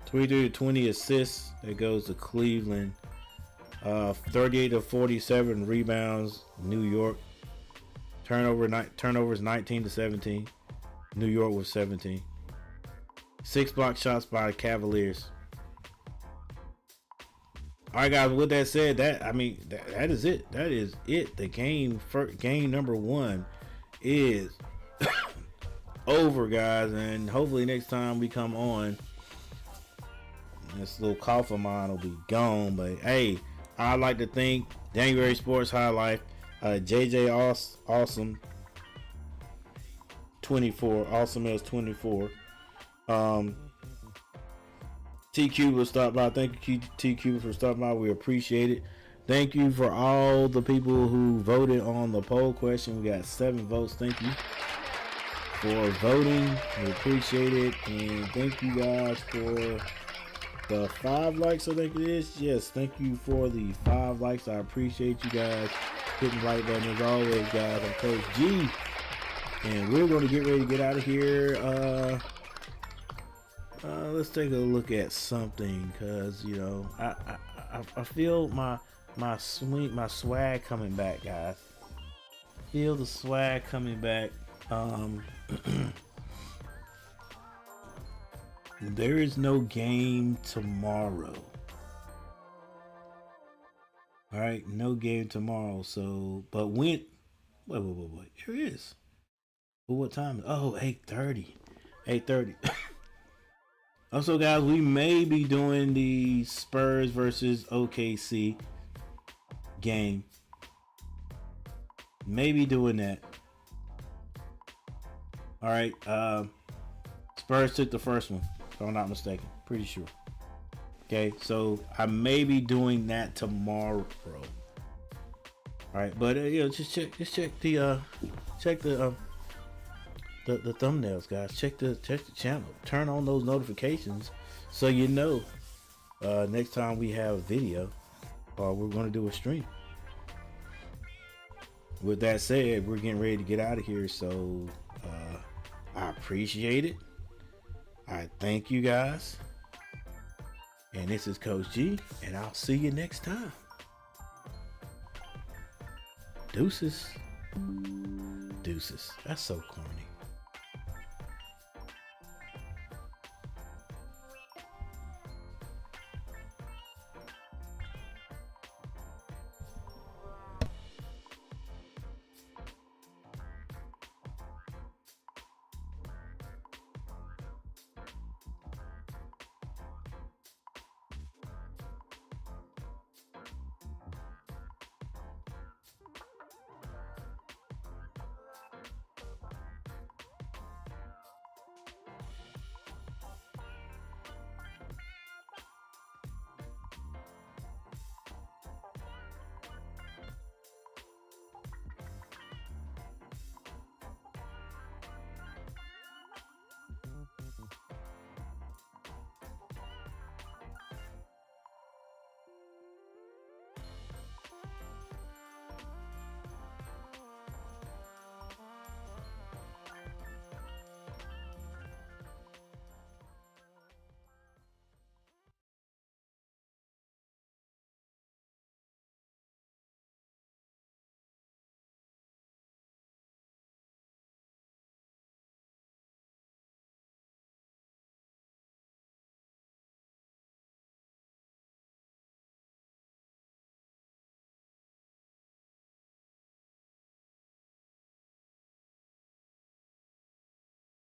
23 to 20 assists. That goes to Cleveland. 38 to 47 rebounds. New York. Turnovers 19 to 17. New York was 17. 6 block shots by the Cavaliers. All right, guys. With that said, that is it. That is it. The game number 1 is over, guys. And hopefully next time we come on, this little cough of mine will be gone. But hey, I'd like to thank January Sports Highlight, JJ Awesome 24, Awesome as 24. TQ will stop by. Thank you, TQ, for stopping by. We appreciate it. Thank you for all the people who voted on the poll question. We got 7 votes. Thank you for voting. We appreciate it. And thank you guys for the 5 likes, I think it is. Yes, thank you for the 5 likes. I appreciate you guys hitting the like button as always, guys. I'm Coach G, and we're going to get ready to get out of here. Let's take a look at something, because I feel my swag coming back, guys. Feel the swag coming back. There is no game tomorrow. All right, no game tomorrow. So, but when? Wait. Here it is. But what time? Oh, 8:30. 8:30. Also, guys, we may be doing the Spurs versus OKC game. Maybe doing that. All right. Spurs took the first one, if I'm not mistaken. Pretty sure. Okay, so I may be doing that tomorrow. All right, but just check the the thumbnails, guys. Check the channel. Turn on those notifications so you know next time we have a video or we're going to do a stream. With that said, we're getting ready to get out of here. So I appreciate it. I thank you guys. And this is Coach G, and I'll see you next time. Deuces. Deuces. That's so corny.